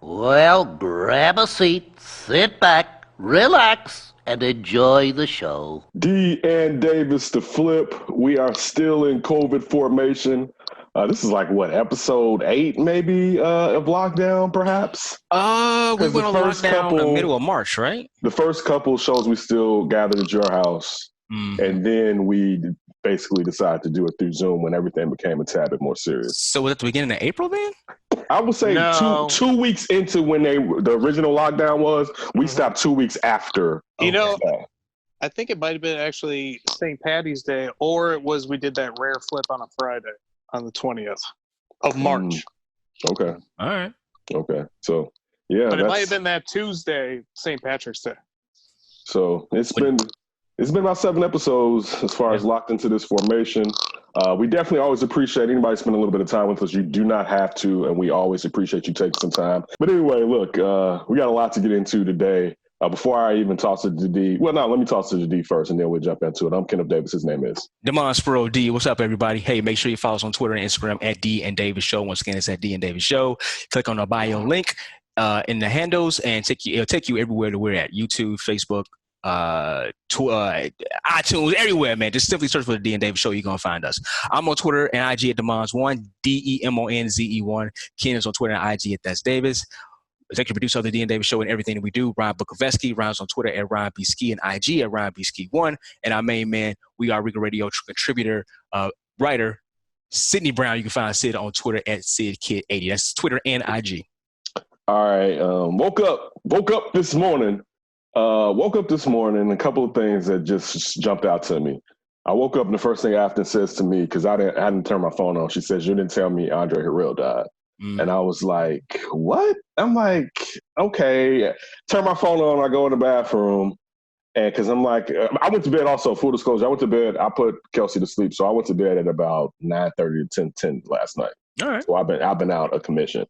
Well, grab a seat, sit back, relax, and enjoy the show. D and Davis the flip. We are still in COVID formation. This is like what, episode 8 maybe of lockdown, perhaps? We Because the went on first lockdown in the middle couple, of March, right? the first couple shows we still gathered at your house, Mm-hmm. and then we basically decided to do it through Zoom when everything became a tad bit more serious. So was it the beginning of April then? I would say No. two weeks into when the original lockdown was, we stopped 2 weeks after. You know, that. I think it might have been actually St. Patty's Day, or it was we did that rare flip on a Friday on the 20th of March. Okay. All right. Okay. So yeah, But it might have been that Tuesday, St. Patrick's Day. So it's been about 7 episodes as far as locked into this formation. We definitely always appreciate anybody spending a little bit of time with us. You do not have to, and we always appreciate you taking some time. But anyway, look, we got a lot to get into today. Before I even toss it to D, well, no, let me toss it to D first, and then we'll jump into it. I'm Kenneth Davis. His name is Demond Spiro D. What's up, everybody? Hey, make sure you follow us on Twitter and Instagram at D and Davis Show. Once again, it's at D and Davis Show. Click on the bio link in the handles, and it'll take you everywhere that we're at: YouTube, Facebook, iTunes, everywhere, man. Just simply search for the D and Davis Show. You're gonna find us. I'm on Twitter and IG at Demons1, DEMONZE1. Ken is on Twitter and IG at That's Davis. Executive producer of the D and Davis Show and everything that we do, Ryan Bukoveski. Ryan's on Twitter at Ryan B. Ski and IG at Ryan B. Ski1. And our main man, We Are Regal Radio contributor, writer, Sidney Brown. You can find Sid on Twitter at SidKid80. That's Twitter and IG. all right. Woke up this morning. A couple of things that just jumped out to me. I woke up and the first thing Afton says to me, because I hadn't turned my phone on, she says, "You didn't tell me Andre Harrell died." And I was like, "What?" I'm like, "Okay." Turn my phone on. I go in the bathroom, and because I'm like, I went to bed. Also, full disclosure, I went to bed. I put Kelsey to sleep, so I went to bed at about 9:30 to 10 last night. All right. So I've been out of commission.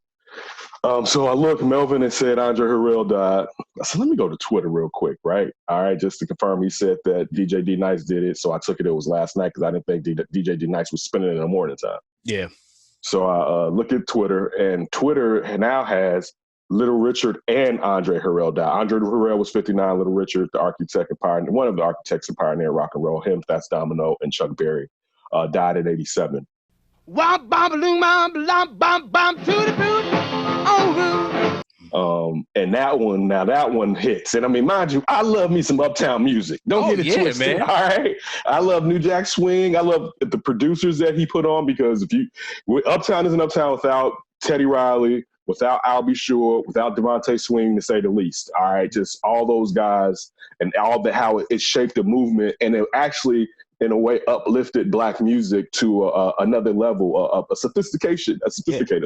So I looked, Melvin had said Andre Harrell died. I said, let me go to Twitter real quick, right? All right, just to confirm, he said that DJ D Nice did it. So I took it was last night because I didn't think DJ D Nice was spending it in the morning time. Yeah. So I look at Twitter, and Twitter now has Little Richard and Andre Harrell died. Andre Harrell was 59. Little Richard, the architect and pioneer, one of the architects and pioneer rock and roll, him, Fats Domino, and Chuck Berry, died at 87. Wop bom loom bom bom bom bom to the boot. And that one hits. And I mean, mind you, I love me some Uptown music. Don't get it twisted, man. all right? I love New Jack Swing. I love the producers that he put on, because Uptown isn't Uptown without Teddy Riley, without I'll Be Sure, without Devontae Swing, to say the least. All right, just all those guys and how it shaped the movement, and it actually, in a way, uplifted black music to another level, a sophisticated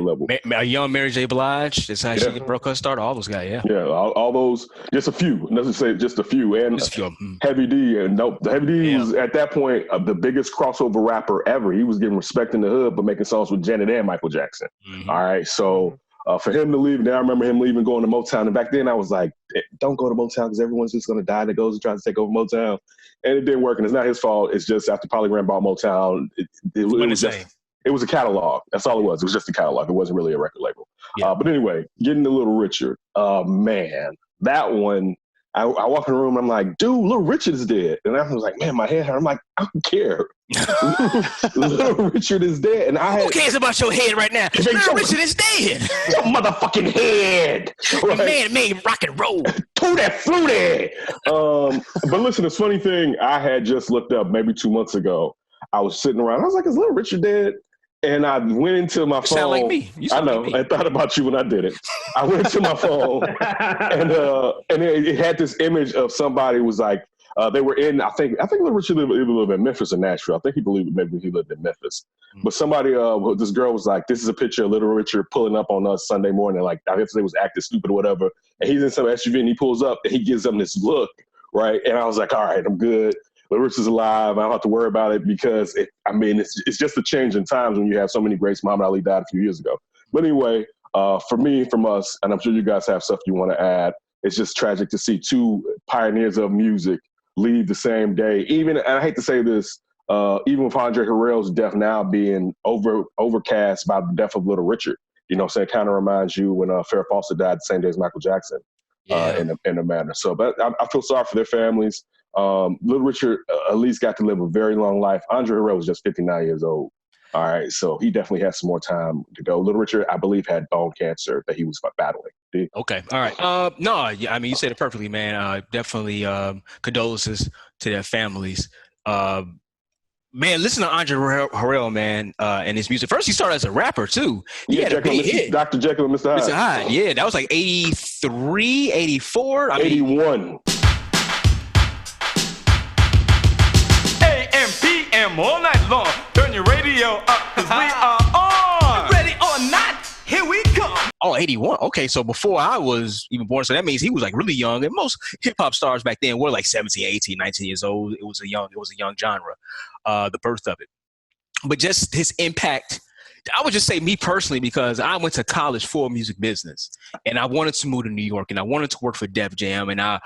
level. A young Mary J. Blige. That's how she broke her start. All those guys, yeah. Yeah, all those, just a few. Let's just say just a few. And Just a few. Heavy D. And Heavy D was, at that point, the biggest crossover rapper ever. He was getting respect in the hood, but making songs with Janet and Michael Jackson. Mm-hmm. All right, so for him to leave, I remember him leaving, going to Motown. And back then I was like, don't go to Motown because everyone's just going to die that goes and tries to take over Motown. And it didn't work, and it's not his fault. It's just after Polygram bought Motown, it was a catalog. That's all it was. It was just a catalog. It wasn't really a record label. Yeah. But anyway, getting to Little Richard, man, that one, I walk in the room and I'm like, dude, Little Richard is dead. And I was like, man, my head hurt. I'm like, I don't care. Little Richard is dead. And Who cares about your head right now? Little Richard is dead. Your motherfucking head. Right? The man made rock and roll. To that fruity. But listen, this funny thing, I had just looked up maybe 2 months ago. I was sitting around. I was like, is Little Richard dead? And I went into my phone. Sound like me. I know. Like me. I thought about you when I did it. I went to my phone, and it had this image of somebody was like, they were in. I think Little Richard lived in Memphis or Nashville. I think maybe he lived in Memphis. But somebody, this girl was like, this is a picture of Little Richard pulling up on us Sunday morning. Like, I guess they was acting stupid or whatever. And he's in some SUV and he pulls up and he gives them this look, right? And I was like, all right, I'm good. Little Richard's alive. I don't have to worry about it because it's just a change in times when you have so many greats. Muhammad Ali died a few years ago. But anyway, from us, and I'm sure you guys have stuff you want to add, it's just tragic to see two pioneers of music leave the same day. Even, and I hate to say this, even with Andre Harrell's death now being overcast by the death of Little Richard, you know what I'm saying, kind of reminds you when Farrah Fawcett died the same day as Michael Jackson in a manner. So, but I feel sorry for their families. Little Richard at least got to live a very long life. Andre Harrell was just 59 years old. All right, so he definitely has some more time to go. Little Richard, I believe, had bone cancer that he was battling. Okay, all right. No, yeah, I mean, you said it perfectly, man. Definitely condolences to their families. Man, listen to Andre Harrell, man, and his music. First, he started as a rapper, too. He had a big hit. Dr. Jekyll and Mr. Hyde. Mr. Hyde, yeah, that was like 83, 84. 81. AM, PM, all night long. Turn your radio up, because we are on. Ready or not, here we come. Oh, 81. Okay, so before I was even born, so that means he was like really young. And most hip hop stars back then were like 17, 18, 19 years old. It was a young genre, the birth of it. But just his impact, I would just say me personally, because I went to college for music business and I wanted to move to New York and I wanted to work for Def Jam, and I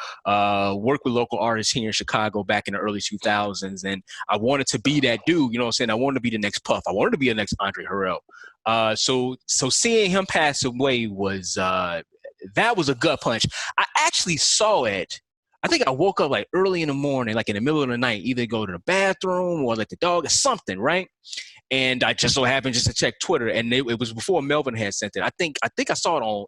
worked with local artists here in Chicago back in the early 2000s. And I wanted to be that dude, you know what I'm saying? I wanted to be the next Puff. I wanted to be the next Andre Harrell. So seeing him pass away was, that was a gut punch. I actually saw it. I think I woke up like early in the morning, like in the middle of the night, either go to the bathroom or like the dog or something, right? And I just so happened just to check Twitter, and it was before Melvin had sent it. I think I saw it on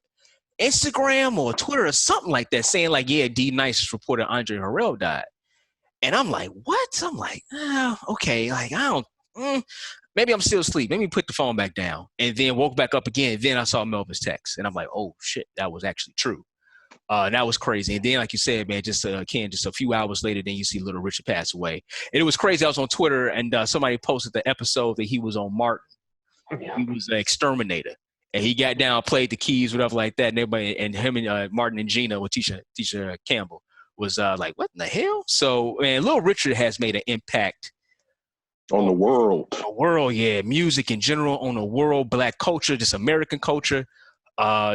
Instagram or Twitter or something like that, saying like, yeah, D Nice reported Andre Harrell died. And I'm like, what? I'm like, oh, okay, like I don't, maybe I'm still asleep. Let me put the phone back down. And then woke back up again. Then I saw Melvin's text, and I'm like, oh shit, that was actually true. That was crazy. And then, like you said, man, just a few hours later, then you see Little Richard pass away. And it was crazy. I was on Twitter, and somebody posted the episode that he was on Martin. Yeah. He was an exterminator. And he got down, played the keys, whatever like that. And everybody, and him and Martin and Gina with Tisha Campbell was like, what in the hell? So, man, Little Richard has made an impact on the world. The world, yeah. Music in general, on the world, Black culture, just American culture.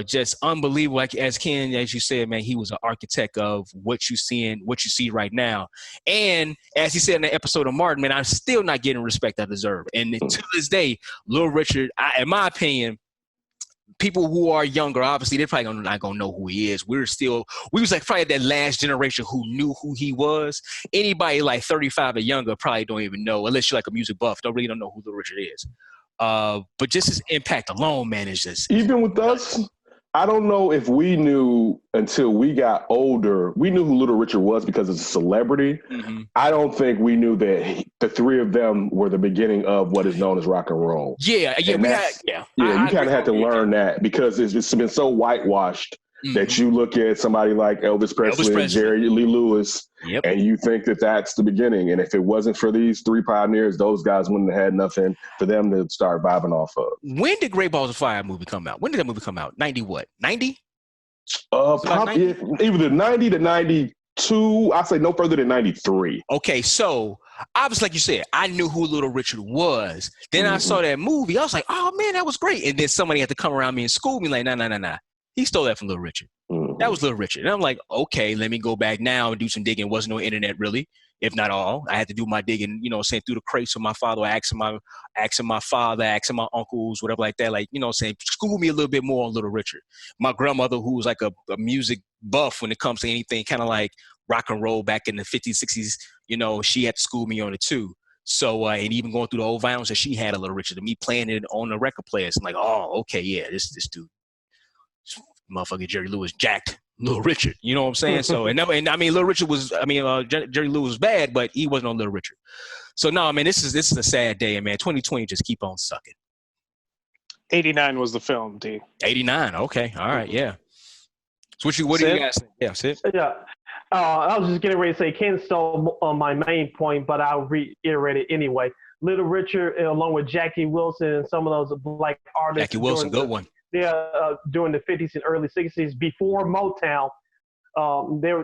Just unbelievable. Like as Ken, as you said, man, he was an architect of what you see right now. And as he said in the episode of Martin, man, I'm still not getting respect I deserve. And to this day, Little Richard, in my opinion, people who are younger, obviously, they're probably not gonna know who he is. We was like probably that last generation who knew who he was. Anybody like 35 or younger probably don't even know, unless you're like a music buff, don't know who Little Richard is. But just his impact alone, man, is just even with us. I don't know if we knew until we got older. We knew who Little Richard was because it's a celebrity. Mm-hmm. I don't think we knew that the three of them were the beginning of what is known as rock and roll. Yeah. You kind of had to learn that because it's been so whitewashed. Mm-hmm. That you look at somebody like Elvis Presley and Jerry Lee Lewis, and you think that that's the beginning. And if it wasn't for these three pioneers, those guys wouldn't have had nothing for them to start vibing off of. When did Great Balls of Fire movie come out? When did that movie come out? 90 what? 90? Probably either 90 to 92. I'd say no further than 93. Okay, so obviously, like you said, I knew who Little Richard was. Then I saw that movie. I was like, oh, man, that was great. And then somebody had to come around me and school me like, nah. He stole that from Little Richard. Mm-hmm. That was Little Richard. And I'm like, okay, let me go back now and do some digging. Wasn't no internet really, if not all. I had to do my digging, saying through the crates of my father, asking my father, asking my uncles, whatever like that. Like, saying, school me a little bit more on Little Richard. My grandmother, who was like a music buff when it comes to anything kind of like rock and roll back in the 50s, 60s, she had to school me on it too. So, and even going through the old vinyls that she had of Little Richard, and me playing it on the record players, I'm like, oh, okay, yeah, this dude. Motherfucker Jerry Lewis jacked Little Richard, you know what I'm saying? So and I mean Little Richard was, Jerry Lewis was bad, but he wasn't on Little Richard. So no, man, this is a sad day, and man, 2020 just keep on sucking. 89 was the film, D. 89, okay, all right, yeah. So what do you guys think? Yeah, Sid? Yeah. I was just getting ready to say Ken stole my main point, but I'll reiterate it anyway. Little Richard, along with Jackie Wilson and some of those Black artists. Jackie Wilson, good one. During the 50s and early 60s, before Motown,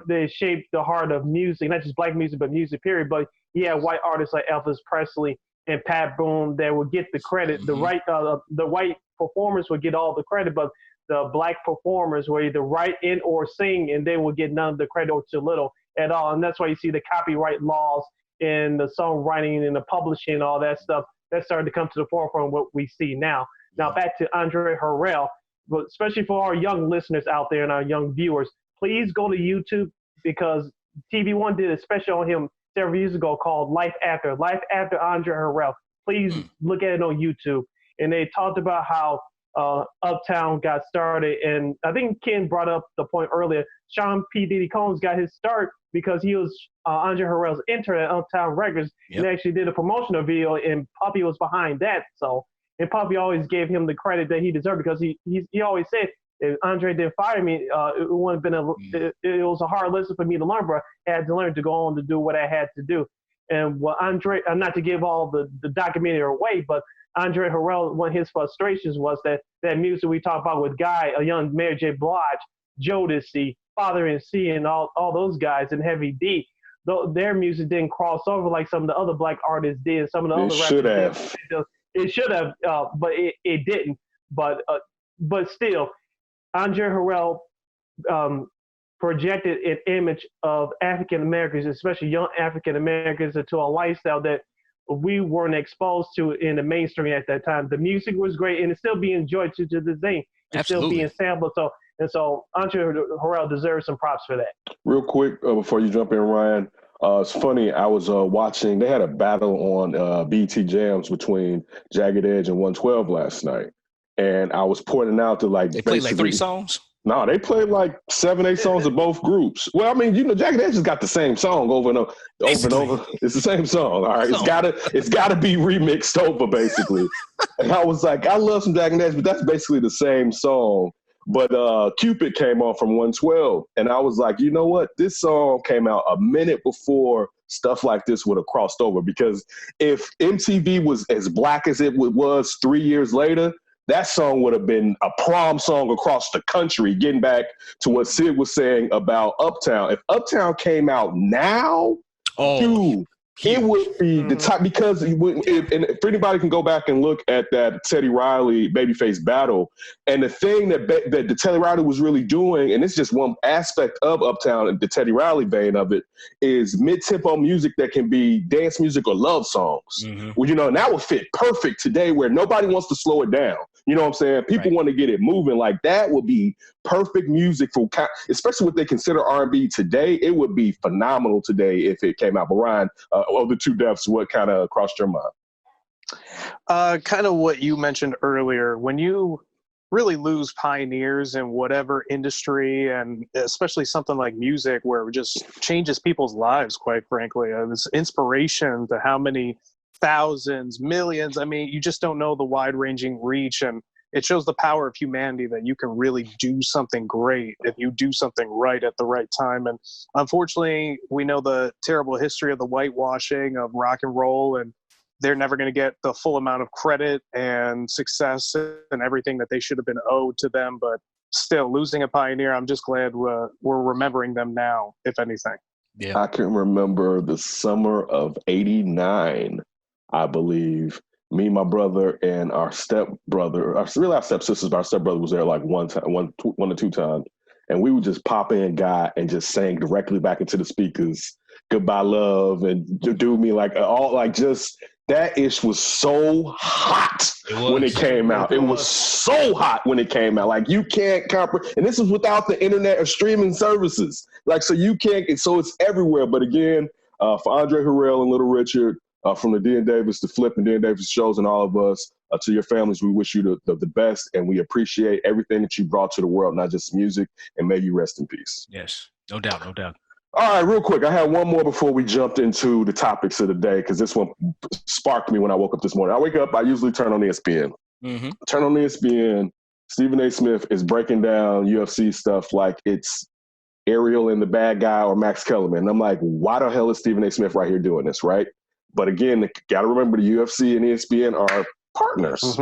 they shaped the heart of music, not just Black music, but music period. But white artists like Elvis Presley and Pat Boone that would get the credit. Mm-hmm. The white performers would get all the credit, but the Black performers were either write in or sing, and they would get none of the credit or too little at all. And that's why you see the copyright laws and the songwriting and the publishing and all that stuff that started to come to the forefront of what we see now. Now back to Andre Harrell, but especially for our young listeners out there and our young viewers, please go to YouTube because TV One did a special on him several years ago called Life After Andre Harrell. Please look at it on YouTube. And they talked about how Uptown got started. And I think Ken brought up the point earlier. Sean P. Diddy Combs got his start because he was Andre Harrell's intern at Uptown Records. And actually did a promotional video, and Puffy was behind that. So, and Puffy always gave him the credit that he deserved because he always said, if Andre didn't fire me, it wouldn't have been it was a hard lesson for me to learn, but I had to learn to go on to do what I had to do. And what Andre, not to give all the documentary away, but Andre Harrell, one of his frustrations was that music we talked about with Guy, a young Mary J. Blige, Jodeci, Father and C, and all those guys, and Heavy D, their music didn't cross over like some of the other black artists did. Some of the other rappers did. It should have, but it didn't. But still, Andre Harrell projected an image of African Americans, especially young African Americans, into a lifestyle that we weren't exposed to in the mainstream at that time. The music was great, and it's still being enjoyed to this day. It's still being sampled. So Andre Harrell deserves some props for that. Real quick, before you jump in, Ryan, it's funny. I was watching. They had a battle on BT Jams between Jagged Edge and 112 last night, and I was pointing out to they played like 3 songs. No, they played like 7, 8 songs of both groups. Well, I mean, Jagged Edge has got the same song over and over. It's the same song. All right, it's gotta be remixed over, basically. And I was like, I love some Jagged Edge, but that's basically the same song. But Cupid came on from 112, and I was like, you know what? This song came out a minute before stuff like this would have crossed over, because if MTV was as black as it was 3 years later, that song would have been a prom song across the country, getting back to what Sid was saying about Uptown. If Uptown came out now, dude, it would be the top, because if anybody can go back and look at that Teddy Riley Babyface battle, and the thing that the Teddy Riley was really doing, and it's just one aspect of Uptown and the Teddy Riley vein of it, is mid-tempo music that can be dance music or love songs. Well, and that would fit perfect today, where nobody wants to slow it down. You know what I'm saying? People want to get it moving. Like, that would be perfect music for, especially what they consider R&B today. It would be phenomenal today if it came out. But Ryan, of the two deaths, what kind of crossed your mind? Kind of what you mentioned earlier. When you really lose pioneers in whatever industry, and especially something like music, where it just changes people's lives, quite frankly. It's inspiration to how many thousands, millions. I mean, you just don't know the wide-ranging reach, and it shows the power of humanity that you can really do something great if you do something right at the right time. And unfortunately, we know the terrible history of the whitewashing of rock and roll, and they're never going to get the full amount of credit and success and everything that they should have been owed to them. But still, losing a pioneer, I'm just glad we're remembering them now, if anything. Yeah, I can remember the summer of '89. I believe me, my brother, and our stepbrother, our stepsisters, but our stepbrother was there like one to 2 times. And we would just pop in Guy and just sang directly back into the speakers, "Goodbye Love," and "Do Me," just that ish was so hot when it came out. It was so hot when it came out. Like, you can't comprehend. And this is without the internet or streaming services. Like, so you can't, so it's everywhere. But again, for Andre Harrell and Little Richard, from the D&D Davis to Flip and D&D Davis shows, and all of us, to your families, we wish you the best, and we appreciate everything that you brought to the world, not just music, and may you rest in peace. Yes, no doubt, no doubt. All right, real quick, I had one more before we jumped into the topics of the day, because this one sparked me when I woke up this morning. I wake up, I usually turn on ESPN. Turn on ESPN, Stephen A. Smith is breaking down UFC stuff like it's Ariel and the Bad Guy or Max Kellerman. And I'm like, why the hell is Stephen A. Smith right here doing this, right? But again, got to remember the UFC and ESPN are partners.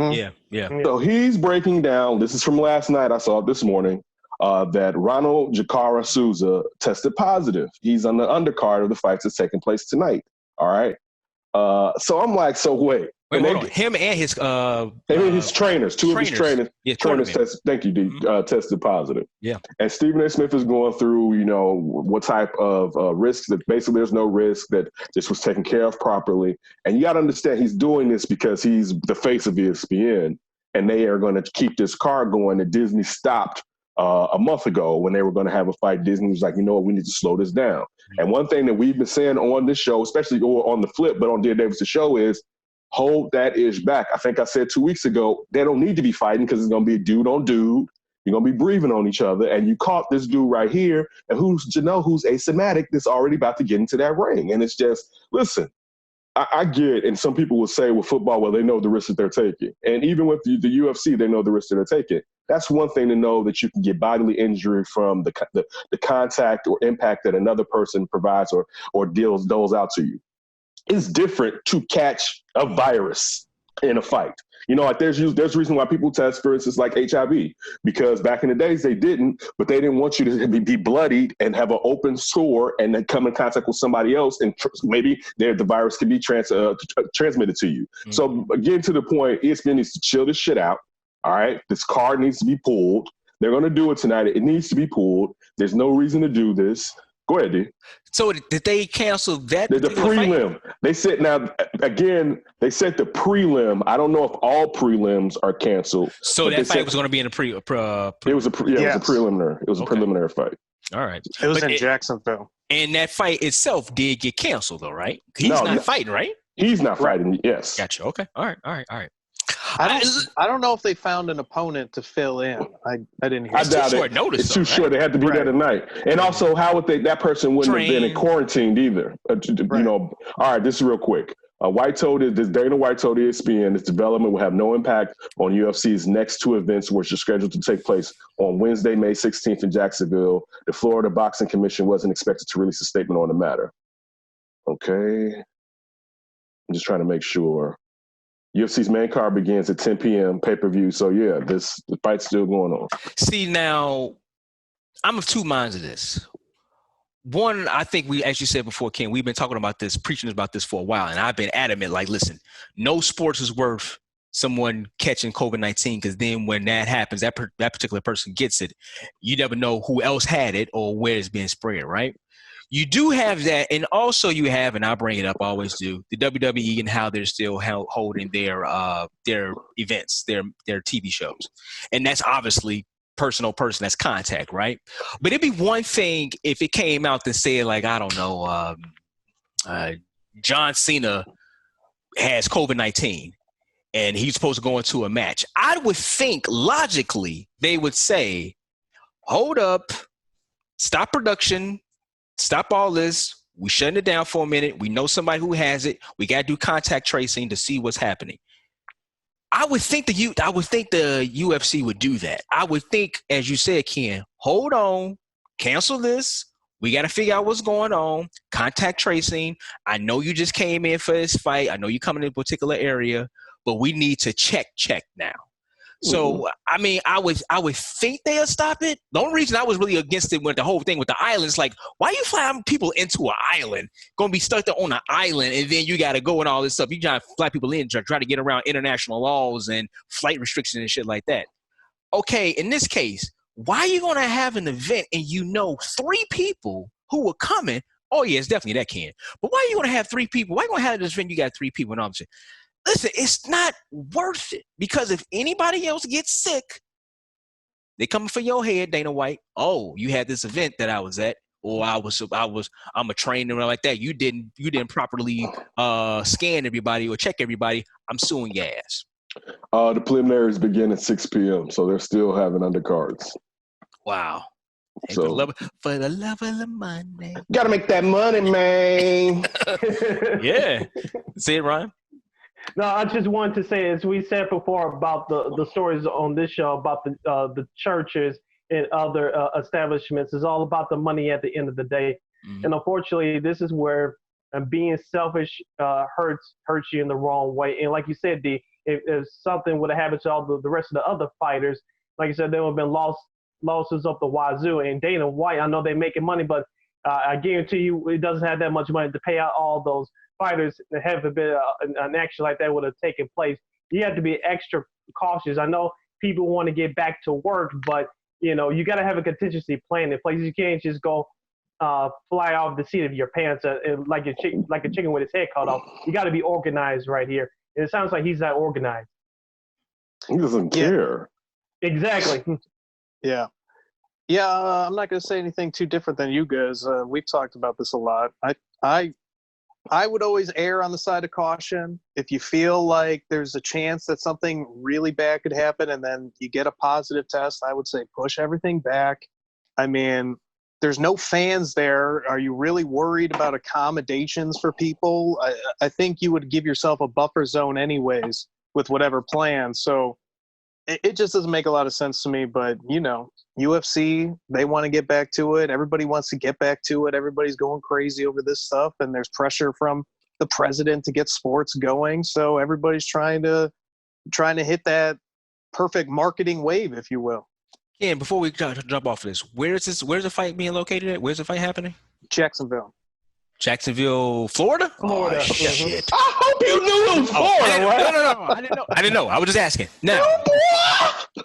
Yeah. So he's breaking down, this is from last night, I saw it this morning, that Ronald Jakara Souza tested positive. He's on the undercard of the fights that's taking place tonight. All right. So I'm like, so wait. Wait, hold on. Him and his trainers, two of his trainers. Yeah, trainers tested. Thank you, D. Tested positive. Yeah. And Stephen A. Smith is going through, what type of risks, that basically there's no risk, that this was taken care of properly. And you got to understand, he's doing this because he's the face of ESPN. and they are going to keep this card going that Disney stopped a month ago when they were going to have a fight. Disney was like, you know what, we need to slow this down. And one thing that we've been saying on this show, especially on the flip, but on Dear Davis' show is hold that ish back. I think I said 2 weeks ago, they don't need to be fighting because it's going to be dude on dude. You're going to be breathing on each other. And you caught this dude right here. And who's asymmatic that's already about to get into that ring. And it's just, listen, I get, and some people will say with football, well, they know the risk that they're taking. And even with the UFC, they know the risk that they're taking. That's one thing to know that you can get bodily injury from the contact or impact that another person provides or doles out to you. It's different to catch a virus in a fight. You know, like there's a reason why people test for instance like HIV, because back in the days they didn't, but they didn't want you to be bloodied and have an open sore and then come in contact with somebody else and maybe the virus can be transmitted to you. Mm-hmm. So again, to the point, ESPN needs to chill this shit out. All right, this card needs to be pulled. They're going to do it tonight. It needs to be pulled. There's no reason to do this. Go ahead, D. So did they cancel that? The prelim. Fight? They said now again. They said the prelim. I don't know if all prelims are canceled. So that fight was going to be in a it was a preliminary. It was a preliminary fight. All right. It was in Jacksonville. And that fight itself did get canceled, though, right? He's not fighting, right? He's not fighting. Yes. Gotcha. Okay. All right. I don't know if they found an opponent to fill in. I didn't hear. I doubt it. It's too short. They had to be there tonight. And also, how would that person wouldn't have been quarantined either? You know. All right. This is real quick. Dana White told ESPN this development will have no impact on UFC's next two events, which are scheduled to take place on Wednesday, May 16th in Jacksonville. The Florida Boxing Commission wasn't expected to release a statement on the matter. Okay. I'm just trying to make sure. UFC's main card begins at 10 p.m. pay-per-view. So, yeah, the fight's still going on. See, now, I'm of two minds of this. One, I think we, as you said before, Ken, we've been talking about this, preaching about this for a while, and I've been adamant, like, listen, no sports is worth someone catching COVID-19 because then when that happens, that particular person gets it, you never know who else had it or where it's being spread, right? You do have that, and also you have, and I bring it up, I always do, the WWE and how they're still holding their events, their TV shows, and that's obviously person, that's contact, right? But it'd be one thing if it came out to say, like, I don't know, John Cena has COVID-19 and he's supposed to go into a match. I would think logically they would say, hold up, stop production. Stop all this. We shutting it down for a minute. We know somebody who has it. We got to do contact tracing to see what's happening. I would think the UFC would do that. I would think, as you said, Ken, hold on, cancel this. We got to figure out what's going on. Contact tracing. I know you just came in for this fight. I know you're coming in a particular area, but we need to check now. So, I mean, I would think they'll stop it. The only reason I was really against it with the whole thing with the islands, like, why are you flying people into an island, going to be stuck there on an island, and then you got to go and all this stuff. You try to fly people in, try to get around international laws and flight restrictions and shit like that. Okay, in this case, why are you going to have an event and you know 3 people who are coming? Oh, yeah, it's definitely that, Ken. But why are you going to have 3 people? Why are you going to have this event you got 3 people and all this shit? Listen, it's not worth it because if anybody else gets sick, they coming for your head, Dana White. Oh, you had this event that I was at, or I'm a trainer like that. You didn't properly scan everybody or check everybody. I'm suing your ass. The preliminaries begin at 6 p.m., so they're still having undercards. Wow. Hey, So, for the love of the money. Gotta make that money, man. Yeah. See it, Ryan? No, I just wanted to say, as we said before about the stories on this show about the churches and other establishments, it's all about the money at the end of the day. Mm-hmm. And unfortunately, this is where being selfish hurts you in the wrong way. And like you said, D, if something would have happened to all the rest of the other fighters, like you said, there would have been losses up the wazoo. And Dana White, I know they're making money, but I guarantee you it doesn't have that much money to pay out all those fighters. Have been an action like that would have taken place. You have to be extra cautious. I know people want to get back to work, but you got to have a contingency plan in place. You can't just go fly off the seat of your pants like a chicken with its head cut off. You got to be organized right here. And it sounds like he's not organized. He doesn't care. Exactly. Yeah. Yeah, I'm not going to say anything too different than you guys. We've talked about this a lot. I would always err on the side of caution. If you feel like there's a chance that something really bad could happen and then you get a positive test, I would say push everything back. I mean, there's no fans there. Are you really worried about accommodations for people? I think you would give yourself a buffer zone anyways with whatever plan. So it just doesn't make a lot of sense to me. But, UFC, they want to get back to it. Everybody wants to get back to it. Everybody's going crazy over this stuff, and there's pressure from the president to get sports going. So everybody's trying to hit that perfect marketing wave, if you will. Yeah, before we jump off of this, where's the fight being located at? Where's the fight happening? Jacksonville, Florida? Florida. Oh, shit. I hope you knew it was Florida, right? No. I didn't know. I was just asking. Now,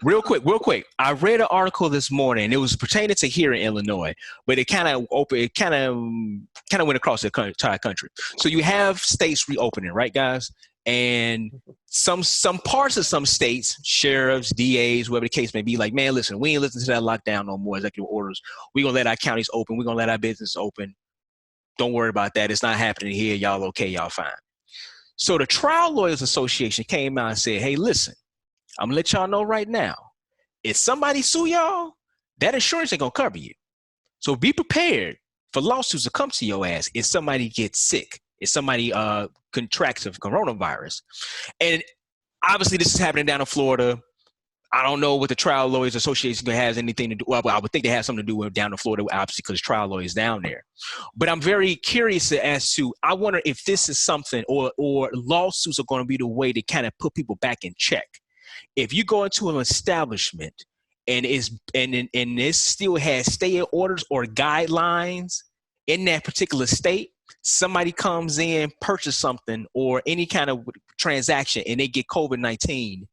real quick. I read an article this morning. It was pertaining to here in Illinois, but it kind of went across the entire country. So you have states reopening, right, guys? And some parts of some states, sheriffs, DAs, whoever the case may be, like, man, listen, we ain't listening to that lockdown no more, executive orders. We're going to let our counties open. We're going to let our business open. Don't worry about that. It's not happening here. Y'all okay. Y'all fine. So the Trial Lawyers Association came out and said, hey, listen, I'm going to let y'all know right now, if somebody sue y'all, that insurance ain't going to cover you. So be prepared for lawsuits to come to your ass if somebody gets sick, if somebody contracts of coronavirus. And obviously this is happening down in Florida. I don't know what the Trial Lawyers Association has anything to do. Well, I would think they have something to do with down in Florida, obviously, because trial lawyers down there. But I'm very curious as to, I wonder if this is something or lawsuits are going to be the way to kind of put people back in check. If you go into an establishment and this still has stay orders or guidelines in that particular state, somebody comes in, purchase something or any kind of transaction, and they get COVID-19,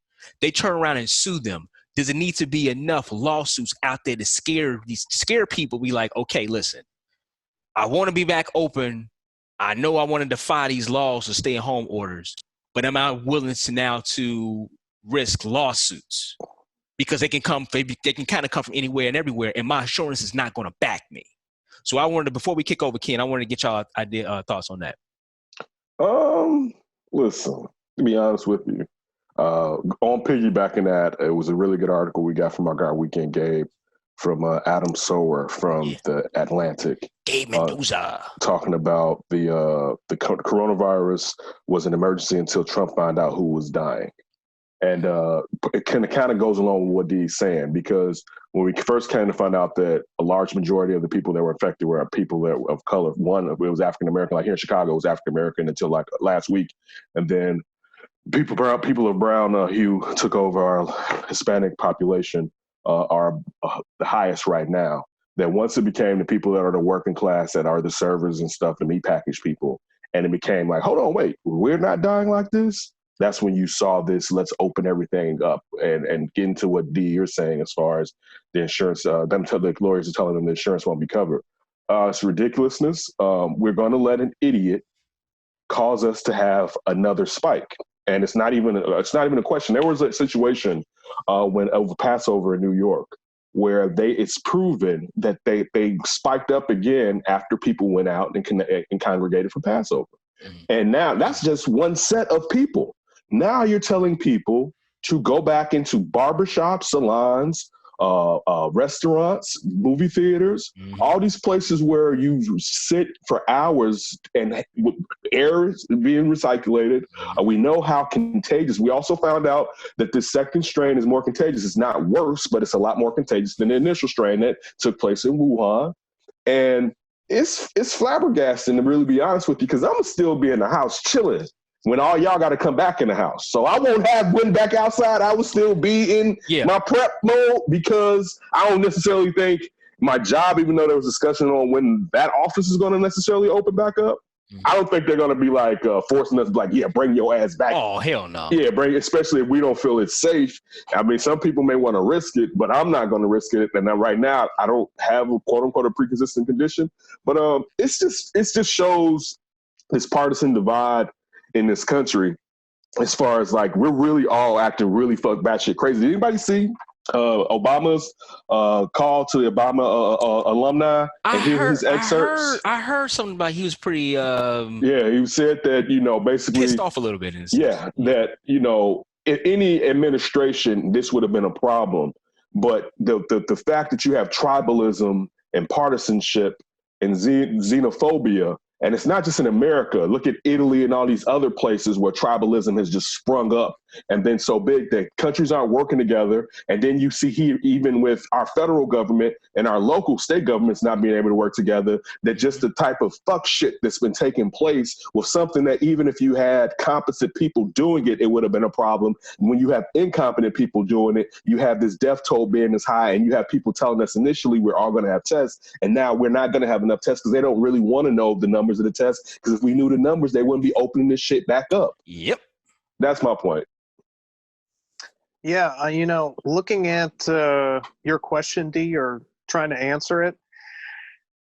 they turn around and sue them. Does it need to be enough lawsuits out there to scare people? Be like, okay, listen, I want to be back open. I know I want to defy these laws or stay-at-home orders, but am I willing to now to risk lawsuits because they can kind of come from anywhere and everywhere, and my insurance is not going to back me. So I wanted to, before we kick over Ken, I wanted to get y'all thoughts on that. Listen, to be honest with you, on piggybacking that, it was a really good article we got from our guy Weekend Gabe from Adam Sower from the Atlantic. Gabe Mendoza. Talking about the coronavirus was an emergency until Trump found out who was dying. And it kind of goes along with what Dee's saying, because when we first came to find out that a large majority of the people that were infected were people that were of color. One, it was African-American, like here in Chicago, it was African-American until like last week. And then people of brown hue took over. Our Hispanic population are the highest right now. That once it became the people that are the working class, that are the servers and stuff, the meat package people, and it became like, hold on, wait, we're not dying like this? That's when you saw this, let's open everything up and get into what D, you're saying as far as the insurance. The lawyers are telling them the insurance won't be covered. It's ridiculousness. We're going to let an idiot cause us to have another spike. And it's not even a question. There was a situation when over Passover in New York where it's proven that they spiked up again after people went out and congregated for Passover. And now that's just one set of people. Now you're telling people to go back into barbershops, salons, restaurants, movie theaters, all these places where you sit for hours and air is being recycled. We know how contagious. We also found out that the second strain is more contagious. It's not worse, but it's a lot more contagious than the initial strain that took place in Wuhan. And it's flabbergasting, to really be honest with you, because I'm going to still be in the house chilling when all y'all got to come back in the house. So I won't have went back outside. I will still be in my prep mode, because I don't necessarily think my job, even though there was discussion on when that office is going to necessarily open back up, I don't think they're going to be like forcing us, like, bring your ass back. Oh, hell no. Yeah, especially if we don't feel it's safe. I mean, some people may want to risk it, but I'm not going to risk it. And right now, I don't have a quote unquote a pre-existing condition. But it just shows this partisan divide in this country. as far as like we're really all acting really batshit crazy. Did anybody see Obama's call to the Obama alumni and hear his excerpts? I heard something about he was pretty yeah, he said that, you know, basically pissed off a little bit. That, you know, in any administration, this would have been a problem. But the fact that you have tribalism and partisanship and xenophobia, and it's not just in America. Look at Italy and all these other places where tribalism has just sprung up and been so big that countries aren't working together. And then you see here, even with our federal government and our local state governments not being able to work together, that just the type of fuck shit that's been taking place was something that even if you had competent people doing it, it would have been a problem. When you have incompetent people doing it, you have this death toll being as high, and you have people telling us initially we're all going to have tests, and now we're not going to have enough tests because they don't really want to know the numbers of the tests, because if we knew the numbers, they wouldn't be opening this shit back up. Yep. That's my point. Yeah, you know, looking at your question, D, or trying to answer it,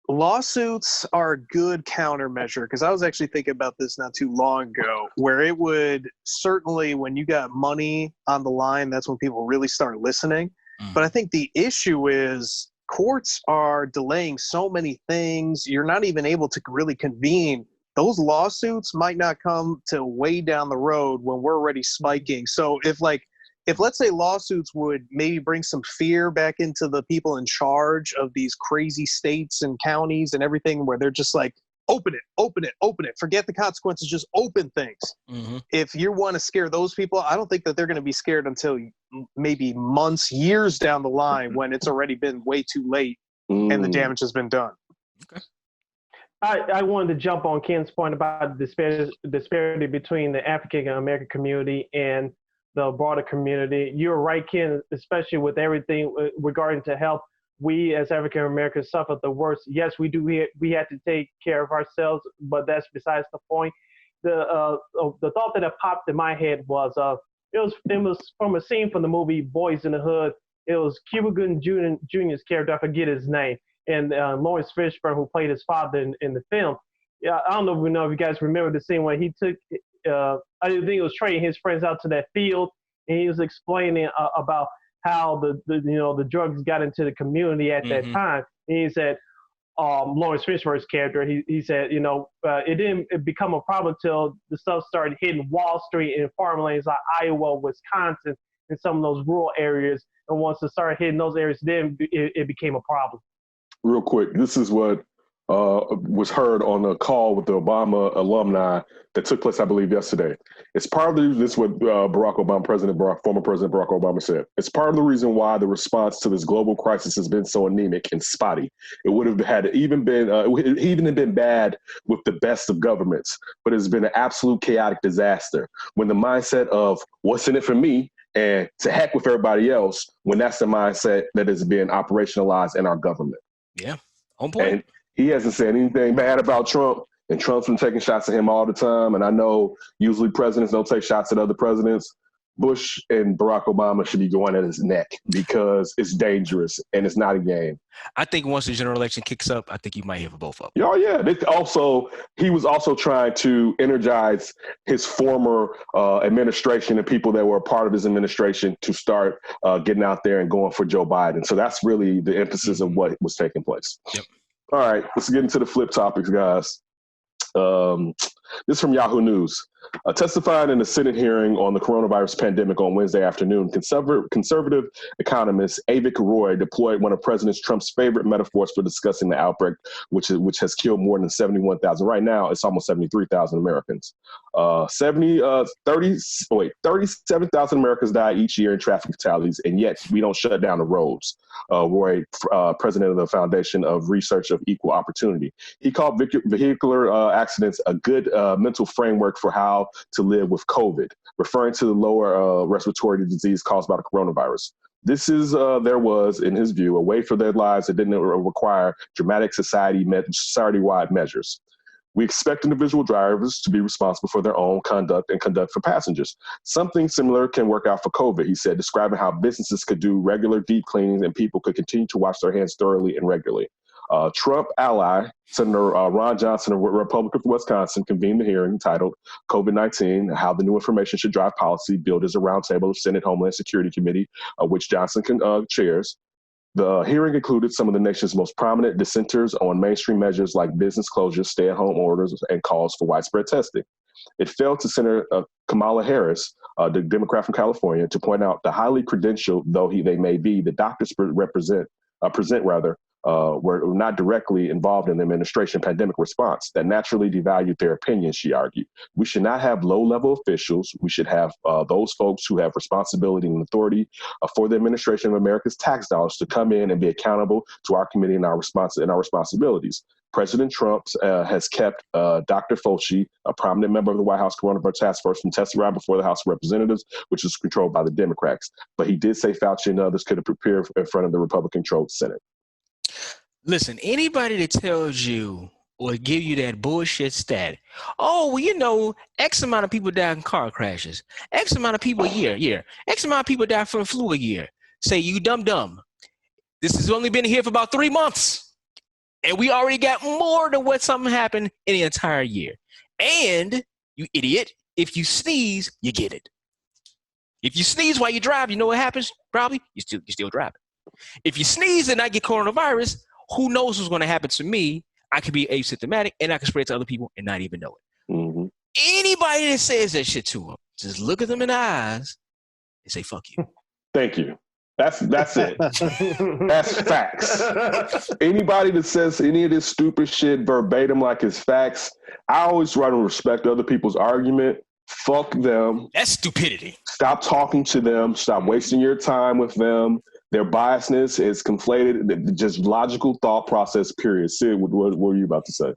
lawsuits are a good countermeasure, because I was actually thinking about this not too long ago, where it would certainly, when you got money on the line, that's when people really start listening. But I think the issue is courts are delaying so many things. You're not even able to really convene. Those lawsuits might not come till way down the road when we're already spiking. So if let's say lawsuits would maybe bring some fear back into the people in charge of these crazy states and counties and everything, where they're just like, open it. Forget the consequences, just open things. Mm-hmm. If you want to scare those people, I don't think that they're going to be scared until maybe months, years down the line, when it's already been way too late and the damage has been done. Okay. I wanted to jump on Ken's point about the disparity between the African American community and the broader community. You're right, Ken, especially with everything regarding to health. We as African Americans suffer the worst. Yes, we do. We had to take care of ourselves, but that's besides the point. The thought that popped in my head was it was from a scene from the movie Boys in the Hood. It was Cuba Gooding Jr.'s character. I forget his name, and Lawrence Fishburne, who played his father in the film. Yeah, I don't know if you guys remember the scene when he took. I think it was trading his friends out to that field, and he was explaining about how the drugs got into the community at that time. And he said, Lawrence Fishburne's character, he said, it didn't become a problem until the stuff started hitting Wall Street and farmlands like Iowa, Wisconsin, and some of those rural areas. And once it started hitting those areas, then it became a problem. Real quick, this is what was heard on a call with the Obama alumni that took place, I believe, yesterday. It's part of this is what former President Barack Obama said. It's part of the reason why the response to this global crisis has been so anemic and spotty. It would have had even been bad with the best of governments, but it's been an absolute chaotic disaster. When the mindset of what's in it for me and to heck with everybody else, when that's the mindset that is being operationalized in our government. Yeah, on point. And he hasn't said anything bad about Trump, and Trump's been taking shots at him all the time. And I know usually presidents don't take shots at other presidents. Bush and Barack Obama should be going at his neck because it's dangerous and it's not a game. I think once the general election kicks up, I think you might hear for both of them. Oh, yeah. He was also trying to energize his former administration and people that were a part of his administration to start getting out there and going for Joe Biden. So that's really the emphasis of what was taking place. Yep. All right, let's get into the flip topics, guys. This is from Yahoo News. Testifying in a Senate hearing on the coronavirus pandemic on Wednesday afternoon, conservative economist Avik Roy deployed one of President Trump's favorite metaphors for discussing the outbreak, which has killed more than 71,000. Right now, it's almost 73,000 Americans. 37,000 Americans die each year in traffic fatalities, and yet we don't shut down the roads. Roy, president of the Foundation of Research of Equal Opportunity. He called vehicular accidents a good mental framework for how to live with COVID, referring to the lower respiratory disease caused by the coronavirus. This is, there was, in his view, a way for their lives that didn't require dramatic society-wide measures. We expect individual drivers to be responsible for their own conduct and conduct for passengers. Something similar can work out for COVID, he said, describing how businesses could do regular deep cleanings and people could continue to wash their hands thoroughly and regularly. Trump ally, Senator Ron Johnson, a Republican from Wisconsin, convened the hearing titled COVID-19, How the New Information Should Drive Policy, billed as a roundtable of Senate Homeland Security Committee, which Johnson chairs. The hearing included some of the nation's most prominent dissenters on mainstream measures like business closures, stay-at-home orders, and calls for widespread testing. It fell to Senator Kamala Harris, the Democrat from California, to point out the highly credentialed, though they may be, the doctors were not directly involved in the administration pandemic response that naturally devalued their opinions, she argued. We should not have low-level officials. We should have those folks who have responsibility and authority for the administration of America's tax dollars to come in and be accountable to our committee and our responsibilities. President Trump has kept Dr. Fauci, a prominent member of the White House Coronavirus Task Force, from testifying before the House of Representatives, which is controlled by the Democrats. But he did say Fauci and others could have prepared in front of the Republican-controlled Senate. Listen, anybody that tells you or give you that bullshit stat, oh, well, you know, X amount of people die in car crashes, X amount of people a year, X amount of people die from flu a year, say, you dumb. This has only been here for about 3 months. And we already got more than what something happened in the entire year. And, you idiot, if you sneeze, you get it. If you sneeze while you drive, you know what happens? Probably, you still driving. If you sneeze and I get coronavirus, who knows what's going to happen to me? I could be asymptomatic and I can spread it to other people and not even know it. Mm-hmm. Anybody that says that shit to them, just look at them in the eyes and say, fuck you. Thank you. That's it. That's facts. Anybody that says any of this stupid shit verbatim like it's facts, I always try to respect other people's argument. Fuck them. That's stupidity. Stop talking to them. Stop wasting your time with them. Their biasness is conflated. Just logical thought process, period. Sid, what were you about to say?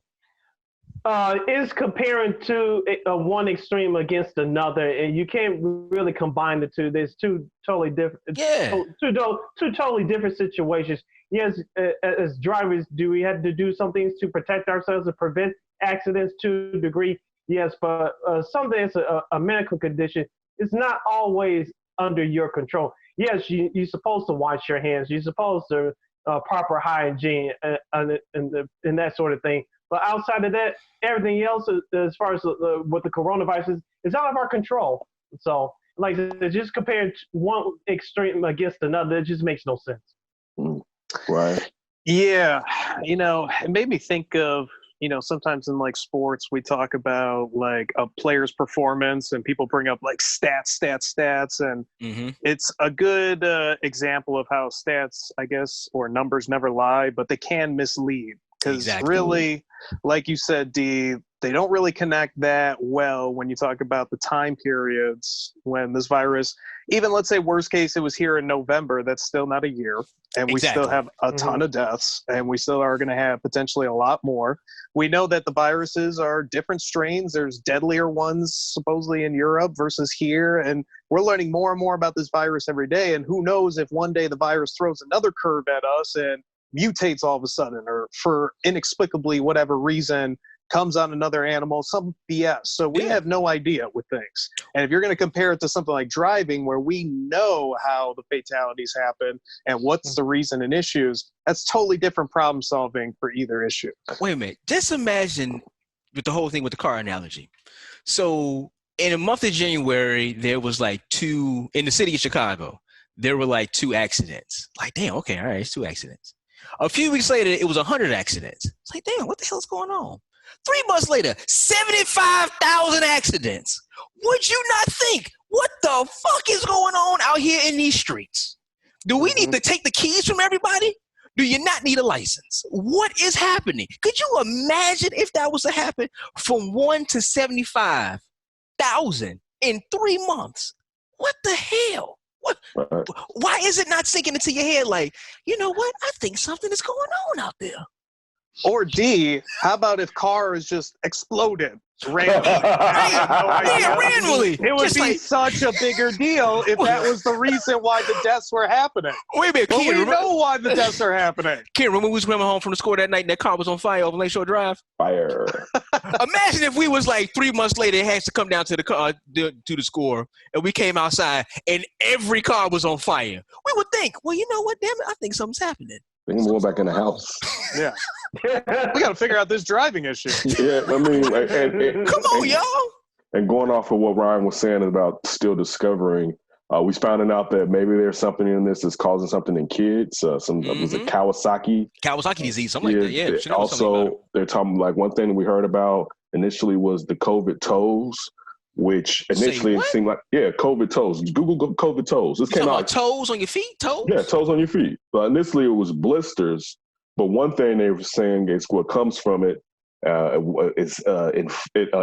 Is comparing to one extreme against another, and you can't really combine the two. There's two totally different, two totally different situations. Yes, as drivers, do we have to do some things to protect ourselves and prevent accidents to a degree? Yes, but something that's a medical condition is not always under your control. Yes, you're supposed to wash your hands. You're supposed to proper hygiene and that sort of thing. But outside of that, everything else, as far as what the coronavirus is out of our control. So, like I said, just comparing one extreme against another, it just makes no sense. Right. Yeah. You know, it made me think of, you know, sometimes in like sports, we talk about like a player's performance and people bring up like stats. And it's a good example of how stats, I guess, or numbers never lie, but they can mislead. Because really, like you said, Dee, they don't really connect that well when you talk about the time periods when this virus, even let's say worst case, it was here in November, that's still not a year. And we still have a ton of deaths, and we still are going to have potentially a lot more. We know that the viruses are different strains. There's deadlier ones supposedly in Europe versus here. And we're learning more and more about this virus every day. And who knows if one day the virus throws another curve at us and mutates all of a sudden, or for inexplicably whatever reason comes on another animal, some BS. So we have no idea with things. And if you're going to compare it to something like driving, where we know how the fatalities happen and what's the reason and issues, that's totally different problem solving for either issue. Wait a minute. Just imagine with the whole thing with the car analogy. So in the month of January, there was like in the city of Chicago, there were like 2 accidents. Like, damn, okay, all right, it's 2 accidents. A few weeks later, it was 100 accidents. It's like, damn, what the hell is going on? 3 months later, 75,000 accidents. Would you not think, what the fuck is going on out here in these streets? Do we need to take the keys from everybody? Do you not need a license? What is happening? Could you imagine if that was to happen from 1 to 75,000 in 3 months? What the hell? Why is it not sinking into your head like, you know what? I think something is going on out there. Or D, how about if cars just exploded randomly? Randomly. It would be such a bigger deal if that was the reason why the deaths were happening. Wait a minute, but we know why the deaths are happening. Kid, remember we was coming home from the store that night and that car was on fire over Lakeshore Drive? Fire. Imagine if we was like 3 months later, it has to come down to the car, to the score, and we came outside and every car was on fire. We would think, well, you know what, damn it, I think something's happening. think I'm going back in the house. Yeah. We got to figure out this driving issue. Yeah, I mean, Come on, y'all. And going off of what Ryan was saying about still discovering, we found out that maybe there's something in this that's causing something in kids. Was it Kawasaki disease, something like that. Yeah. Also, they're talking like one thing we heard about initially was the COVID toes, which initially it seemed like COVID toes. Google COVID toes. This came out toes on your feet. Toes. Yeah, toes on your feet. But initially it was blisters. But one thing they were saying is what comes from it is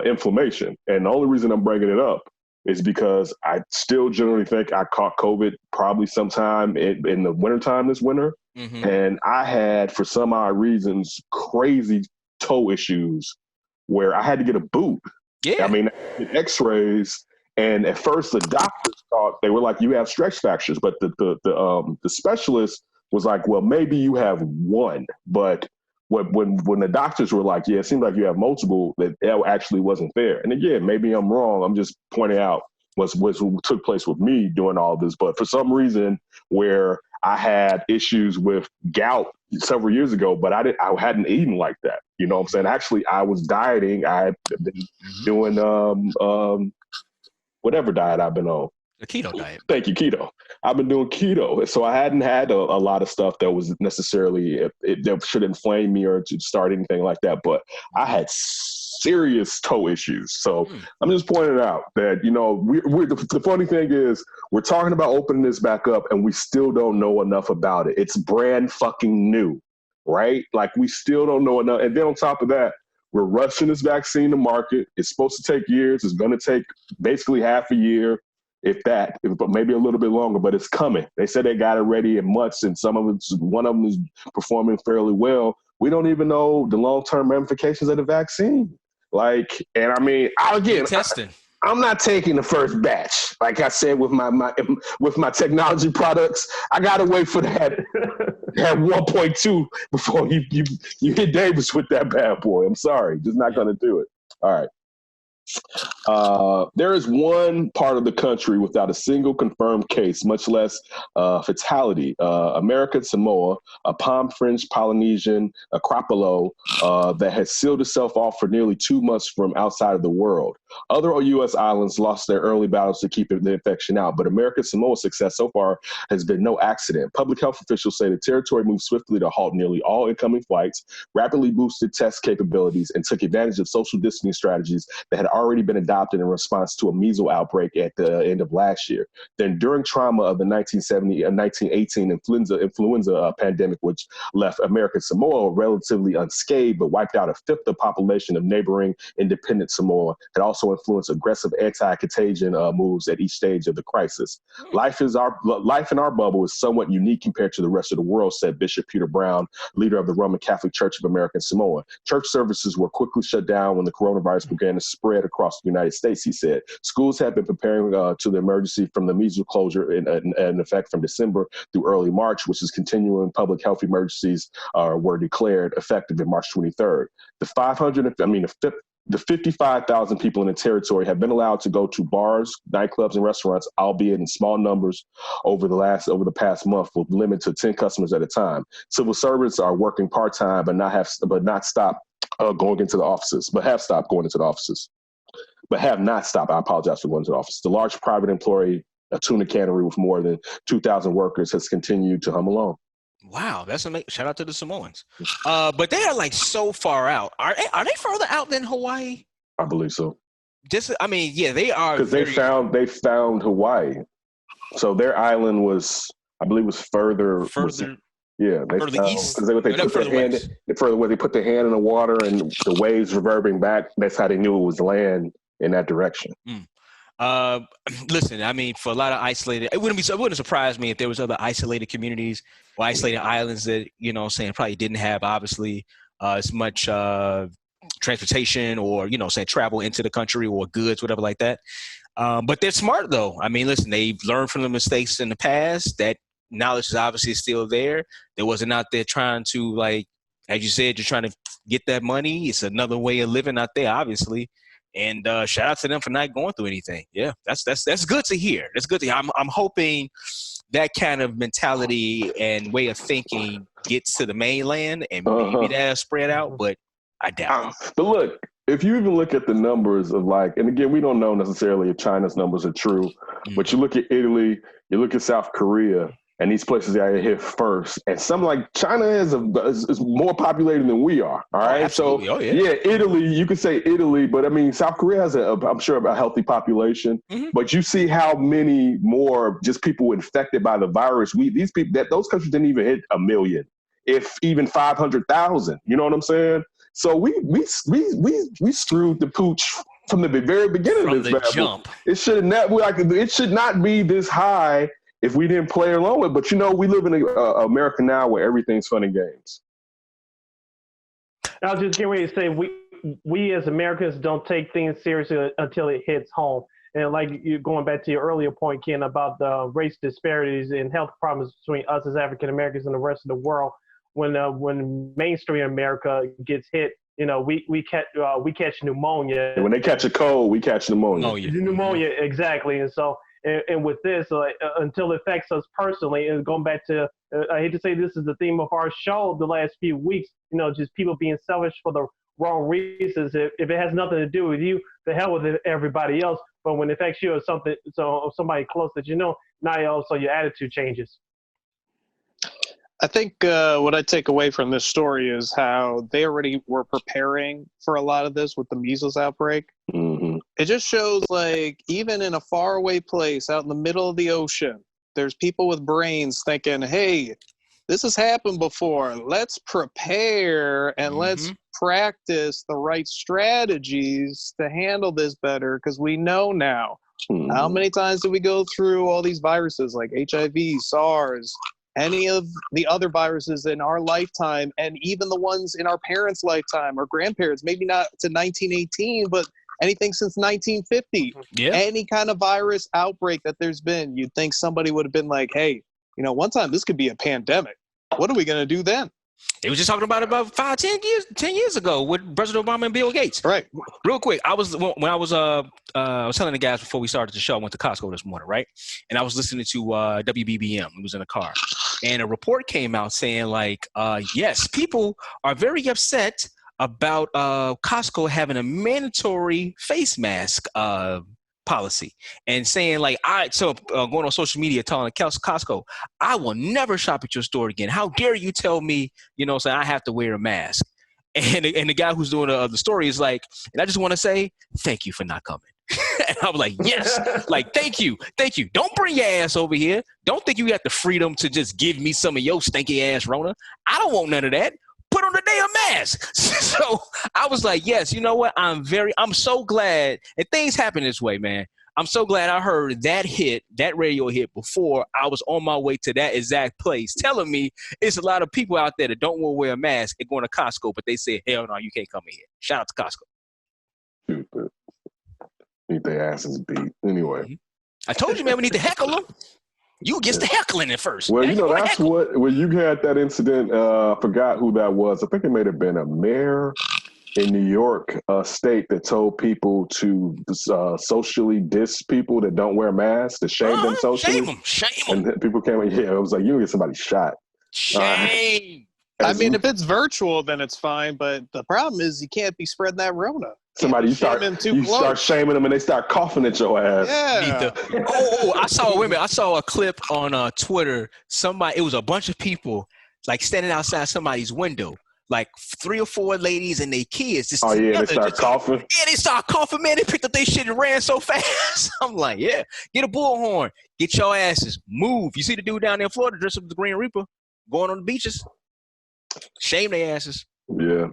inflammation. And the only reason I'm bringing it up is because I still generally think I caught COVID probably sometime in the wintertime this winter. Mm-hmm. And I had, for some odd reasons, crazy toe issues where I had to get a boot. Yeah. I mean, x-rays. And at first the doctors thought, they were like, you have stretch fractures. But the specialist was like, well, maybe you have one. But when the doctors were like, yeah, it seems like you have multiple, that actually wasn't there. And again, maybe I'm wrong. I'm just pointing out what took place with me doing all this. But for some reason, where I had issues with gout several years ago, but I hadn't eaten like that. You know what I'm saying? Actually, I was dieting. I had been doing whatever diet I've been on. The keto diet. Thank you, keto. I've been doing keto. So I hadn't had a lot of stuff that was necessarily, that should inflame me or to start anything like that. But I had serious toe issues. So I'm just pointing out that, you know, the funny thing is we're talking about opening this back up and we still don't know enough about it. It's brand fucking new, right? Like we still don't know enough. And then on top of that, we're rushing this vaccine to market. It's supposed to take years. It's going to take basically half a year. But maybe a little bit longer, but it's coming. They said they got it ready in months, and one of them is performing fairly well. We don't even know the long-term ramifications of the vaccine. Like, and I mean, testing. I'm not taking the first batch. Like I said, with my technology products, I gotta wait for that 1.2 before you hit Davis with that bad boy. I'm sorry, just not gonna do it. All right. There is one part of the country without a single confirmed case, much less fatality. American Samoa, a palm French Polynesian archipelago that has sealed itself off for nearly 2 months from outside of the world. Other U.S. islands lost their early battles to keep the infection out, but American Samoa's success so far has been no accident. Public health officials say the territory moved swiftly to halt nearly all incoming flights, rapidly boosted test capabilities, and took advantage of social distancing strategies that had already been adopted in response to a measles outbreak at the end of last year. The enduring trauma of the 1970 and 1918 influenza pandemic, which left American Samoa relatively unscathed but wiped out a fifth of the population of neighboring independent Samoa, had also influenced aggressive anti-contagion moves at each stage of the crisis. Life in our bubble is somewhat unique compared to the rest of the world, said Bishop Peter Brown, leader of the Roman Catholic Church of American Samoa. Church services were quickly shut down when the coronavirus began to spread across the United States, he said. Schools have been preparing to the emergency from the measles closure in effect from December through early March, which is continuing public health emergencies were declared effective in March 23rd. The 55,000 people in the territory have been allowed to go to bars, nightclubs, and restaurants, albeit in small numbers over the past month, with limit to 10 customers at a time. Civil servants are working part-time, but not stop going into the offices, but have stopped going into the offices. But have not stopped. I apologize for going to the office. The large private employee, a tuna cannery with more than 2,000 workers, has continued to hum along. Wow, that's amazing. Shout out to the Samoans. But they are like so far out. Are they further out than Hawaii? I believe so. They are. Because they found Hawaii. So their island was further. Yeah, further east. Because they put their hand in the water and the waves reverberating back. That's how they knew it was land in that direction. Listen, I mean, for a lot of isolated, it wouldn't surprise me if there was other isolated communities or isolated islands that, you know, saying probably didn't have obviously as much transportation or, you know, saying travel into the country or goods, whatever like that. But they're smart though. I mean, listen, they've learned from the mistakes in the past. That knowledge is obviously still there. They wasn't out there trying to, like, as you said, you're trying to get that money. It's another way of living out there, obviously. And shout out to them for not going through anything. Yeah, that's good to hear. That's good to hear. I'm hoping that kind of mentality and way of thinking gets to the mainland, and maybe that'll spread out, but I doubt it. But look, if you even look at the numbers of like, and again, we don't know necessarily if China's numbers are true, but you look at Italy, you look at South Korea, and these places that hit first, and some like China is more populated than we are. All right, yeah, Italy, you could say Italy, but I mean South Korea has I'm sure a healthy population. But you see how many more just people infected by the virus. These people those countries didn't even hit 1 million, if even 500,000. You know what I'm saying? So we screwed the pooch from the very beginning from of this the battle. jump. It should not be this high if we didn't play along with it. But we live in America now where everything's fun and games. I was just getting ready to say we as Americans don't take things seriously until it hits home. And like you going back to your earlier point, Ken, about the race disparities and health problems between us as African Americans and the rest of the world. When mainstream America gets hit, we catch pneumonia. When they catch a cold, we catch pneumonia. Pneumonia, exactly. And so, and with this, until it affects us personally, and going back to, I hate to say this is the theme of our show the last few weeks, just people being selfish for the wrong reasons. If it has nothing to do with you, the hell with everybody else. But when it affects you or somebody close that now also your attitude changes. I think what I take away from this story is how they already were preparing for a lot of this with the measles outbreak. Mm-hmm. It just shows, like, even in a faraway place out in the middle of the ocean, there's people with brains thinking, hey, this has happened before. Let's prepare and let's practice the right strategies to handle this better, because we know now. How many times did we go through all these viruses like HIV, SARS, any of the other viruses in our lifetime, and even the ones in our parents' lifetime or grandparents, maybe not to 1918, but anything since 1950. Yeah. Any kind of virus outbreak that there's been, you'd think somebody would have been like, hey, one time this could be a pandemic. What are we going to do then? They was just talking about 10 years ago with President Obama and Bill Gates. Right. Real quick, I was telling the guys before we started the show, I went to Costco this morning, right? And I was listening to WBBM. It was in the car. And a report came out saying, like, yes, people are very upset about Costco having a mandatory face mask policy, and saying, like, going on social media telling Costco, I will never shop at your store again. How dare you tell me, saying I have to wear a mask? And the guy who's doing the story is like, and I just want to say, thank you for not coming. And I was like, yes, like, thank you. Don't bring your ass over here. Don't think you got the freedom to just give me some of your stinky ass Rona. I don't want none of that. Put on the damn mask. So I was like, yes, you know what? I'm so glad, and things happen this way, man. I'm so glad I heard that radio hit before I was on my way to that exact place, telling me it's a lot of people out there that don't want to wear a mask and going to Costco, but they say, hell no, you can't come in here. Shout out to Costco. Stupid. Need their asses beat. Anyway. I told you, man, we need to heckle them. You get the heckling at first. Well, that's when you had that incident. I forgot who that was. I think it may have been a mayor in New York state that told people to socially diss people that don't wear masks, to shame them socially. Shame them. And people came, it was like, you get somebody shot. Shame. I mean, if it's virtual, then it's fine. But the problem is you can't be spreading that Rona. You start shaming them and they start coughing at your ass. Yeah. I saw a clip on Twitter. It was a bunch of people like standing outside somebody's window, like 3 or 4 ladies and their kids. Just they start coughing. Yeah, they start coughing, man. They picked up their shit and ran so fast. I'm like, yeah, get a bullhorn. Get your asses. Move. You see the dude down there in Florida dressed up as the Green Reaper going on the beaches? Shame their asses. Yeah,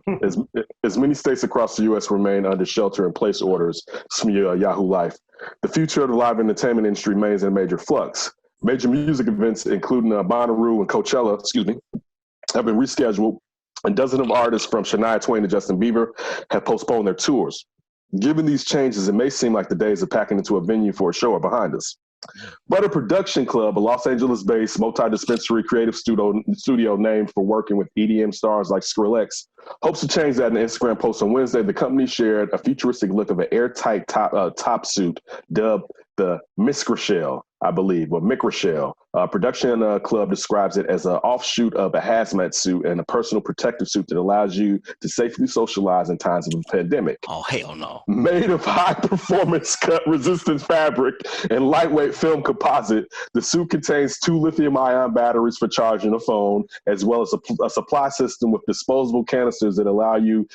as many states across the U.S. remain under shelter-in-place orders. From Yahoo Life, the future of the live entertainment industry remains in major flux. Major music events, including Bonnaroo and Coachella, have been rescheduled, and dozens of artists from Shania Twain to Justin Bieber have postponed their tours. Given these changes, it may seem like the days of packing into a venue for a show are behind us. But a production club, a Los Angeles-based multi-dispensary creative studio named for working with EDM stars like Skrillex, hopes to change that in an Instagram post on Wednesday. The company shared a futuristic look of an airtight top suit dubbed the Miskra Shell, I believe, or Mikra Shell. Production Club describes it as an offshoot of a hazmat suit and a personal protective suit that allows you to safely socialize in times of a pandemic. Oh, hell no. Made of high-performance cut-resistant fabric and lightweight film composite, the suit contains 2 lithium-ion batteries for charging a phone, as well as a supply system with disposable canisters that allows the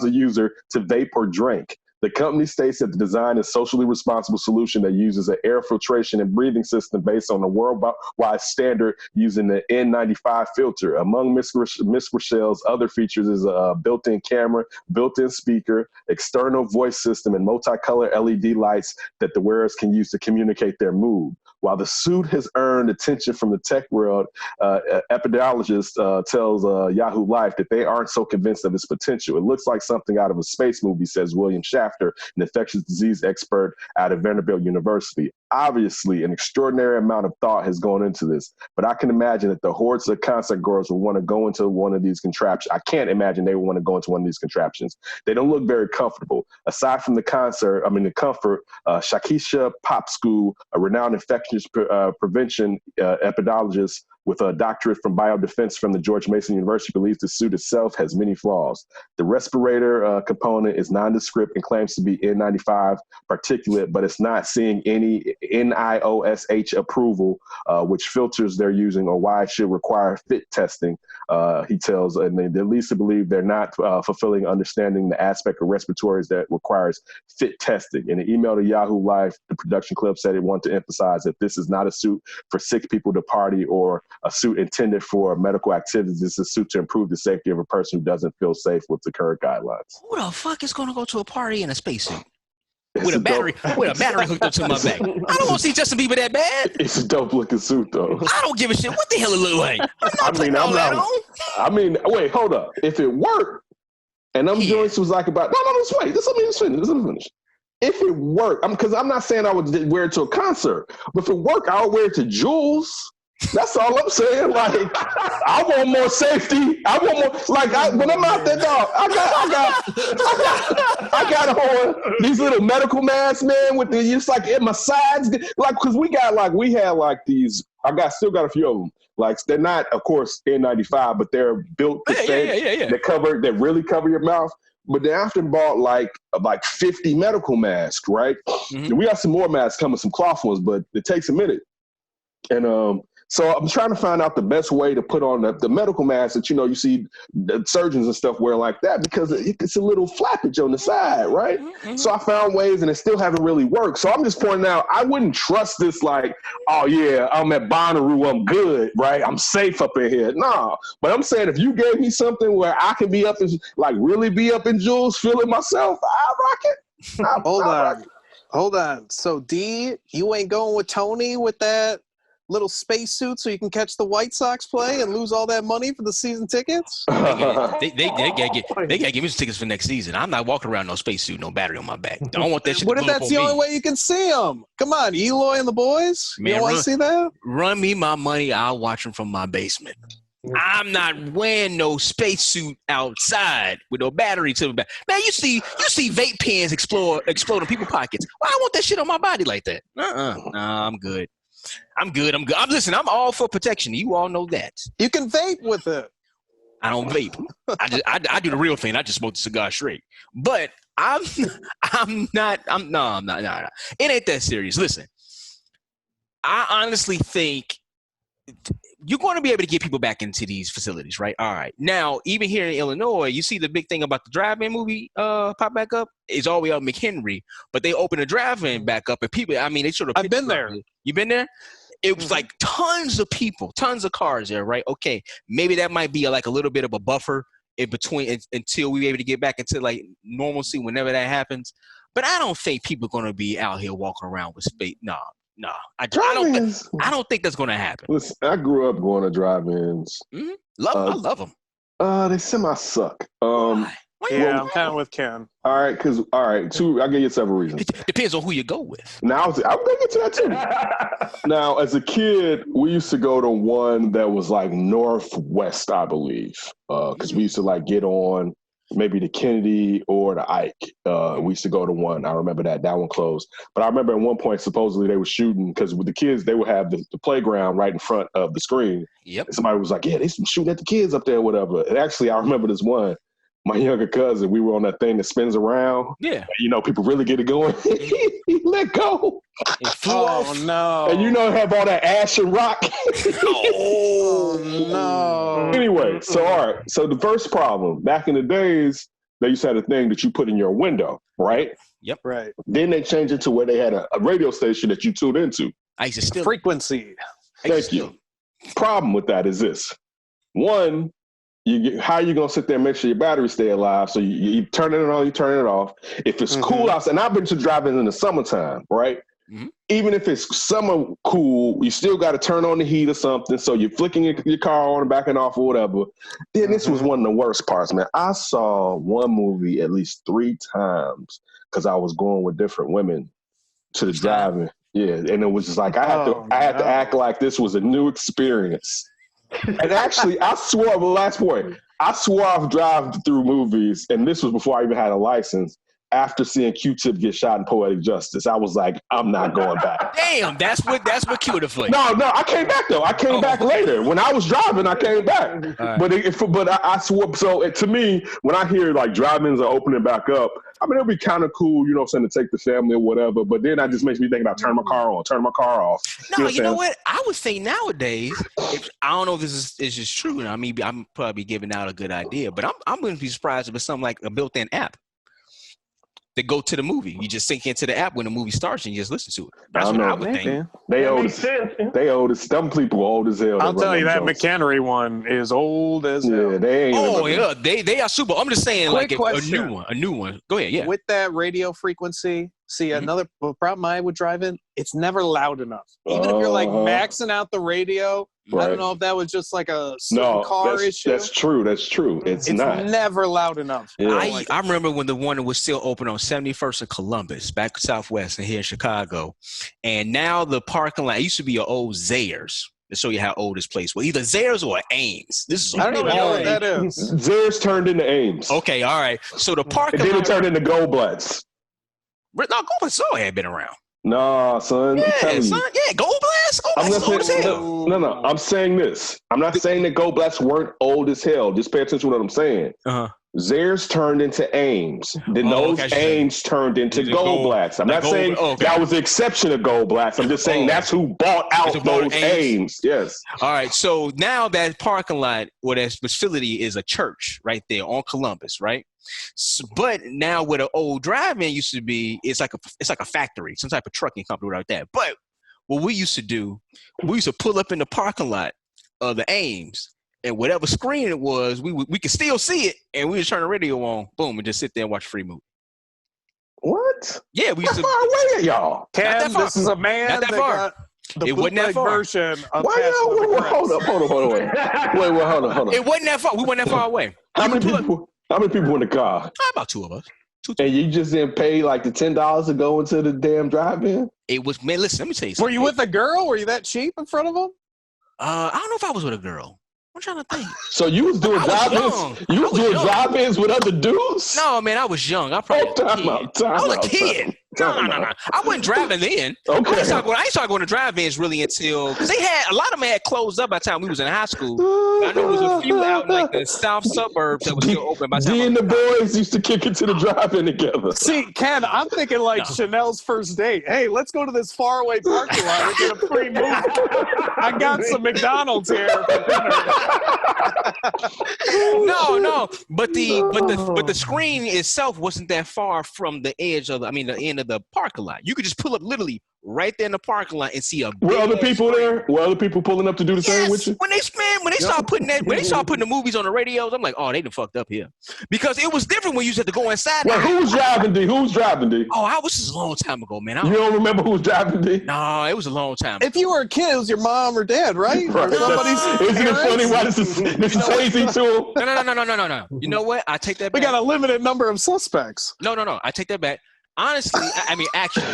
user to vape or drink. The company states that the design is a socially responsible solution that uses an air filtration and breathing system based on a worldwide standard using the N95 filter. Among Miskra Shell's other features is a built-in camera, built-in speaker, external voice system, and multicolor LED lights that the wearers can use to communicate their mood. While the suit has earned attention from the tech world, epidemiologist tells Yahoo Life that they aren't so convinced of its potential. It looks like something out of a space movie, says William Shafter, an infectious disease expert out of Vanderbilt University. Obviously, an extraordinary amount of thought has gone into this, but I can imagine that the hordes of concert goers will want to go into one of these contraptions. I can't imagine they would want to go into one of these contraptions. They don't look very comfortable. Aside from the comfort, Shakisha Popsku, a renowned infectious prevention epidemiologist with a doctorate from biodefense from the George Mason University, believes the suit itself has many flaws. The respirator component is nondescript and claims to be N95 particulate, but it's not seeing any NIOSH approval, which filters they're using, or why it should require fit testing, he tells, and they leads to believe they're not fulfilling understanding the aspect of respiratories that requires fit testing. In an email to Yahoo Life, the production club said it wanted to emphasize that this is not a suit for sick people to party or a suit intended for medical activities. It's a suit to improve the safety of a person who doesn't feel safe with the current guidelines. Who the fuck is going to go to a party in a spacesuit? With a battery hooked up to my back. I don't want to see Justin Bieber that bad. It's a dope looking suit, though. I don't give a shit what the hell it look like. Wait, hold up. If it worked, and them joints was like about, let me finish. If it worked, because I'm not saying I would wear it to a concert, but if it worked, I would wear it to Jules. That's all I'm saying. Like, I want more safety. I want more. Like, when I'm out there, dog, I got on these little medical masks, man, with the just like in my sides, like, because we had these. Still got a few of them. Like, they're not, of course, N95, but they're built to that really cover your mouth. But they often bought like 50 medical masks, right? Mm-hmm. And we got some more masks coming, some cloth ones, but it takes a minute. And so I'm trying to find out the best way to put on the medical mask that, you see the surgeons and stuff wear like that, because it's a little flappage on the side, right? Mm-hmm. So I found ways, and it still haven't really worked. So I'm just pointing out, I wouldn't trust this like, oh yeah, I'm at Bonnaroo, I'm good, right? I'm safe up in here. Nah, but I'm saying if you gave me something where I can be up and like really be up in Jules, feeling myself, I'll rock it. Hold on. So D, you ain't going with Tony with that little spacesuit so you can catch the White Sox play and lose all that money for the season tickets? They gotta give me some tickets for next season. I'm not walking around no spacesuit, no battery on my back. Don't want that shit. What if that's the only way you can see them? Come on, Eloy and the boys. Man, you don't want to see that? Run me my money. I'll watch them from my basement. I'm not wearing no spacesuit outside with no battery to the back. Man, you see vape pens explode in people's pockets. Why I want that shit on my body like that? Nah, I'm good. I'm I'm all for protection. You all know that. You can vape with it. I don't vape. I do the real thing. I just smoke the cigar straight. But I'm not. It ain't that serious. Listen, I honestly think you're going to be able to get people back into these facilities, right? All right. Now, even here in Illinois, you see the big thing about the drive-in movie pop back up. It's all the way up McHenry, but they open the drive-in back up, and people, they sort of. I've been there. You been there? It was like tons of people, tons of cars there, right? Okay, maybe that might be like a little bit of a buffer in between until we be able to get back into like normalcy whenever that happens. But I don't think people are going to be out here walking around with space. No. I don't think that's going to happen. Listen, I grew up going to drive-ins. Mm-hmm. I love them. They semi-suck. Why? Yeah, I'm kind of with Ken. All right, I'll give you several reasons. It depends on who you go with. Now, I'm going to get to that too. Now, as a kid, we used to go to one that was like Northwest, I believe, because we used to like get on maybe the Kennedy or the Ike. We used to go to one. I remember that one closed. But I remember at one point, supposedly they were shooting because with the kids, they would have the playground right in front of the screen. Yep. And somebody was like, yeah, they shooting at the kids up there or whatever. And actually, I remember this one. My younger cousin, we were on that thing that spins around. Yeah. And, people really get it going. He let go. It flew off. No. And have all that ash and rock. No. Anyway, so all right. So the first problem, back in the days, they used to have a thing that you put in your window, right? Yep. Right. Then they changed it to where they had a radio station that you tuned into. I used to still Frequency. Thank you. Problem with that is this. One, how are you going to sit there and make sure your battery stay alive? So you turn it on, you turn it off. If it's cool outside, and I've been to driving in the summertime, right? Mm-hmm. Even if it's summer cool, you still got to turn on the heat or something. So you're flicking your car on and backing off or whatever. Then this was one of the worst parts, man. I saw one movie at least 3 times because I was going with different women to the driving. Yeah, and it was just like I had to act like this was a new experience. And actually, I swore, the last point, I swore I've driven through movies, and this was before I even had a license. After seeing Q-Tip get shot in Poetic Justice, I was like, I'm not going back. Damn, that's what killed it for you. No, I came back though. I came back later. When I was driving, I came back. Right. But I swore. So to me, when I hear like drive-ins are opening back up, I mean, it'll be kind of cool, you know what I'm saying, to take the family or whatever. But then that just makes me think about turn my car on, turn my car off. No, you know what? I would say nowadays, I don't know if this is just true. I mean, I'm probably giving out a good idea, but I'm going to be surprised if it's something like a built-in app that go to the movie. You just sync into the app when the movie starts and you just listen to it. That's what I would think. They old as some people old as hell. I'll tell you that McHenry one is old as hell. Yeah, they ain't they are super. I'm just saying, like a new one. Go ahead, yeah. With that radio frequency, see another problem I would drive in. It's certain never enough. Even if you're like maxing out the radio. Right. I don't know if that was just like a car issue. That's true. It's not. Never loud enough. Yeah. I remember when the one was still open on 71st and Columbus, back Southwest and here in Chicago. And now the parking lot, it used to be an old Zayers. To show you how old this place was. Either Zayers or Ames. I don't even know what that is. Zayers turned into Ames. Okay, all right. So the parking lot. And then it turned into Goldblatt's. No, Goldblatt's always had been around. No, son. Yeah, son. Yeah, Goldblatt's. Goldblatt's old as hell. No. I'm saying this. I'm not saying that Goldblatt's weren't old as hell. Just pay attention to what I'm saying. Zayers turned into Ames. Then those Ames turned into Goldblatt's. I'm not saying that was the exception of Goldblatt's. I'm just saying that's who bought out those Ames. Yes. All right. So now that parking lot or that facility is a church right there on Columbus, right? So, but now where the old drive-in used to be, it's like a factory, some type of trucking company like that. But what we used to do, we used to pull up in the parking lot of the Ames, and whatever screen it was, we could still see it, and we would turn the radio on, boom, and just sit there and watch a free movie. What? Yeah, we used to. How far away are y'all? Ken, this is a man not that far. It wasn't that far. Version of hold up. Wait, hold on. It wasn't that far. We weren't that far away. How many people in the car? About 2 of us. And you just didn't pay like the $10 to go into the damn drive-in? It was, man, listen, let me tell you something. Were you with a girl? Were you that cheap in front of them? I don't know if I was with a girl. I'm trying to think. So you was doing drive-ins? You was doing drive-ins with other dudes? No, man, I was young. I was a kid. No. I wasn't driving then. Okay. I ain't started going to drive-ins really until, because a lot of them had closed up by the time we was in high school. I know there was a few out in like the south suburbs that was still open by the time. D and the boys used to kick it to the drive-in together. See, Ken, I'm thinking like Chanel's first date. Hey, let's go to this faraway parking lot and get a free movie. I got some McDonald's here. No. But the screen itself wasn't that far from the edge of the end of the parking lot. You could just pull up literally right there in the parking lot and see Were other people there? Were other people pulling up to do the same with you? When they start putting the movies on the radios, I'm like, oh, they done fucked up here. Because it was different when you used to go inside. Well, who's driving, D? Oh, this is a long time ago, man. You don't remember who was driving, D? No, it was a long time. If you were a kid, it was your mom or dad, right? Right. Isn't it funny why this is crazy to him? No. You know what? I take that back. We got a limited number of suspects. No. I take that back. Honestly, actually,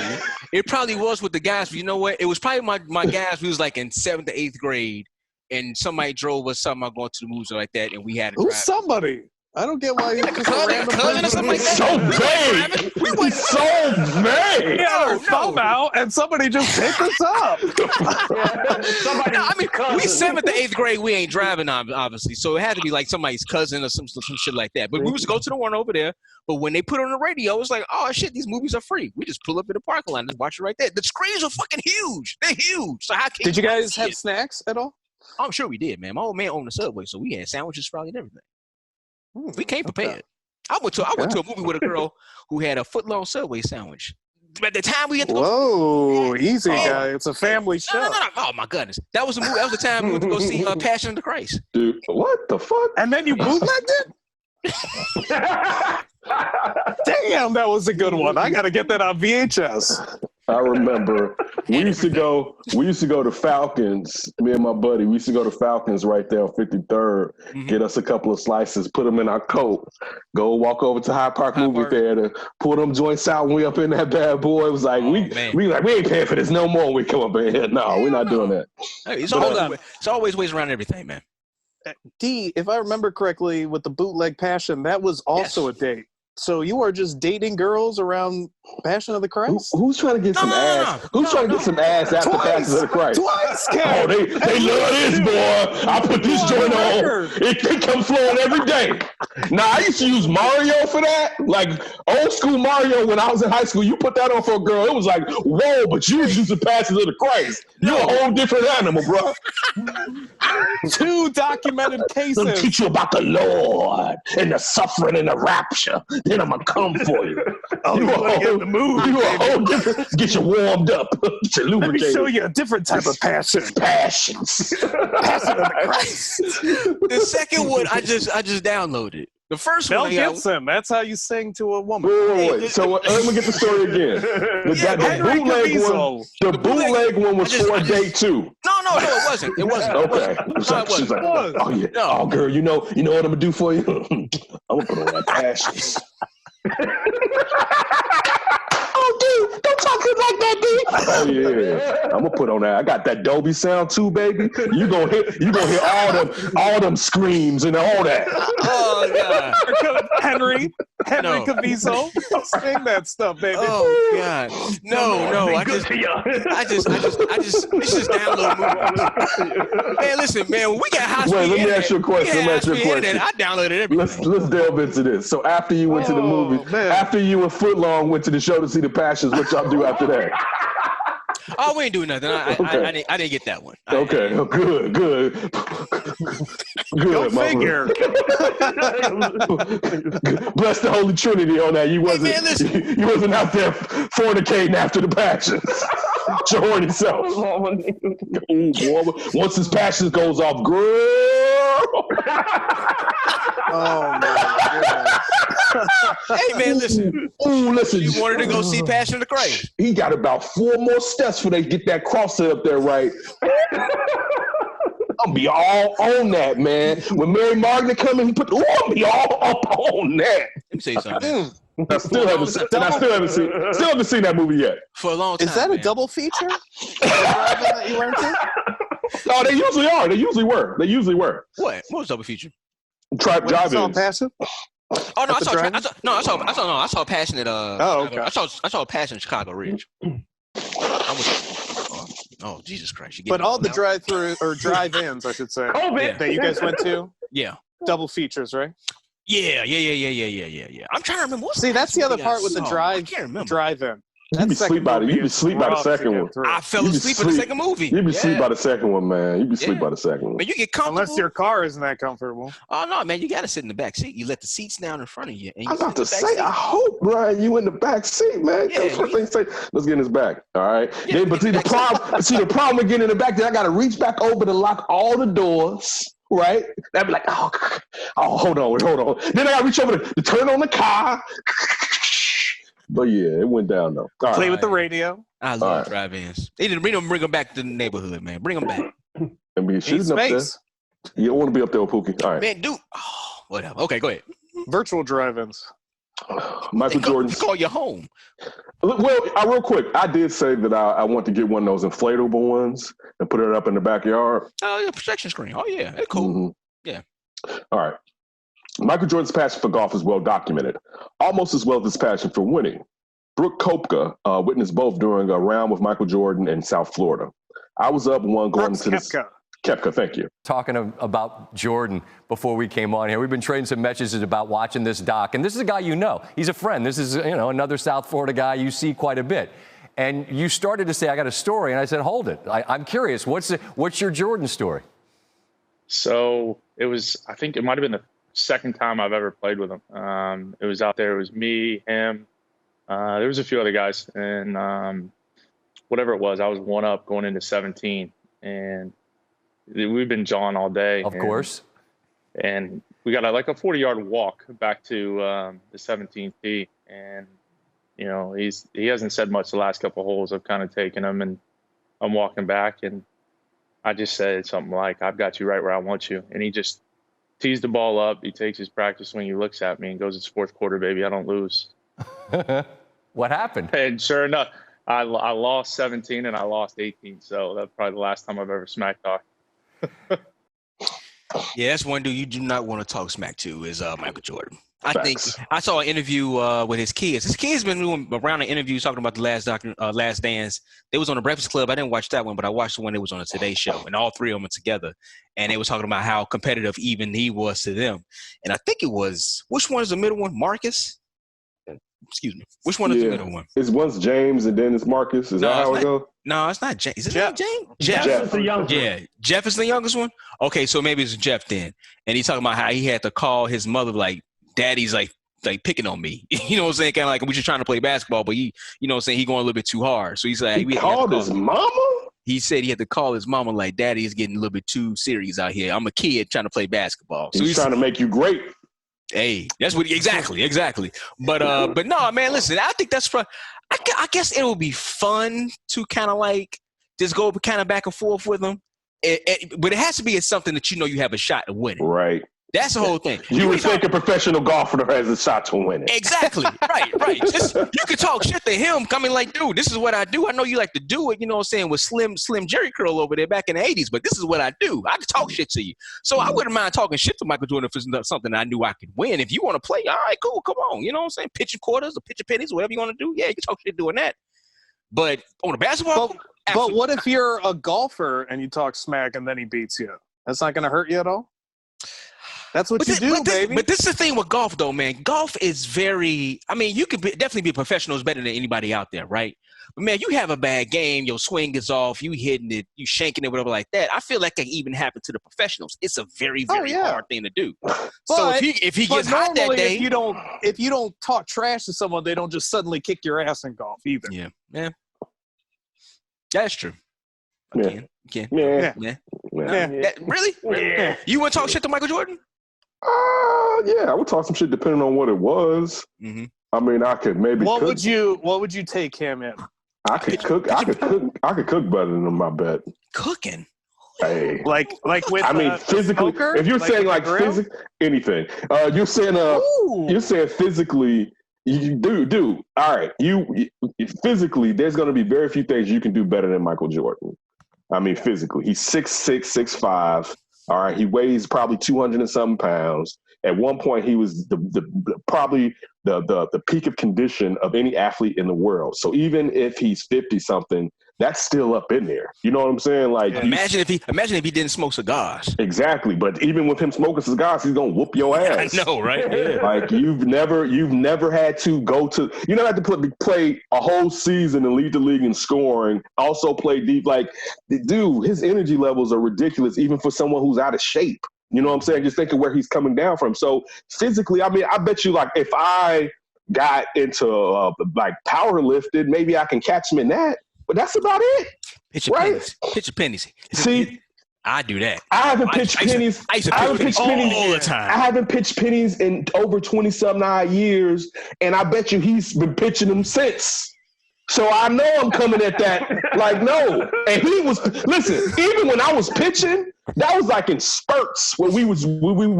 it probably was with the guys. But you know what? It was probably my guys. We was like in 7th to 8th grade, and somebody drove us something going to the movies or like that, and we had to drive. Who's somebody? I don't get why you just a cousin or something like that. So vague. We went So vague. We had our thumb out, and somebody just picked us up. Somebody. No, I mean, we 7th to 8th grade. We ain't driving, obviously, so it had to be like somebody's cousin or some shit like that. But we used to go to the one over there. But when they put it on the radio, it's like, oh shit, these movies are free. We just pull up in the parking lot and just watch it right there. The screens are fucking huge. They're huge. So how can Did you guys have snacks at all? I'm sure we did, man. My old man owned the Subway, so we had sandwiches, probably, and everything. We came prepared. Okay. I went to a movie with a girl who had a foot-long Subway sandwich. By the time we had to go, whoa, easy guy. It's a family show. no. Oh my goodness, that was the movie. That was the time we went to go see Passion of the Christ. Dude, what the fuck? And then you bootlegged it? Damn, that was a good one. I gotta get that on VHS. I remember we used to go to Falcons. Me and my buddy, we used to go to Falcons right there on 53rd. Get us a couple of slices, put them in our coat, go walk over to Hyde Park Movie Theater, pull them joints out. When we up in that bad boy, it was like we ain't paying for this no more. When we come up in here, no, we're not doing that. Hey, it's always ways around everything, man. D, if I remember correctly, with the bootleg Passion, that was also a date. So you are just dating girls around Passion of the Christ? Who's trying to get some ass? Who's trying to get some ass after Passion of the Christ? Twice, Oh, they love this, boy. I put this joint on. It comes flowing every day. Now, I used to use Mario for that. Like, old school Mario when I was in high school. You put that on for a girl. It was like, whoa, but you was using Passion of the Christ. You're a whole different animal, bro. 2 documented cases. Let me teach you about the Lord and the suffering and the rapture. Then I'm going to come for you. Oh, you want to get in the mood? You a whole different. Get you warmed up. Get you lubricated. Let me show you a different type of passion. Passions. Passion of the Christ. The second one, I just downloaded. The first Mel one, Gibson. That's how you sing to a woman. Wait. So let me get the story again. The bootleg one was for day 2. No, it wasn't. It wasn't. Okay. She's like, oh yeah. Oh girl, you know what I'm gonna do for you? I'm gonna put on that Passions. Oh, dude, don't talk to me like that, dude. Oh yeah, I'm gonna put on that. I got that Dolby sound too, baby. You gonna hear all them screams and all that. Oh god, Henry Caviezel, sing that stuff, baby. Oh god, no. I just download movies. Man, listen, man, when we got high speed. Wait, let me ask you a question. I downloaded everything. Let's delve into this. So after you went to the movie, after you and Footlong went to the show to see the Passions, what y'all do after that? Oh, we ain't doing nothing. I didn't get that one. Okay, good. Go figure. Bless the Holy Trinity on that. You wasn't out there fornicating after the Passions. Your horny self. Ooh, boy. Once his Passions goes off, girl. Oh my goodness. Hey man, listen. Ooh, listen. You wanted to go see Passion of the Christ. He got about 4 more steps before they get that cross set up there right. I'm gonna be all on that, man. When Mary Margaret come in, I'm gonna be all up on that. Let me say something. I still haven't seen that movie yet. For a long time. Is that a double feature? That you went to? No, they usually are. They usually were. What? What was double feature? Drive-in. Passion? Oh no, I saw Passion at okay. I saw Passion in Chicago Ridge. Oh Jesus Christ! But all the drive-through or drive-ins, I should say, that you guys went to, double features, right? Yeah. I'm trying to remember. See, that's the other part with the drive-in. You be sleep by the second one. I fell asleep in the second movie. You be sleep by the second one, man. You be sleep by the second one. But you get comfortable. Unless your car isn't that comfortable. Oh no, man, you gotta sit in the back seat. You let the seats down in front of you. And I'm about to say, I hope, Brian, you in the back seat, man. Yeah, let's get in his back. All right. Yeah, but see the problem with getting in the back, then I gotta reach back over to lock all the doors. Right? That'd be like, oh, hold on. Then I gotta reach over to turn on the car. But yeah, it went down though. Play with the radio. I love drive-ins. They didn't bring them back to the neighborhood, man. Bring them back. And be shooting up there. You don't want to be up there with Pookie. All right. Man, dude. Oh, whatever. Okay, go ahead. Virtual drive-ins. Michael Jordan. Call your home. Well, real quick, I did say that I want to get one of those inflatable ones and put it up in the backyard. Oh, yeah, projection screen. Oh yeah, that's cool. Mm-hmm. Yeah. All right. Michael Jordan's passion for golf is well documented, almost as well as his passion for winning. Brooke Koepka witnessed both during a round with Michael Jordan in South Florida. I was up one going into this. Koepka, thank you. Talking about Jordan before we came on here, we've been trading some messages about watching this doc, and this is a guy you know. He's a friend. This is another South Florida guy you see quite a bit. And you started to say, I got a story, and I said, hold it. I'm curious. What's your Jordan story? So I think it might have been the second time I've ever played with him. It was out there. It was me, him. There was a few other guys, and whatever it was, I was 1 up going into 17, and we've been jawing all day. Of course. And we got like a 40-yard walk back to the 17th tee, and he hasn't said much the last couple of holes. I've kind of taken him, and I'm walking back, and I just said something like, "I've got you right where I want you," and he just tees the ball up. He takes his practice swing. He looks at me and goes, "It's fourth quarter, baby. I don't lose." What happened? And sure enough, I lost 17 and I lost 18. So that's probably the last time I've ever smack talked. Yeah, that's one dude you do not want to talk smack to is Michael Jordan. I think I saw an interview with his kids. His kids been doing around the interviews talking about the Last Dance. They was on the Breakfast Club. I didn't watch that one, but I watched the one that was on the Today Show, and all three of them were together. And they was talking about how competitive even he was to them. And I think it was, which one is the middle one? Marcus? Excuse me. Which one is the middle one? It's once James and then it's Marcus. Is that how it goes? No, it's not James. Is it James? Jeff is the youngest one. Yeah, Jeff is the youngest one? Okay, so maybe it's Jeff then. And he's talking about how he had to call his mother like, Daddy's like picking on me. You know what I'm saying? Kind of like we just trying to play basketball, but he, you know what I'm saying, he going a little bit too hard. So he's like, he called his mama? He said he had to call his mama like, Daddy is getting a little bit too serious out here. I'm a kid trying to play basketball. So he's trying to make you great. Hey, that's what exactly. But no, man, listen, I think that's I guess it would be fun to kind of like just go kind of back and forth with him. But it has to be something that you have a shot at winning. Right. That's the whole thing. You would think a professional golfer has a shot to win it. Exactly. Right. Just, you could talk shit to him, coming like, dude, this is what I do. I know you like to do it, you know what I'm saying, with Slim Jerry Curl over there back in the 80s, but this is what I do. I can talk shit to you. So I wouldn't mind talking shit to Michael Jordan if it's something I knew I could win. If you want to play, all right, cool, come on. You know what I'm saying? Pitching quarters or pitching pennies, whatever you want to do. Yeah, you can talk shit doing that. But on the basketball court, but what if you're a golfer and you talk smack and then he beats you? That's not going to hurt you at all? That's what you do, baby. But this is the thing with golf, though, man. Golf is very – I mean, you could definitely be a professional. It's better than anybody out there, right? But, man, you have a bad game. Your swing is off. You hitting it. You shanking it, whatever like that. I feel like that even happened to the professionals. It's a very, very hard thing to do. So if he gets hot that day – if you don't talk trash to someone, they don't just suddenly kick your ass in golf either. Yeah. That's true. Again. Yeah. Really? Yeah. You want to talk shit to Michael Jordan? Yeah, I would talk some shit depending on what it was. Mm-hmm. I mean, I could maybe. What would you take him in? I could cook. I could cook better than him, I bet. Cooking. Hey, like with. I mean, physically. Smoker? If you're saying like physically, anything. You're saying physically. You do. All right. You physically, there's going to be very few things you can do better than Michael Jordan. I mean, physically, he's 6'6", 6'5". All right, he weighs probably 200 and something pounds. At one point, he was probably the peak of condition of any athlete in the world. So even if he's 50 something, that's still up in there. You know what I'm saying? Like, imagine if he didn't smoke cigars. Exactly, but even with him smoking cigars, he's gonna whoop your ass. I know, right? Yeah. Like you've never had to go to. You never had to play a whole season and lead the league in scoring. Also play deep. Like, dude, his energy levels are ridiculous, even for someone who's out of shape. You know what I'm saying? Just think of where he's coming down from. So physically, I mean, I bet you, like, if I got into like powerlifted, maybe I can catch him in that. But that's about it. Pitch your pennies. See, I do that. I haven't pitched pennies. I haven't pitched pennies all the time. I haven't pitched pennies in over 20-something odd years, and I bet you he's been pitching them since. So I know I'm coming at that like, no. And he was, listen, even when I was pitching, that was like in spurts when we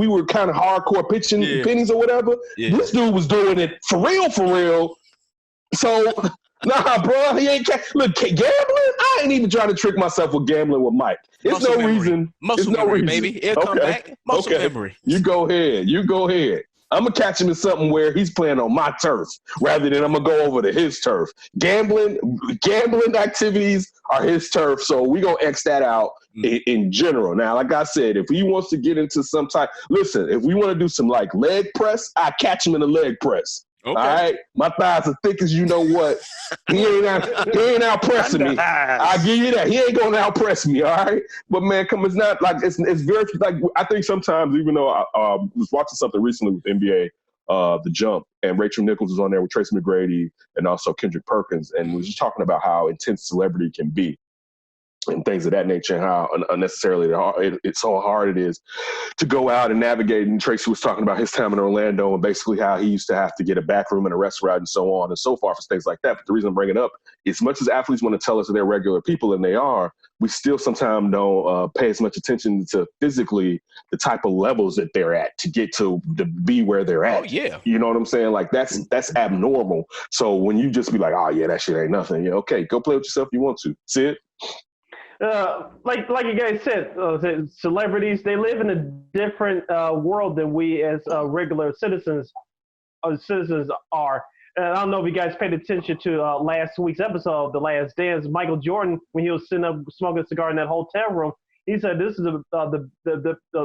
were kind of hardcore pitching pennies or whatever. Yeah. This dude was doing it for real. So Nah, bro, he ain't look gambling. I ain't even trying to trick myself with gambling with Mike. It's Muscle no memory. reason. Muscle It's no memory, reason. baby. It'll come back. Muscle memory. You go ahead. I'm gonna catch him in something where he's playing on my turf rather than I'm gonna go over to his turf. Gambling activities are his turf, so we gonna X that out in general. Now, like I said, if he wants to get into some type, listen, if we want to do some like leg press, I catch him in a leg press. Okay. All right, my thighs are thick as you know what. He ain't out pressing me. I give you that. He ain't gonna out press me. All right, but man, it's not like it's very like I think sometimes even though I was watching something recently with NBA, The Jump, and Rachel Nichols was on there with Tracy McGrady and also Kendrick Perkins, and we was just talking about how intense celebrity can be and things of that nature, and how unnecessarily it's so hard it is to go out and navigate. And Tracy was talking about his time in Orlando and basically how he used to have to get a back room in a restaurant and so on and so forth for things like that. But the reason I'm bringing it up, as much as athletes want to tell us that they're regular people, and they are, we still sometimes don't pay as much attention to physically the type of levels that they're at to get to be where they're at. Oh, yeah. You know what I'm saying? Like that's abnormal. So when you just be like, oh yeah, that shit ain't nothing. Yeah, okay, go play with yourself if you want to. See it? Like you guys said, celebrities, they live in a different world than we as regular citizens are. And I don't know if you guys paid attention to last week's episode of The Last Dance. Michael Jordan, when he was sitting up smoking a cigar in that hotel room, he said this is the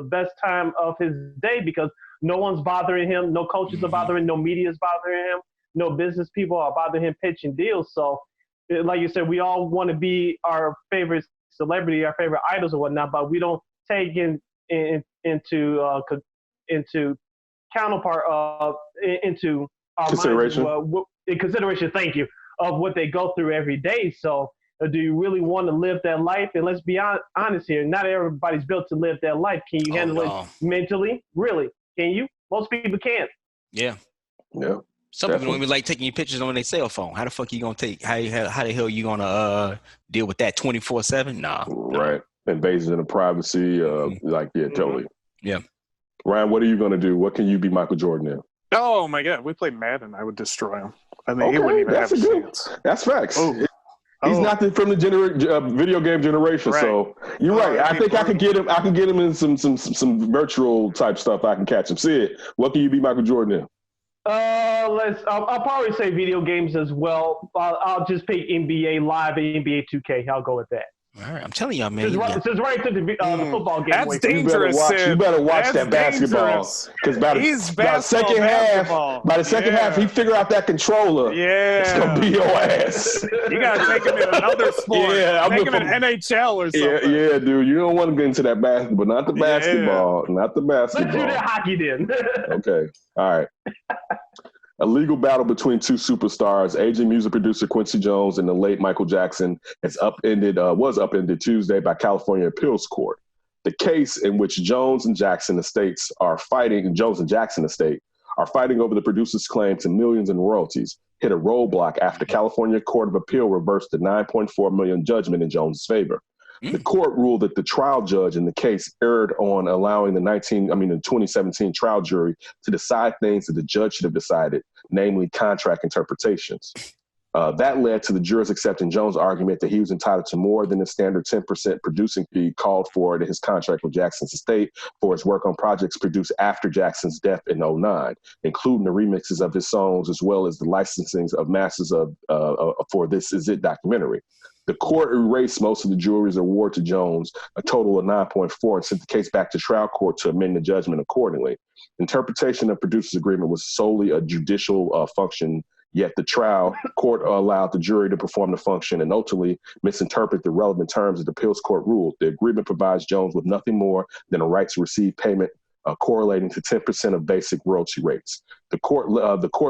best time of his day because no one's bothering him, no coaches are bothering, no media is bothering him, no business people are bothering him pitching deals. So, like you said, we all want to be our favorite celebrity, our favorite idols or whatnot, but we don't take into our consideration. In consideration, thank you, of what they go through every day. So, do you really want to live that life? And let's be honest here, not everybody's built to live that life. Can you handle it mentally? Really? Can you? Most people can't. Yeah. Yeah. Some people don't even like taking your pictures on their cell phone. How the fuck you gonna take? How the hell you gonna deal with that 24/7? Nah. Right. Invasion of privacy. Totally. Yeah. Ryan, what are you gonna do? What can you be Michael Jordan in? Oh my God, we played Madden. I would destroy him. I mean, he wouldn't even have a chance. That's facts. He's not from the video game generation, right. So you're right. I think I can get him. I can get him in some virtual type stuff. I can catch him. Sid, what can you be Michael Jordan in? I'll probably say video games as well. I'll just pick NBA Live and NBA 2K. I'll go with that. All right, I'm telling y'all, man. Since right to the football game. That's dangerous. You better watch that basketball because by the second half, he figure out that controller. Yeah, it's gonna be your ass. You gotta take him in another sport. Yeah, take him in NHL or something. Yeah, dude. You don't want to get into that basketball, not the basketball, not the basketball. Let's do that hockey then. Okay, all right. A legal battle between two superstars, aging music producer Quincy Jones and the late Michael Jackson, was upended Tuesday by California Appeals Court. The case in which Jones and Jackson estate are fighting over the producer's claim to millions in royalties, hit a roadblock after California Court of Appeal reversed the $9.4 million judgment in Jones' favor. The court ruled that the trial judge in the case erred on allowing the 2017 trial jury to decide things that the judge should have decided, namely contract interpretations. That led to the jurors accepting Jones' argument that he was entitled to more than the standard 10% producing fee called for in his contract with Jackson's estate for his work on projects produced after Jackson's death in 2009, including the remixes of his songs as well as the licensings of masters for This Is It documentary. The court erased most of the jury's award to Jones, a total of 9.4, and sent the case back to trial court to amend the judgment accordingly. Interpretation of producer's agreement was solely a judicial function, yet the trial court allowed the jury to perform the function and ultimately misinterpret the relevant terms of the appeals court ruled. The agreement provides Jones with nothing more than a right to receive payment correlating to 10% of basic royalty rates. The court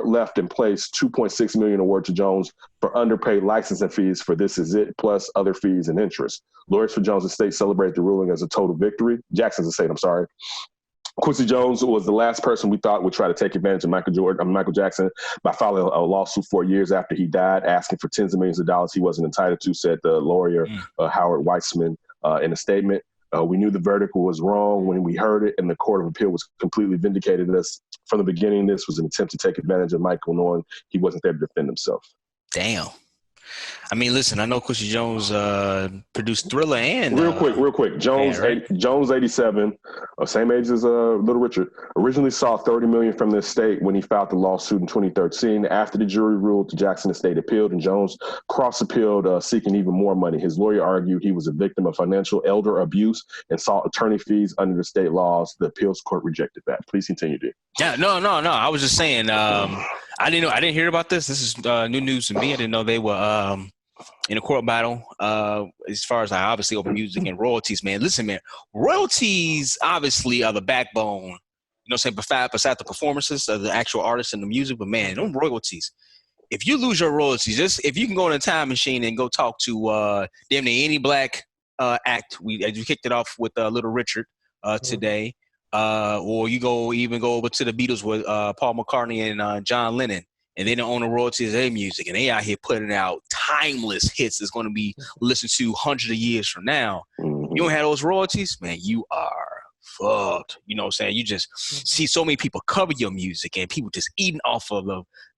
left in place $2.6 million award to Jones for underpaid licensing fees for This Is It, plus other fees and interest. Lawyers for Jones' estate celebrated the ruling as a total victory. Jackson's estate, I'm sorry. Quincy Jones was the last person we thought would try to take advantage of Michael Jackson by filing a lawsuit 4 years after he died, asking for tens of millions of dollars he wasn't entitled to, said the lawyer Howard Weitzman in a statement. We knew the verdict was wrong when we heard it, and the Court of Appeal was completely vindicated us. From the beginning, this was an attempt to take advantage of Michael, knowing he wasn't there to defend himself. Damn. I mean, listen, I know Quincy Jones produced Thriller and Real quick. Jones, yeah, right? Jones, 87, same age as Little Richard. Originally saw $30 million from the estate when he filed the lawsuit in 2013. After the jury ruled, the Jackson estate appealed, and Jones cross-appealed, seeking even more money. His lawyer argued he was a victim of financial elder abuse and sought attorney fees under the state laws. The appeals court rejected that. Please continue, D. Yeah, no. I was just saying, I didn't hear about this. This is new news to me. I didn't know they were in a court battle. As far as obviously over music and royalties, man. Listen, man, royalties obviously are the backbone. You know what I'm saying? Besides the performances of the actual artists and the music, but man, them royalties. If you lose your royalties, just if you can go in a time machine and go talk to damn near any black act, we kicked it off with Little Richard today. Or you go over to the Beatles with Paul McCartney and John Lennon, and they don't own the royalties of their music, and they out here putting out timeless hits that's going to be listened to hundreds of years from now. You don't have those royalties, man, you are fucked. You know what I'm saying? You just see so many people cover your music, and people just eating off of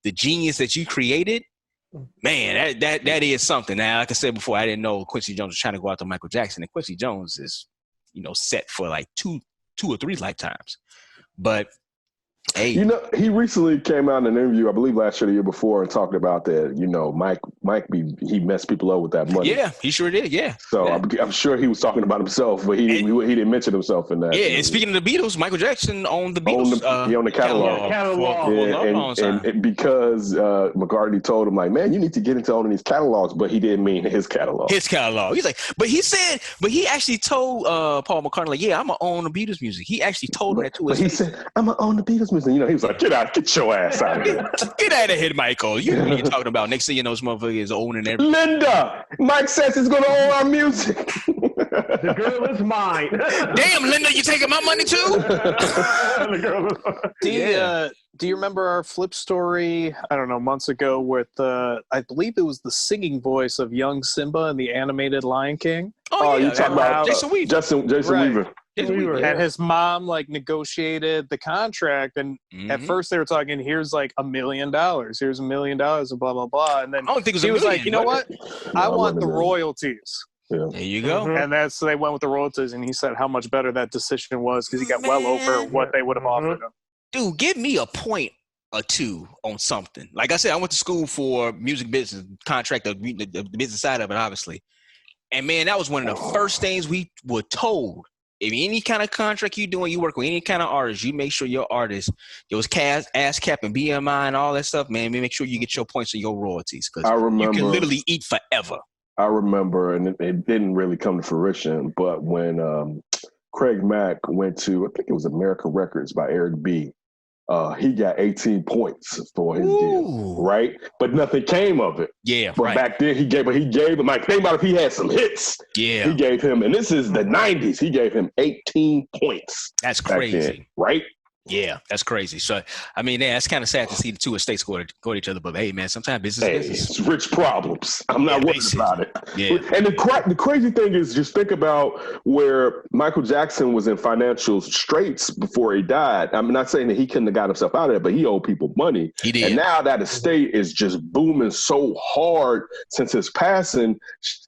the genius that you created. Man, that is something. Now, like I said before, I didn't know Quincy Jones was trying to go after Michael Jackson, and Quincy Jones is, set for like two or three lifetimes. But hey, he recently came out in an interview, I believe last year, the year before, and talked about that. Mike he messed people up with that money. Yeah, he sure did. Yeah. So yeah. I'm sure he was talking about himself, but he didn't mention himself in that. Yeah, and speaking of the Beatles, Michael Jackson owned the Beatles. He owned the catalog. And because McCartney told him, like, man, you need to get into owning these catalogs, but he didn't mean his catalog. His catalog. He's like, but he actually told Paul McCartney, like, yeah, I'm gonna own the Beatles music. He actually told him that too. But he said, I'm gonna own the Beatles music. He was like, get your ass out of here. Get out of here, Michael. You know what you're talking about. Next thing you know, this motherfucker is owning everything. Linda, Mike says he's gonna own our music. The girl is mine. Damn, Linda, you taking my money too? The girl is mine. Do you remember our flip story, I don't know, months ago with, I believe it was the singing voice of young Simba in the animated Lion King? Oh, yeah, you talking about Jason Weaver. Jason Weaver. And his mom negotiated the contract, and at first they were talking, here's like $1 million, here's $1 million, and blah blah blah. And then I don't think it was he was million, like, you know what? I want the royalties. Yeah. There you go. And they went with the royalties, and he said how much better that decision was because he got well over what they would have offered him. Dude, give me a point or two on something. Like I said, I went to school for music business, contract, the business side of it, obviously. And man, that was one of the first things we were told. If any kind of contract you doing, you work with any kind of artist, you make sure your artist, those ASCAP and BMI and all that stuff, man, make sure you get your points and your royalties because you can literally eat forever. I remember, and it didn't really come to fruition, but when Craig Mack went to, I think it was America Records by Eric B., he got 18 points for his deal, right? But nothing came of it. Yeah, but back then he gave him, like, think about if he had some hits. Yeah. He gave him, and this is the 90s, he gave him 18 points. That's crazy. Then, right? Yeah, that's crazy. So, I mean, that's kind of sad to see the two estates go to each other. But hey, man, sometimes business. It's rich problems. I'm not worried about it. Yeah. And the crazy thing is, just think about where Michael Jackson was in financial straits before he died. I'm not saying that he couldn't have got himself out of it, but he owed people money. He did. And now that estate is just booming so hard since his passing.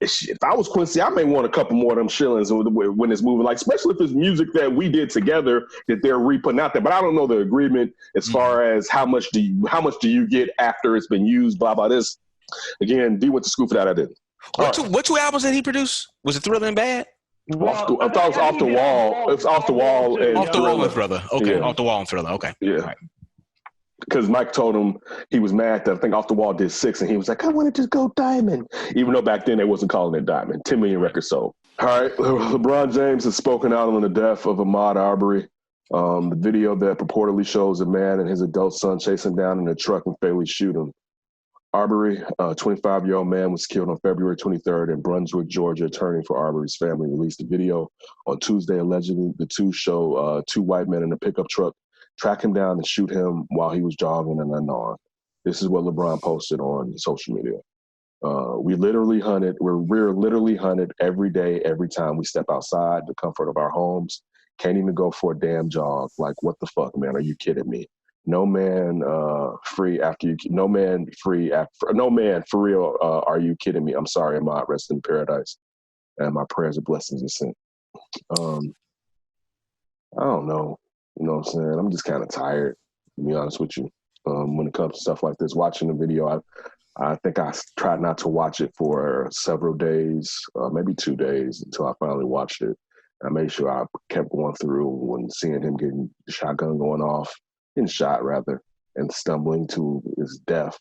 If I was Quincy, I may want a couple more of them shillings when it's moving. Like, especially if it's music that we did together that they're re-putting out there. But I don't know the agreement as far as how much do you get after it's been used, blah, blah, this. Again, D went to school for that, I didn't. What two albums did he produce? Was it Thriller and Bad? I thought it was Off the Wall. It was Off the Wall and Off the Wall and Thriller. Thriller. Okay, Yeah. Off the Wall and Thriller. Okay. Yeah. Because Mike told him he was mad that I think Off the Wall did 6, and he was like, I want to just go diamond. Even though back then they wasn't calling it diamond. 10 million records sold. All right. LeBron James has spoken out on the death of Ahmaud Arbery. The video that purportedly shows a man and his adult son chase him down in a truck and fatally shoot him. Arbery, a 25-year-old man, was killed on February 23rd in Brunswick, Georgia. Attorney for Arbery's family released a video on Tuesday alleging the two show two white men in a pickup truck track him down and shoot him while he was jogging and unarmed. This is what LeBron posted on social media. We're literally hunted every day, every time we step outside the comfort of our homes. Can't even go for a damn jog. Like, what the fuck, man? Are you kidding me? no man free after you, no man free after, no man for real. Are you kidding me? I'm sorry, Ahmaud, rest in paradise, and my prayers and blessings are sent. I don't know. You know what I'm saying? I'm just kind of tired, to be honest with you. When it comes to stuff like this, watching the video, I think I tried not to watch it for several days, maybe 2 days, until I finally watched it. I made sure I kept going through when seeing him getting the shotgun going off, getting shot rather, and stumbling to his death.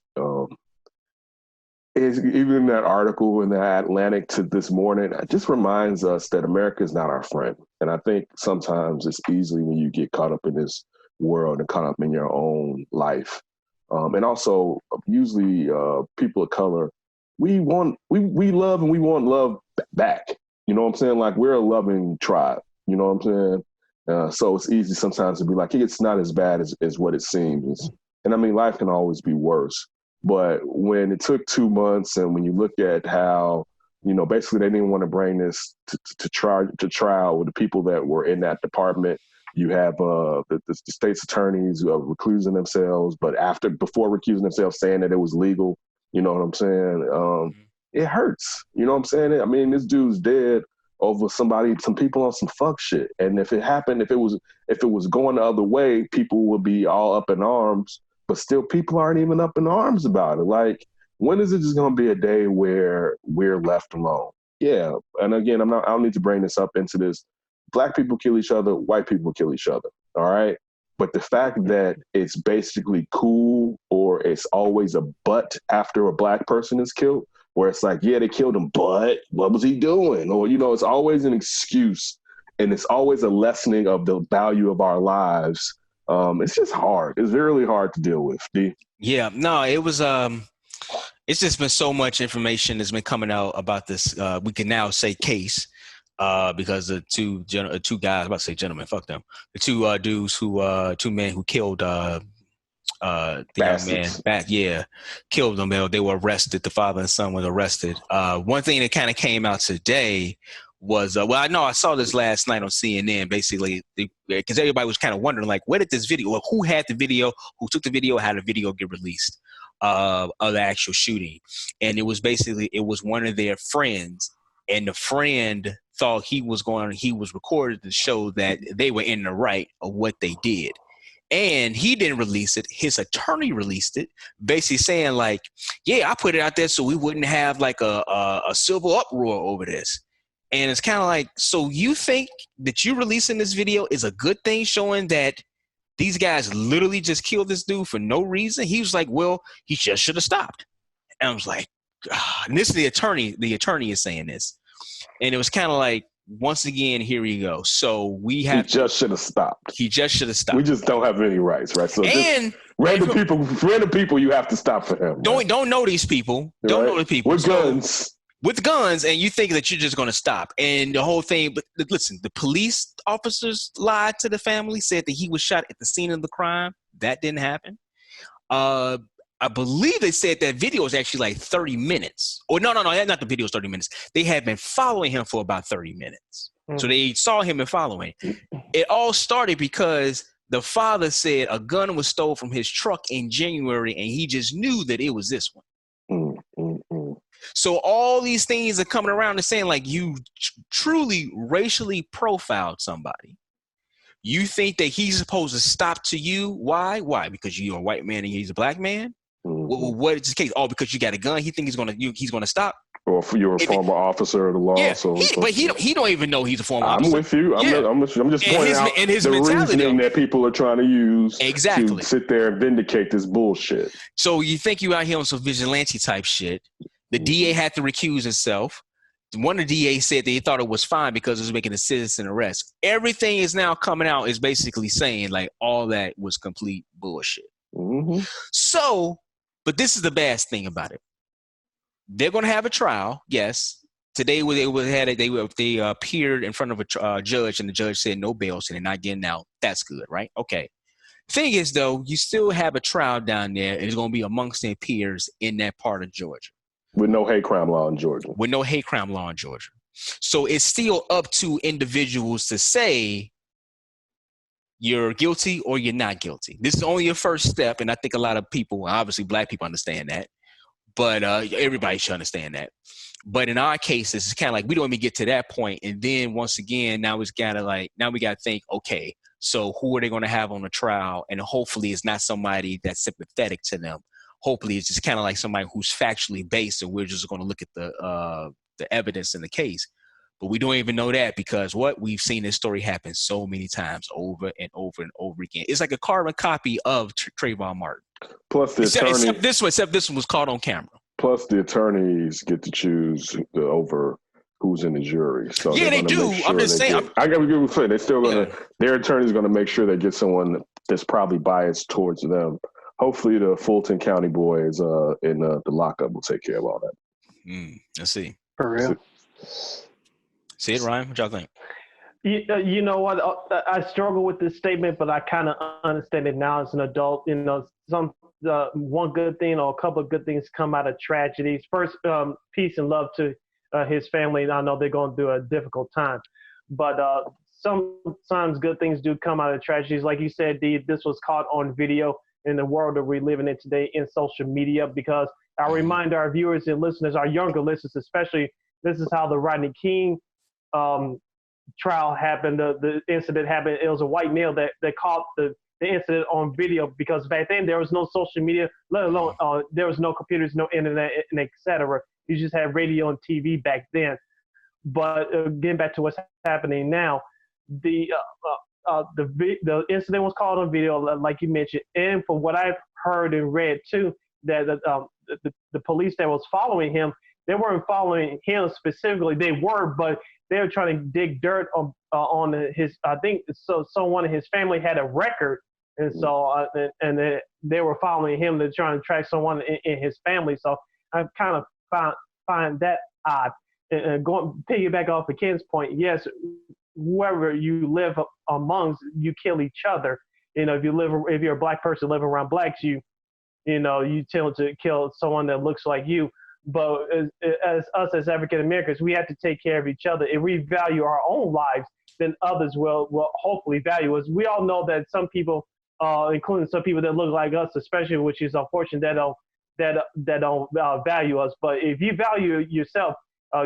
Even in that article in the Atlantic to this morning, it just reminds us that America is not our friend. And I think sometimes it's easily when you get caught up in this world and caught up in your own life. And also, usually people of color, we love and we want love back. You know what I'm saying? Like, we're a loving tribe. You know what I'm saying? So it's easy sometimes to be like, it's not as bad as what it seems. And I mean, life can always be worse. But when it took 2 months, and when you look at how, you know, basically they didn't want to bring this to trial with the people that were in that department. You have the state's attorneys recusing themselves, but before recusing themselves, saying that it was legal. You know what I'm saying? It hurts. You know what I'm saying? I mean, this dude's dead over some people on some fuck shit. And if it happened, if it was going the other way, people would be all up in arms. But still, people aren't even up in arms about it. Like, when is it just going to be a day where we're left alone? Yeah. And again, I don't need to bring this up into this. Black people kill each other. White people kill each other. All right. But the fact that it's basically cool, or it's always a but after a black person is killed, where it's like, yeah, they killed him, but what was he doing? Or, you know, it's always an excuse, and it's always a lessening of the value of our lives. It's just hard. It's really hard to deal with, D. Yeah, no, it was, it's just been so much information that's been coming out about this. We can now say case, because the two guys, I'm about to say gentlemen, fuck them. The two dudes two men who killed, the young man back, killed them. They were arrested. The father and son were arrested. One thing that kind of came out today was, I know I saw this last night on CNN, basically, because everybody was kind of wondering, like, where did this video, or who had the video, who took the video, how did the video get released of the actual shooting? And it was one of their friends, and the friend thought he was recorded to show that they were in the right of what they did. And he didn't release it. His attorney released it, basically saying, like, yeah, I put it out there so we wouldn't have like a civil uproar over this. And it's kind of like, so you think that you releasing this video is a good thing, showing that these guys literally just killed this dude for no reason? He was like, well, he just should have stopped. And I was like, and this is the attorney. The attorney is saying this. And it was kind of like, once again, here we go. So he just should have stopped. He just should have stopped. We just don't have any rights, right? So random people, you have to stop for him. Don't know these people. Right? Don't know the people. With guns. With guns, and you think that you're just going to stop. And the whole thing, but listen, the police officers lied to the family, said that he was shot at the scene of the crime. That didn't happen. I believe they said that video is actually like 30 minutes. Or no, not the video is 30 minutes. They had been following him for about 30 minutes. So they saw him and following. It all started because the father said a gun was stolen from his truck in January, and he just knew that it was this one. So all these things are coming around and saying, like, you truly racially profiled somebody. You think that he's supposed to stop to you? Why? Because you're a white man and he's a black man? What is the case? Oh, because you got a gun, he thinks he's gonna stop? Or if you're a former officer of the law. Yeah, so but he don't even know he's a former officer. I'm with you. I'm just pointing out the reasoning that people are trying to use to sit there and vindicate this bullshit. So you think you out here on some vigilante type shit. The DA had to recuse himself. One of the DA said that he thought it was fine because it was making a citizen arrest. Everything is now coming out is basically saying, like, all that was complete bullshit. So, but this is the bad thing about it. They're going to have a trial, yes. Today they appeared in front of a judge, and the judge said no bail, so they're not getting out. That's good, right? Okay. Thing is, though, you still have a trial down there, and it's going to be amongst their peers in that part of Georgia. With no hate crime law in Georgia. So it's still up to individuals to say, you're guilty or you're not guilty. This is only your first step, and I think a lot of people, obviously black people, understand that, but everybody should understand that. But in our case, it's kind of like we don't even get to that point, and then once again, now we got to think, okay, so who are they going to have on the trial? And hopefully, it's not somebody that's sympathetic to them. Hopefully, it's just kind of like somebody who's factually based, and we're just going to look at the evidence in the case. But we don't even know that because we've seen this story happen so many times over and over and over again. It's like a carbon copy of Trayvon Martin. Plus the attorney, except this one was caught on camera. Plus the attorneys get to choose over who's in the jury. So yeah, they do. Sure I'm just saying. I got to give them they're still going to. Their attorney's going to make sure they get someone that's probably biased towards them. Hopefully, the Fulton County boys in the lockup will take care of all that. Let's see. For real. See it, Ryan? What y'all think? You know what? I struggle with this statement, but I kind of understand it now as an adult. You know, one good thing or a couple of good things come out of tragedies. First, peace and love to his family. I know they're going through a difficult time, but sometimes good things do come out of tragedies. Like you said, this was caught on video in the world that we're living in today in social media, because I remind our viewers and listeners, our younger listeners especially, this is how the Rodney King trial happened. The incident happened. It was a white male that caught the incident on video, because back then there was no social media, let alone there was no computers, no internet, and etc. You just had radio and TV back then. But getting back to what's happening now, the incident was caught on video, like you mentioned, and from what I've heard and read too, that the police that was following him, they weren't following him specifically. They were, but they were trying to dig dirt on his. I think so. Someone in his family had a record, and so they were following him. They're trying to track someone in his family. So I kind of find that odd. And going piggyback off of Ken's point, yes, whoever you live amongst, you kill each other. You know, if you're a black person living around blacks, you tend to kill someone that looks like you. But as African Americans, we have to take care of each other. If we value our own lives, then others will hopefully value us. We all know that some people, including some people that look like us, especially, which is unfortunate, that don't value us. But if you value yourself,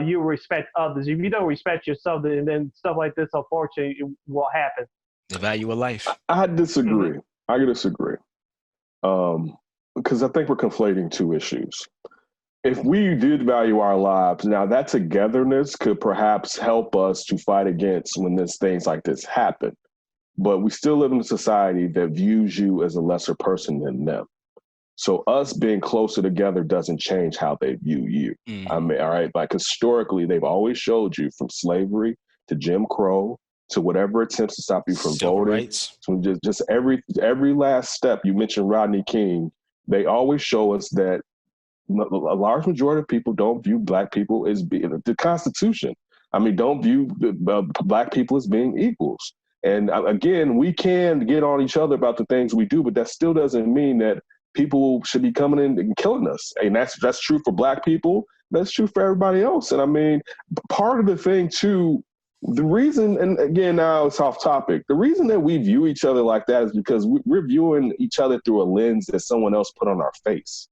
you respect others. If you don't respect yourself, then stuff like this, unfortunately, will happen. The value of life. I disagree. Mm-hmm. I disagree. Because I think we're conflating two issues. If we did value our lives, now that togetherness could perhaps help us to fight against when things like this happen. But we still live in a society that views you as a lesser person than them. So us being closer together doesn't change how they view you. Mm-hmm. I mean, all right, like historically, they've always showed you, from slavery to Jim Crow to whatever attempts to stop you from voting, rights. To just every last step. You mentioned Rodney King. They always show us that a large majority of people don't view black people as being the Constitution. I mean, don't view black people as being equals. And again, we can get on each other about the things we do, but that still doesn't mean that people should be coming in and killing us. And that's true for black people. That's true for everybody else. And I mean, part of the thing too, the reason, and again, now it's off topic, the reason that we view each other like that is because we're viewing each other through a lens that someone else put on our face.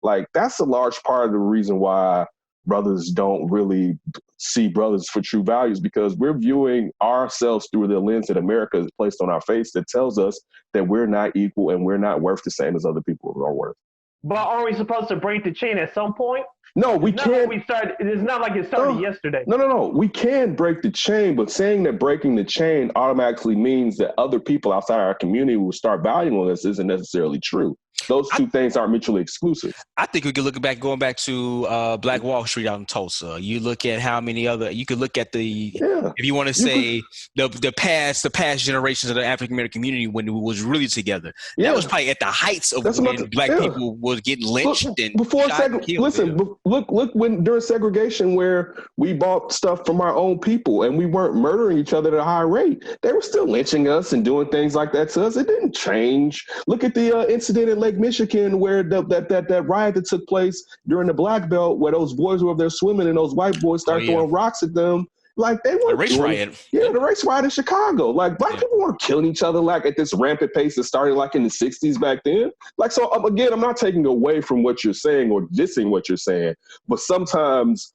Like, that's a large part of the reason why brothers don't really see brothers for true values, because we're viewing ourselves through the lens that America has placed on our face that tells us that we're not equal and we're not worth the same as other people are worth. But are we supposed to break the chain at some point? No, we can't. It's not like it started yesterday. No. We can break the chain, but saying that breaking the chain automatically means that other people outside our community will start valuing us isn't necessarily true. Those two things aren't mutually exclusive. I think we could look back, going back to Black Wall Street out in Tulsa. You look at how many other, you could look at if you want to say the past generations of the African American community when it was really together. Yeah. That was probably at the heights of when black people was getting lynched and before shot and killed. Listen, look when during segregation where we bought stuff from our own people and we weren't murdering each other at a high rate. They were still lynching us and doing things like that to us. It didn't change. Look at the incident in Lake Michigan where that riot that took place during the Black Belt, where those boys were over there swimming and those white boys started throwing rocks at them. Like they weren't race riot. Yeah, the race riot in Chicago. Like black people weren't killing each other like at this rampant pace that started like in the 60s back then. Like, so again, I'm not taking away from what you're saying or dissing what you're saying, but sometimes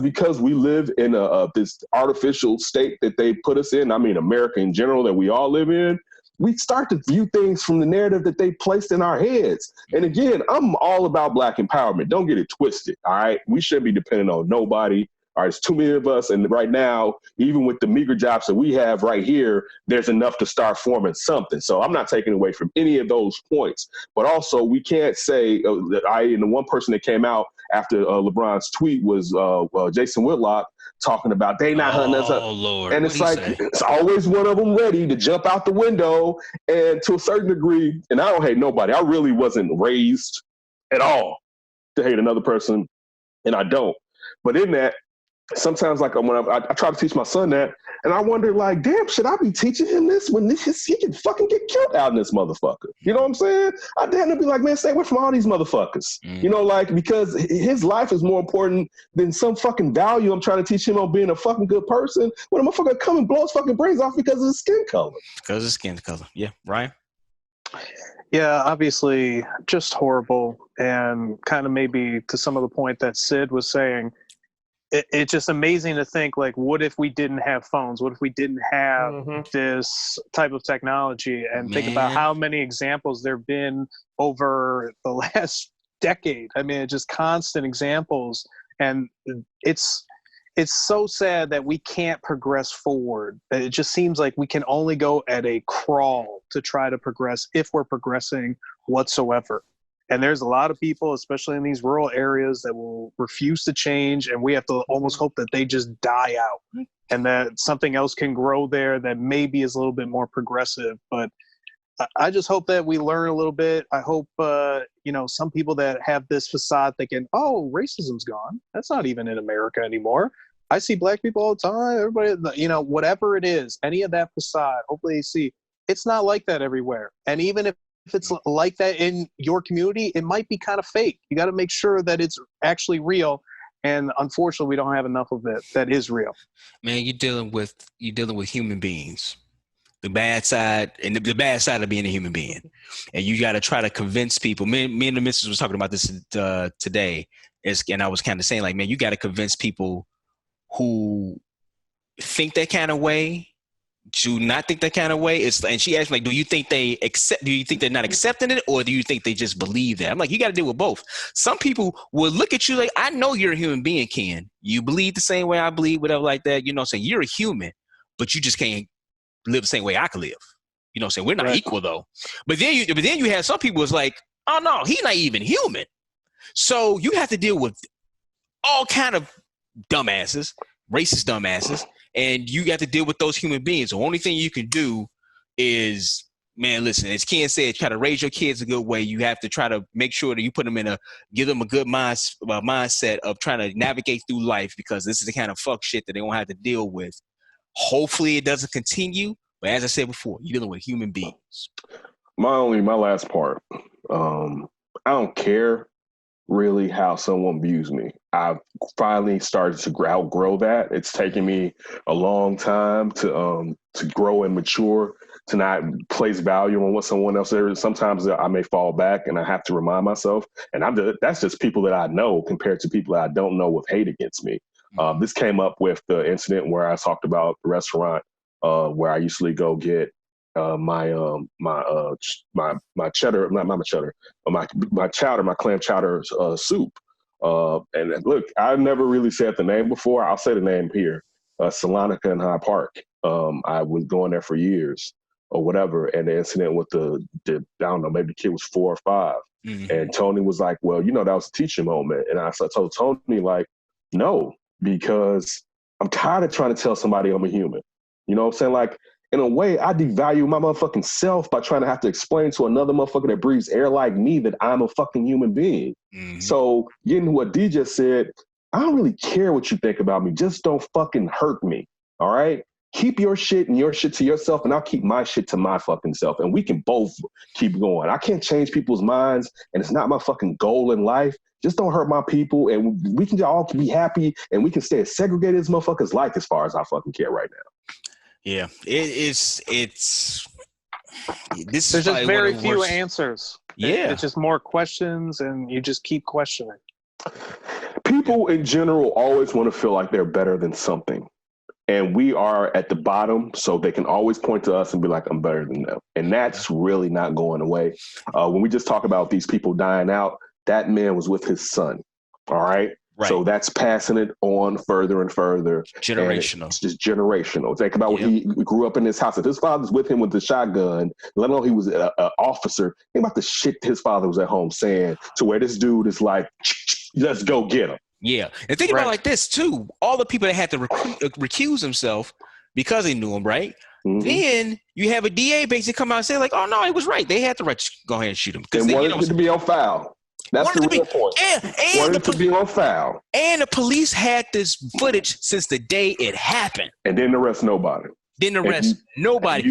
because we live in this artificial state that they put us in, I mean, America in general, that we all live in, we start to view things from the narrative that they placed in our heads. And again, I'm all about black empowerment. Don't get it twisted, all right? We shouldn't be dependent on nobody. All right, it's too many of us. And right now, even with the meager jobs that we have right here, there's enough to start forming something. So I'm not taking away from any of those points. But also, we can't say that and the one person that came out after LeBron's tweet was Jason Whitlock talking about they not hunting us up. Oh, Lord. And it's like, it's always one of them ready to jump out the window. And to a certain degree, and I don't hate nobody. I really wasn't raised at all to hate another person, and I don't. But in that, sometimes, like when I try to teach my son that, and I wonder, like, damn, should I be teaching him this when he can fucking get killed out in this motherfucker? You know what I'm saying? I damn to be like, man, stay away from all these motherfuckers. You know, like, because his life is more important than some fucking value I'm trying to teach him on being a fucking good person. When a motherfucker come and blow his fucking brains off because of his skin color. Because of his skin color. Yeah, Ryan? Yeah, obviously, just horrible, and kind of maybe to some of the point that Sid was saying. It's just amazing to think, like, what if we didn't have phones? What if we didn't have this type of technology? And think about how many examples there have been over the last decade. I mean, just constant examples. And it's so sad that we can't progress forward. It just seems like we can only go at a crawl to try to progress, if we're progressing whatsoever. And there's a lot of people, especially in these rural areas, that will refuse to change. And we have to almost hope that they just die out and that something else can grow there that maybe is a little bit more progressive. But I just hope that we learn a little bit. I hope, some people that have this facade thinking, oh, racism's gone. That's not even in America anymore. I see black people all the time. Everybody, whatever it is, any of that facade, hopefully they see it's not like that everywhere. And even if it's like that in your community, it might be kind of fake. You got to make sure that it's actually real. And unfortunately, we don't have enough of it that is real. Man, you're dealing with human beings. The bad side the bad side of being a human being. And you got to try to convince people. Me and the missus was talking about this today. And I was kind of saying, like, man, you got to convince people who think that kind of way to not think that kind of way. And she asked me, like, do you think they're not accepting it, or do you think they just believe that? I'm like, you got to deal with both. Some people will look at you like, I know you're a human being, Ken. You believe the same way I believe, whatever like that. You know what I'm saying? You're a human, but you just can't live the same way I can live. You know what I'm saying? We're not equal though. But then you have some people who's like, oh no, he's not even human. So you have to deal with all kind of dumbasses, racist dumbasses. And you got to deal with those human beings. The only thing you can do is, man, listen, as Ken said, try to raise your kids a good way. You have to try to make sure that you give them a good mindset of trying to navigate through life, because this is the kind of fuck shit that they won't have to deal with. Hopefully it doesn't continue. But as I said before, you're dealing with human beings. My last part, I don't care really how someone views me. I've finally started to outgrow that. It's taken me a long time to grow and mature, to not place value on what someone else is. Sometimes I may fall back and I have to remind myself. And that's just people that I know compared to people that I don't know with hate against me. This came up with the incident where I talked about the restaurant where I usually go get my cheddar, not my cheddar, my chowder, my clam chowder soup. And look, I've never really said the name before. I'll say the name here, Salonica in Hyde Park. I was going there for years or whatever. And the incident with I don't know, maybe the kid was 4 or 5. Mm-hmm. And Tony was like, well, that was a teaching moment. And I told Tony, like, no, because I'm tired of trying to tell somebody I'm a human. You know what I'm saying? Like, in a way, I devalue my motherfucking self by trying to have to explain to another motherfucker that breathes air like me that I'm a fucking human being. Mm-hmm. So getting what D just said, I don't really care what you think about me. Just don't fucking hurt me. All right? Keep your shit and your shit to yourself, and I'll keep my shit to my fucking self. And we can both keep going. I can't change people's minds, and it's not my fucking goal in life just don't hurt my people, and we can all be happy, and we can stay as segregated as motherfuckers like, as far as I fucking care right now. Yeah, it's this. There's just very few worst. answers. Yeah, it's just more questions, and you just keep questioning. People in general always want to feel like they're better than something. And we are at the bottom, so they can always point to us and be like, I'm better than them. And that's really not going away. When we just talk about these people dying out, that man was with his son. All right? Right. So that's passing it on further and further. Generational. It's just generational. Think about when he grew up in this house. If his father's with him with the shotgun, let alone he was an officer, think about the shit his father was at home saying, to where this dude is like, let's go get him. Yeah. And think about it like this, too. All the people that had to recuse himself because they knew him, right? Mm-hmm. Then you have a DA basically come out and say, like, oh, no, he was right. They had the right to go ahead and shoot him. They wanted it to be on file. That's the real point. And wanted to be on file. And the police had this footage since the day it happened. And didn't arrest nobody. Nobody.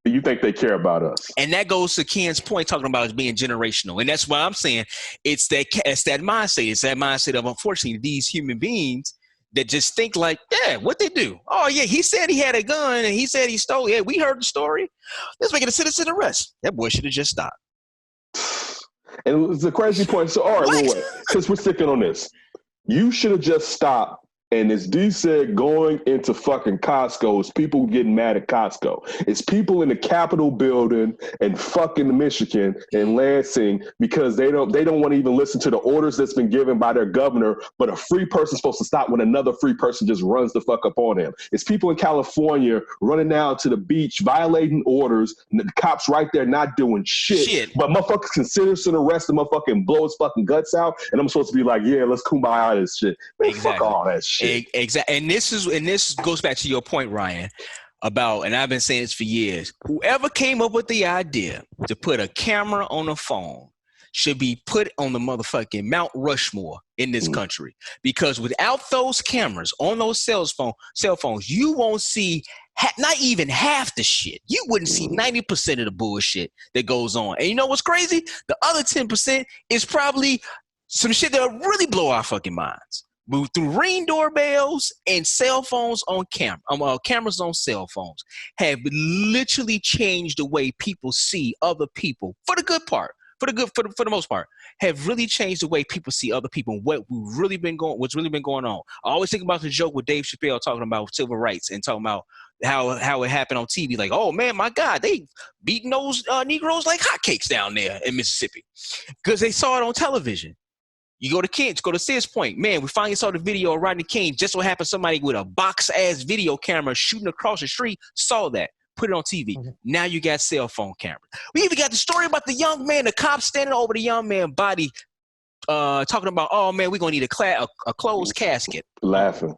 You think they care about us? And that goes to Ken's point, talking about it being generational. And that's why I'm saying it's that mindset. It's that mindset of, unfortunately, these human beings that just think like, yeah, what they do? Oh, yeah, he said he had a gun and he said he stole. Yeah, we heard the story. Let's make it a citizen arrest. That boy should have just stopped. And it was a crazy point. So, all right, wait. Since we're sticking on this, you should have just stopped. And as D said, going into fucking Costco is people getting mad at Costco. It's people in the Capitol building in fucking Michigan and Lansing because they don't want to even listen to the orders that's been given by their governor, but a free person's supposed to stop when another free person just runs the fuck up on them. It's people in California running down to the beach, violating orders, and the cops right there not doing shit. But motherfuckers can citizen arrest the motherfucker and blow his fucking guts out, and I'm supposed to be like, yeah, let's kumbaya this shit. Man, fuck all that shit. Exactly, and this goes back to your point, Ryan, about, and I've been saying this for years. Whoever came up with the idea to put a camera on a phone should be put on the motherfucking Mount Rushmore in this country, because without those cameras on those cell phones, you won't see not even half the shit. You wouldn't see 90% of the bullshit that goes on. And you know what's crazy? The other 10% is probably some shit that'll really blow our fucking minds. Through Ring doorbells and cell phones on cameras on cell phones have literally changed the way people see other people for the good part. For the most part, have really changed the way people see other people and what's really been going on. I always think about the joke with Dave Chappelle talking about civil rights and talking about how it happened on TV. Like, oh man, my God, they beating those Negroes like hotcakes down there in Mississippi because they saw it on television. You go to Sid's point. Man, we finally saw the video of Rodney King. Just so happened somebody with a box-ass video camera shooting across the street saw that, put it on TV. Mm-hmm. Now you got cell phone cameras. We even got the story about the young man, the cop standing over the young man's body, talking about, oh, man, we're going to need a closed casket. Laughing.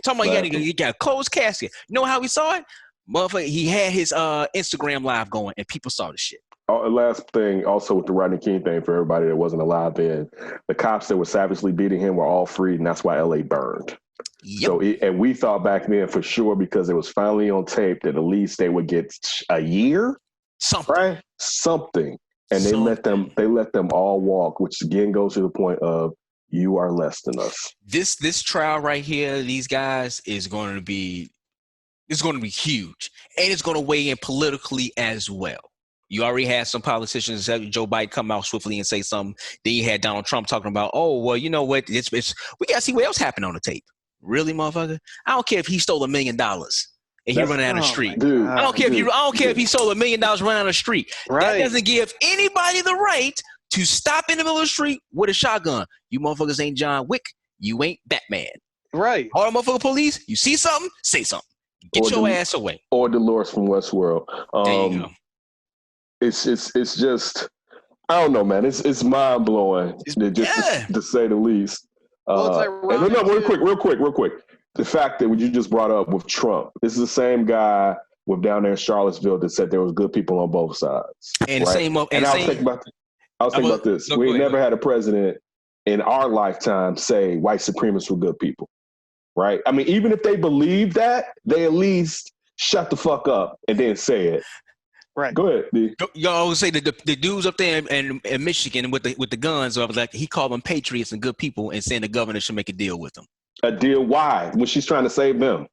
Talking about you got a closed casket. You know how we saw it? Motherfucker, he had his Instagram live going, and people saw the shit. Last thing, also with the Rodney King thing, for everybody that wasn't alive then, the cops that were savagely beating him were all freed, and that's why LA burned. Yep. So, and we thought back then for sure, because it was finally on tape, that at least they would get a year, right? Something, and they let them all walk, which again goes to the point of you are less than us. This trial right here, these guys is going to be huge, and it's going to weigh in politically as well. You already had some politicians, Joe Biden, come out swiftly and say something. Then you had Donald Trump talking about, oh, well, you know what? We got to see what else happened on the tape. Really, motherfucker? I don't care if he stole $1 million and he running down the street. Dude, I don't care if he stole $1 million running down the street. Right. That doesn't give anybody the right to stop in the middle of the street with a shotgun. You motherfuckers ain't John Wick. You ain't Batman. Right. All the motherfucker police, you see something, say something. Get your ass away. Or Dolores from Westworld. There you go. It's just, I don't know, man. It's mind blowing, to say the least. Well, real quick. The fact that what you just brought up with Trump, this is the same guy with down there in Charlottesville that said there was good people on both sides. And right? I was thinking about this. We never had a president in our lifetime say white supremacists were good people, right? I mean, even if they believe that, they at least shut the fuck up and then say it. Right. Go ahead, D. Y'all say the dudes up there in Michigan with the guns, I was like, he called them patriots and good people, and saying the governor should make a deal with them. A deal? Why? When she's trying to save them.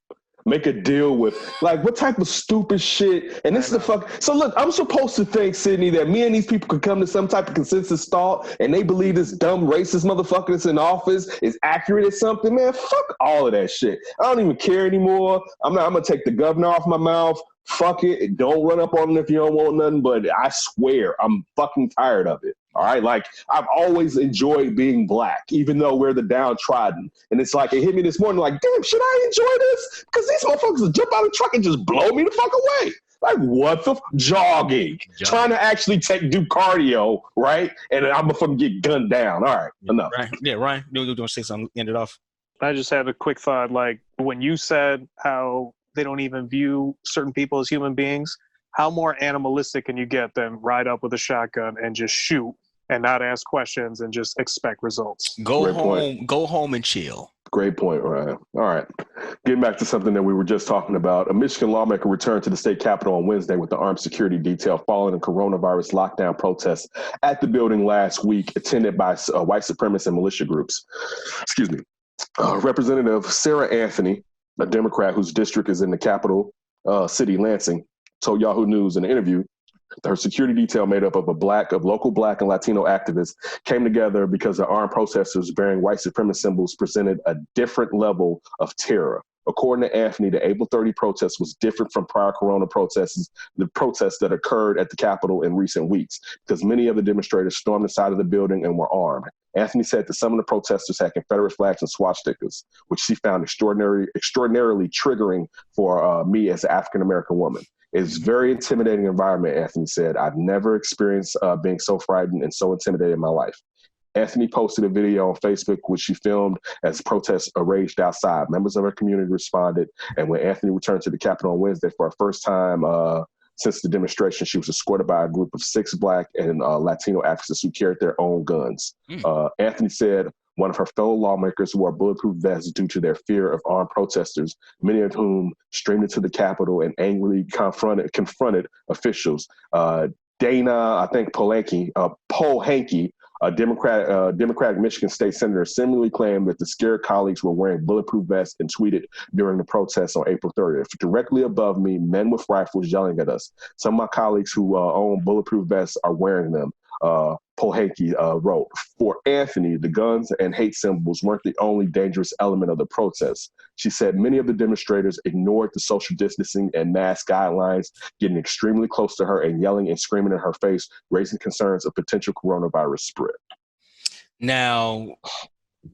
Make a deal with, like, what type of stupid shit? And this is the fuck. So look, I'm supposed to think, Sydney, that me and these people could come to some type of consensus thought, and they believe this dumb racist motherfucker that's in office is accurate at something. Man, fuck all of that shit. I don't even care anymore. I'm gonna take the governor off my mouth. Fuck it. Don't run up on them if you don't want nothing. But I swear, I'm fucking tired of it. All right. Like, I've always enjoyed being black, even though we're the downtrodden. And it's like, it hit me this morning, like, damn, should I enjoy this? Because these motherfuckers will jump out of the truck and just blow me the fuck away. Like, what the jogging? Trying to actually do cardio, right? And I'm going to get gunned down. All right. Enough. Right. Yeah, Ryan, you want to say something? End it off. I just had a quick thought. Like, when you said how they don't even view certain people as human beings, how more animalistic can you get than ride up with a shotgun and just shoot and not ask questions and just expect results? Go home and chill. Great point, Ryan. All right. Getting back to something that we were just talking about. A Michigan lawmaker returned to the state capitol on Wednesday with the armed security detail following a coronavirus lockdown protest at the building last week, attended by white supremacist and militia groups. Excuse me. Representative Sarah Anthony, a Democrat whose district is in the capital city, Lansing, told Yahoo News in an interview her security detail, made up of local black and Latino activists, came together because the armed protesters bearing white supremacist symbols presented a different level of terror. According to Anthony, the April 30 protest was different from prior corona protests, the protests that occurred at the Capitol in recent weeks, because many of the demonstrators stormed the side of the building and were armed. Anthony said that some of the protesters had Confederate flags and swastikas, which she found extraordinarily triggering for me as an African-American woman. It's a very intimidating environment, Anthony said. I've never experienced being so frightened and so intimidated in my life. Anthony posted a video on Facebook, which she filmed as protests raged outside. Members of her community responded, and when Anthony returned to the Capitol on Wednesday for her first time since the demonstration, she was escorted by a group of 6 black and Latino activists who carried their own guns. Anthony said one of her fellow lawmakers wore bulletproof vests due to their fear of armed protesters, many of whom streamed into the Capitol and angrily confronted officials. Dana, I think Polanki, a Democratic Michigan state senator, similarly claimed that the scared colleagues were wearing bulletproof vests and tweeted during the protests on April 30th. Directly above me, men with rifles yelling at us. Some of my colleagues who own bulletproof vests are wearing them. Polanki wrote. For Anthony, the guns and hate symbols weren't the only dangerous element of the protests. She said many of the demonstrators ignored the social distancing and mask guidelines, getting extremely close to her and yelling and screaming in her face, raising concerns of potential coronavirus spread. Now,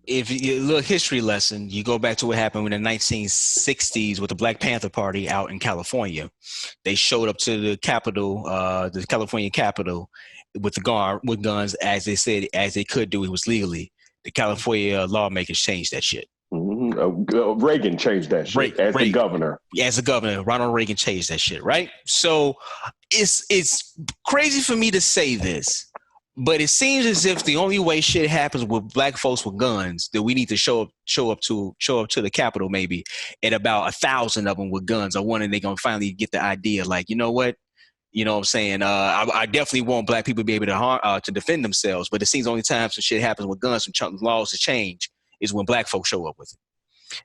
if you look history lesson, you go back to what happened in the 1960s with the Black Panther Party out in California. They showed up to the Capitol, the California Capitol, with guns, as they said, as they could do. It was legally. The California lawmakers changed that shit. Reagan changed that shit as the governor. As the governor, Ronald Reagan changed that shit, right? So it's crazy for me to say this, but it seems as if the only way shit happens with black folks with guns, that we need to show up to the Capitol maybe, and about 1,000 of them with guns. I wonder they're gonna finally get the idea, like, you know what? You know what I'm saying? I definitely want black people to be able to defend themselves, but it seems the only time some shit happens with guns, some laws to change, is when black folks show up with it.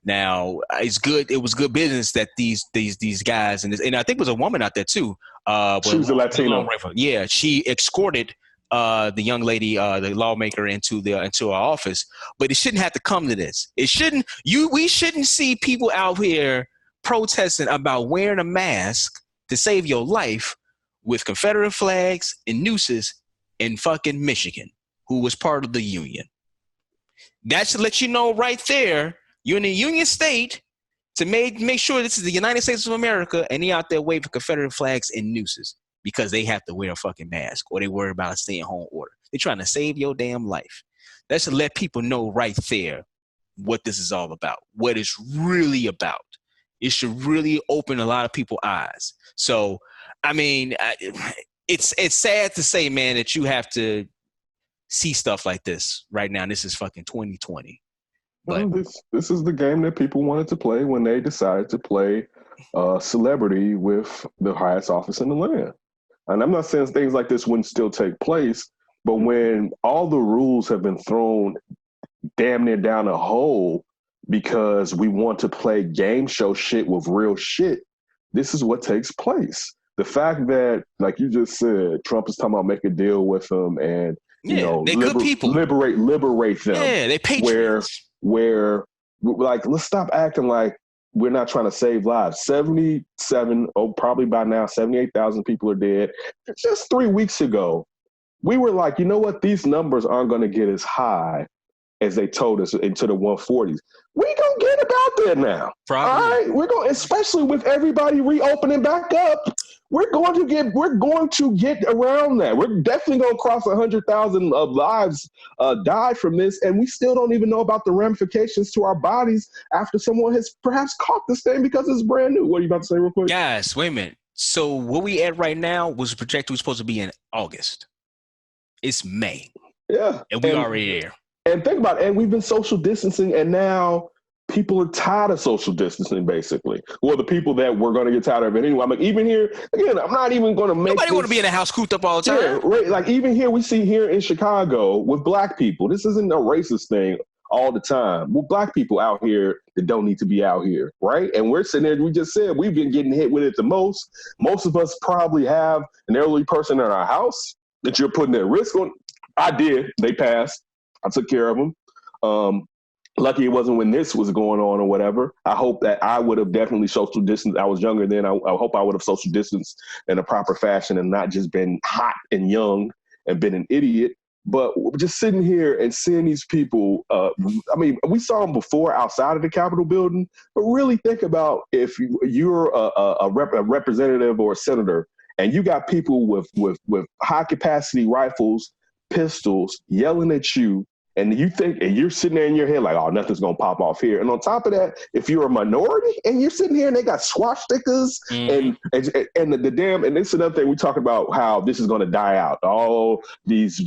Now, it's good. It was good business that these guys, and I think it was a woman out there too. She was a Latino. Yeah, she escorted the young lady, the lawmaker, into our office. But it shouldn't have to come to this. It shouldn't. We shouldn't see people out here protesting about wearing a mask to save your life with Confederate flags and nooses in fucking Michigan, who was part of the Union. That should let you know right there, you're in a Union state, to make sure this is the United States of America, and they out there waving Confederate flags and nooses because they have to wear a fucking mask or they worry about a stay-at-home order. They're trying to save your damn life. That should let people know right there what this is all about, what it's really about. It should really open a lot of people's eyes. So, I mean, it's sad to say, man, that you have to see stuff like this right now. This is fucking 2020. But this is the game that people wanted to play when they decided to play celebrity with the highest office in the land. and I'm not saying things like this wouldn't still take place, but when all the rules have been thrown damn near down a hole because we want to play game show shit with real shit, this is what takes place. The fact that, like you just said, Trump is talking about make a deal with them and they're good people. liberate them. Yeah, they patriots. Where like, let's stop acting like we're not trying to save lives. 77, probably by now, 78,000 people are dead. Just 3 weeks ago, we were like, you know what? These numbers aren't going to get as high as they told us into the 140s. We gonna get about there now. Probably. All right, we're going, especially with everybody reopening back up. We're going to get around that. We're definitely going to cross 100,000 lives died from this, and we still don't even know about the ramifications to our bodies after someone has perhaps caught this thing because it's brand new. What are you about to say real quick? Guys, wait a minute. So what we at right now was projected was supposed to be in August. It's May. Yeah. And we already there. And think about it, and we've been social distancing, and now people are tired of social distancing, basically. Well, the people that we're going to get tired of it anyway. I'm like, even here, again, I'm not even going to make Nobody want to be in the house cooped up all the time. Yeah, right. Like, even here, we see here in Chicago with black people, this isn't a racist thing all the time. Well, black people out here that don't need to be out here, right? And we're sitting there, we just said, we've been getting hit with it the most. Most of us probably have an elderly person in our house that you're putting at risk on. I did. They passed. I took care of them. Lucky it wasn't when this was going on or whatever. I hope that I would have definitely social distanced. I was younger then. I hope I would have social distanced in a proper fashion and not just been hot and young and been an idiot. But just sitting here and seeing these people, I mean, we saw them before outside of the Capitol building, but really think about if you're a representative or a senator and you got people with high capacity rifles, pistols, yelling at you, and you think, and you're sitting there in your head like, oh, nothing's going to pop off here. And on top of that, if you're a minority and you're sitting here and they got swastika's and the damn, and this is another thing, we talking about how this is going to die out. All these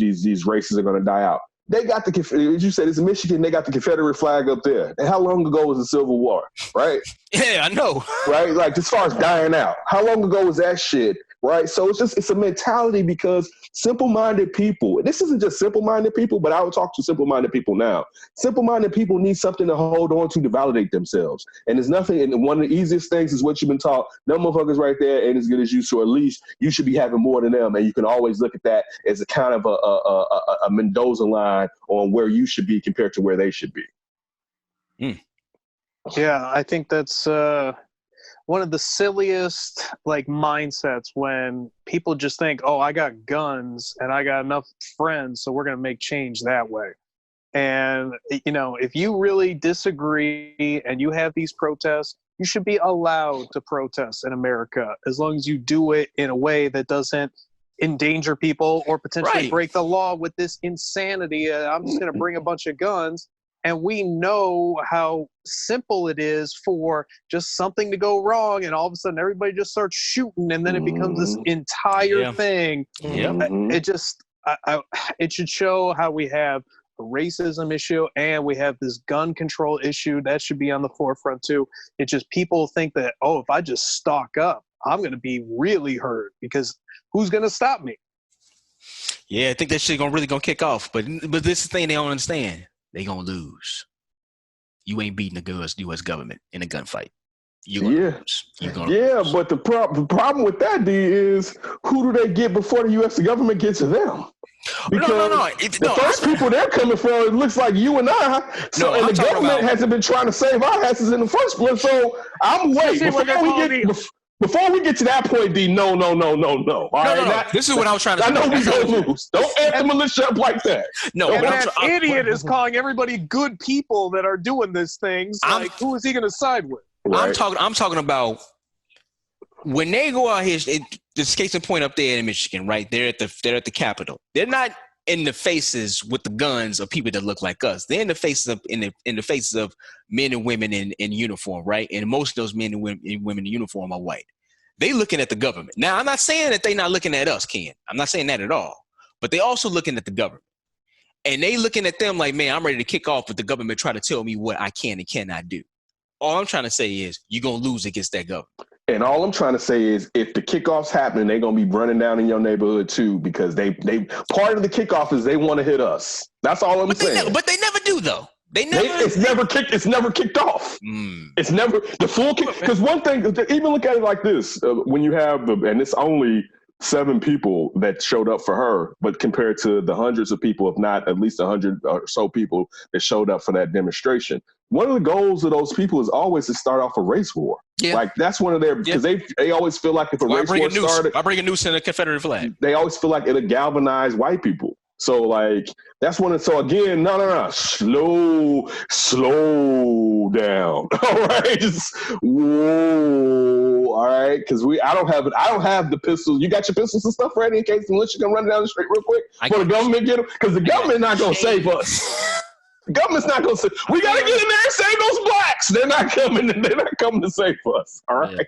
races are going to die out. They got as you said, it's in Michigan, they got the Confederate flag up there. And how long ago was the Civil War, right? Yeah, I know. Right? Like, as far as dying out, how long ago was that shit? Right. So it's a mentality because simple-minded people, this isn't just simple-minded people, but I would talk to simple-minded people now. Simple-minded people need something to hold on to validate themselves. And there's nothing, and one of the easiest things is what you've been taught. No motherfuckers right there ain't as good as you, so at least you should be having more than them. And you can always look at that as a kind of a Mendoza line on where you should be compared to where they should be. Yeah, I think that's one of the silliest mindsets when people just think, oh, I got guns and I got enough friends, so we're going to make change that way. And, if you really disagree and you have these protests, you should be allowed to protest in America as long as you do it in a way that doesn't endanger people or potentially break the law with this insanity. I'm just going to bring a bunch of guns. And we know how simple it is for just something to go wrong, and all of a sudden everybody just starts shooting, and then it becomes this entire thing. It just, it should show how we have a racism issue and we have this gun control issue that should be on the forefront too. It just, people think that, oh, if I just stock up, I'm going to be really hurt because who's going to stop me? Yeah, I think that shit really gonna kick off. But this is the thing they don't understand. They gonna lose. You ain't beating the U.S. government in a gunfight. You're gonna lose. But the problem with that, D, is who do they get before the U.S. government gets to them? Because the first people they're coming for, it looks like you and I. So, and the government hasn't been trying to save our asses in the first place. So I'm waiting. Before we get to that point, D, no. This is what I was trying to say. I know we gonna lose. Don't add the militia up like that. No, and that idiot is calling everybody good people that are doing these things. Who is he going to side with? Right. I'm talking about when they go out here. This case in point up there in Michigan, right? They're at the Capitol. They're not in the faces with the guns of people that look like us. They're in the faces of in the faces of men and women in uniform, right? And most of those men and women in uniform are white. They looking at the government. Now, I'm not saying that they're not looking at us, Ken. I'm not saying that at all. But they also looking at the government. And they looking at them like, man, I'm ready to kick off with the government trying to tell me what I can and cannot do. All I'm trying to say is you're going to lose against that government. And all I'm trying to say is, if the kickoff's happening, they're gonna be running down in your neighborhood too, because they part of the kickoff is they want to hit us. That's all I'm saying. But they never do though. It's never kicked. It's never kicked off. It's never the full kick. Because one thing, even look at it like this: when you have and it's only 7 people that showed up for her, but compared to the hundreds of people, if not at least 100 or so people that showed up for that demonstration. One of the goals of those people is always to start off a race war. Yeah. Like that's one of their, because they always feel like if a race war started, I bring a noose and a Confederate flag. They always feel like it'll galvanize white people. So like that's one. So again, no, slow down. All right, just whoa. All right, because I don't have the pistols. You got your pistols and stuff ready in case the militia can run down the street real quick for the government get them, because the government not gonna save us. The government's not gonna save. We gotta get in there and save those blacks. They're not coming. They're not coming to save us. All right. Yeah.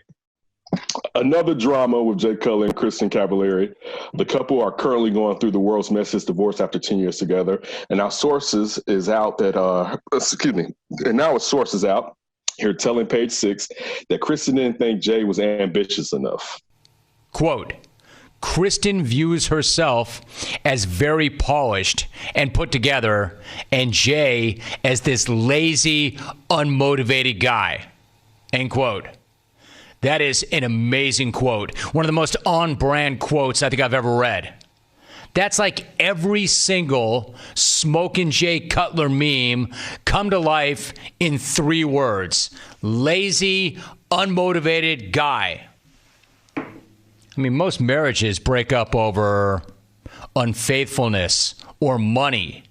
Another drama with Jay Cutler and Kristen Cavallari. The couple are currently going through the world's messiest divorce after 10 years together. And now sources is out that, and now a source is out here telling Page 6 that Kristen didn't think Jay was ambitious enough. Quote, Kristen views herself as very polished and put together, and Jay as this lazy, unmotivated guy. End quote. That is an amazing quote. One of the most on-brand quotes I think I've ever read. That's like every single Smokin' Jay Cutler meme come to life in 3 words. Lazy, unmotivated guy. I mean, most marriages break up over unfaithfulness or money.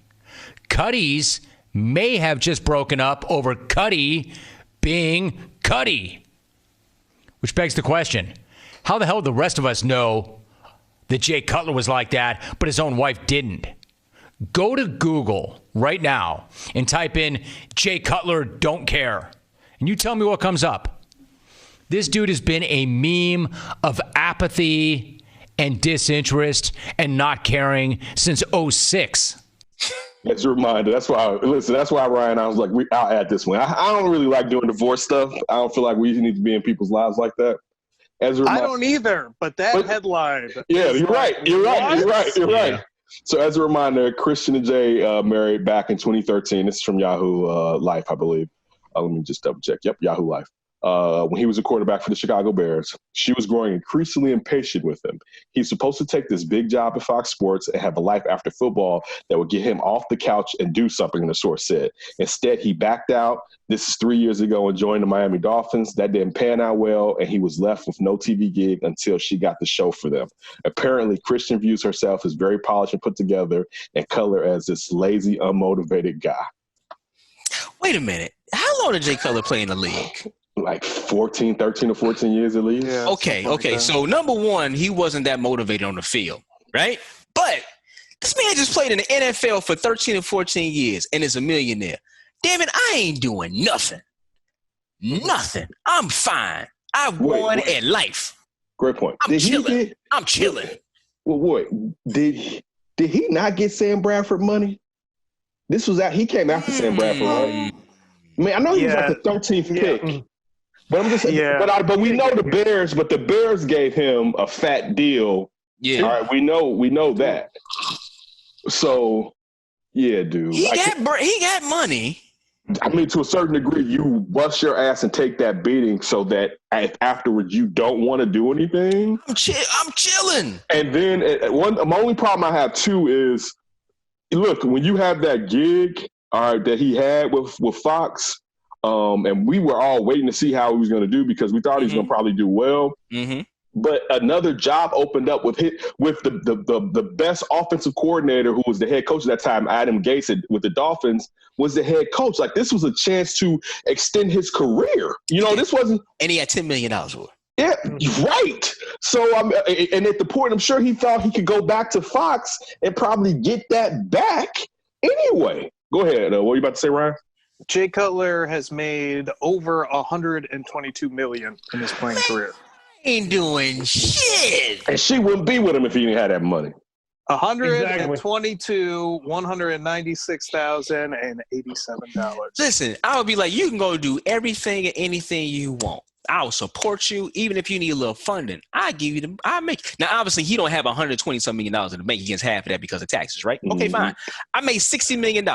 Cuddy's may have just broken up over Cuddy being Cuddy. Which begs the question, how the hell do the rest of us know that Jay Cutler was like that, but his own wife didn't? Go to Google right now and type in Jay Cutler don't care. And you tell me what comes up. This dude has been a meme of apathy and disinterest and not caring since 2006. As a reminder, that's why, Ryan, I was like, I'll add this one. I don't really like doing divorce stuff. I don't feel like we need to be in people's lives like that. As a reminder, I don't either, but headline. Yeah, you're right. You're right. So as a reminder, Kristen and Jay married back in 2013. This is from Yahoo Life, I believe. Let me just double check. Yep, Yahoo Life. When he was a quarterback for the Chicago Bears, she was growing increasingly impatient with him. He's supposed to take this big job at Fox Sports and have a life after football that would get him off the couch and do something, the source said. Instead, he backed out. This is 3 years ago and joined the Miami Dolphins. That didn't pan out well, and he was left with no TV gig until she got the show for them. Apparently, Kristen views herself as very polished and put together, and Cutler as this lazy, unmotivated guy. Wait a minute. How long did Jay Cutler play in the league? Like 13 or 14 years at least. Yeah, okay. So number one, he wasn't that motivated on the field, right? But this man just played in the NFL for 13 or 14 years and is a millionaire. Damn it, I ain't doing nothing. Nothing. I'm fine. I won at life. Great point. I'm chilling. Well, wait, did he not get Sam Bradford money? This was he came after Sam Bradford, right? I mean, I know he was like the 13th pick. But I'm just saying, but we know the Bears, but the Bears gave him a fat deal. Yeah. All right, we know that. So, yeah, dude. He got money. I mean, to a certain degree, you bust your ass and take that beating so that afterwards you don't want to do anything. I'm chilling. And then my only problem I have too is, look, when you have that gig, all right, that he had with Fox, and we were all waiting to see how he was going to do because we thought he was going to probably do well. Mm-hmm. But another job opened up with the best offensive coordinator, who was the head coach at that time, Adam Gase with the Dolphins, was the head coach. Like, this was a chance to extend his career. You know, this wasn't. And he had $10 million for it. Yeah, right. So, and at the point, I'm sure he thought he could go back to Fox and probably get that back anyway. Go ahead. What were you about to say, Ryan? Jay Cutler has made over $122 million in his playing career. Ain't doing shit. And she wouldn't be with him if he didn't have that money. $122,196,087. Listen, I would be like, you can go do everything and anything you want. I will support you, even if you need a little funding. I give you I make. Now, obviously, he don't have $120-some million in the bank. He gets half of that because of taxes, right? Okay, fine. I made $60 million.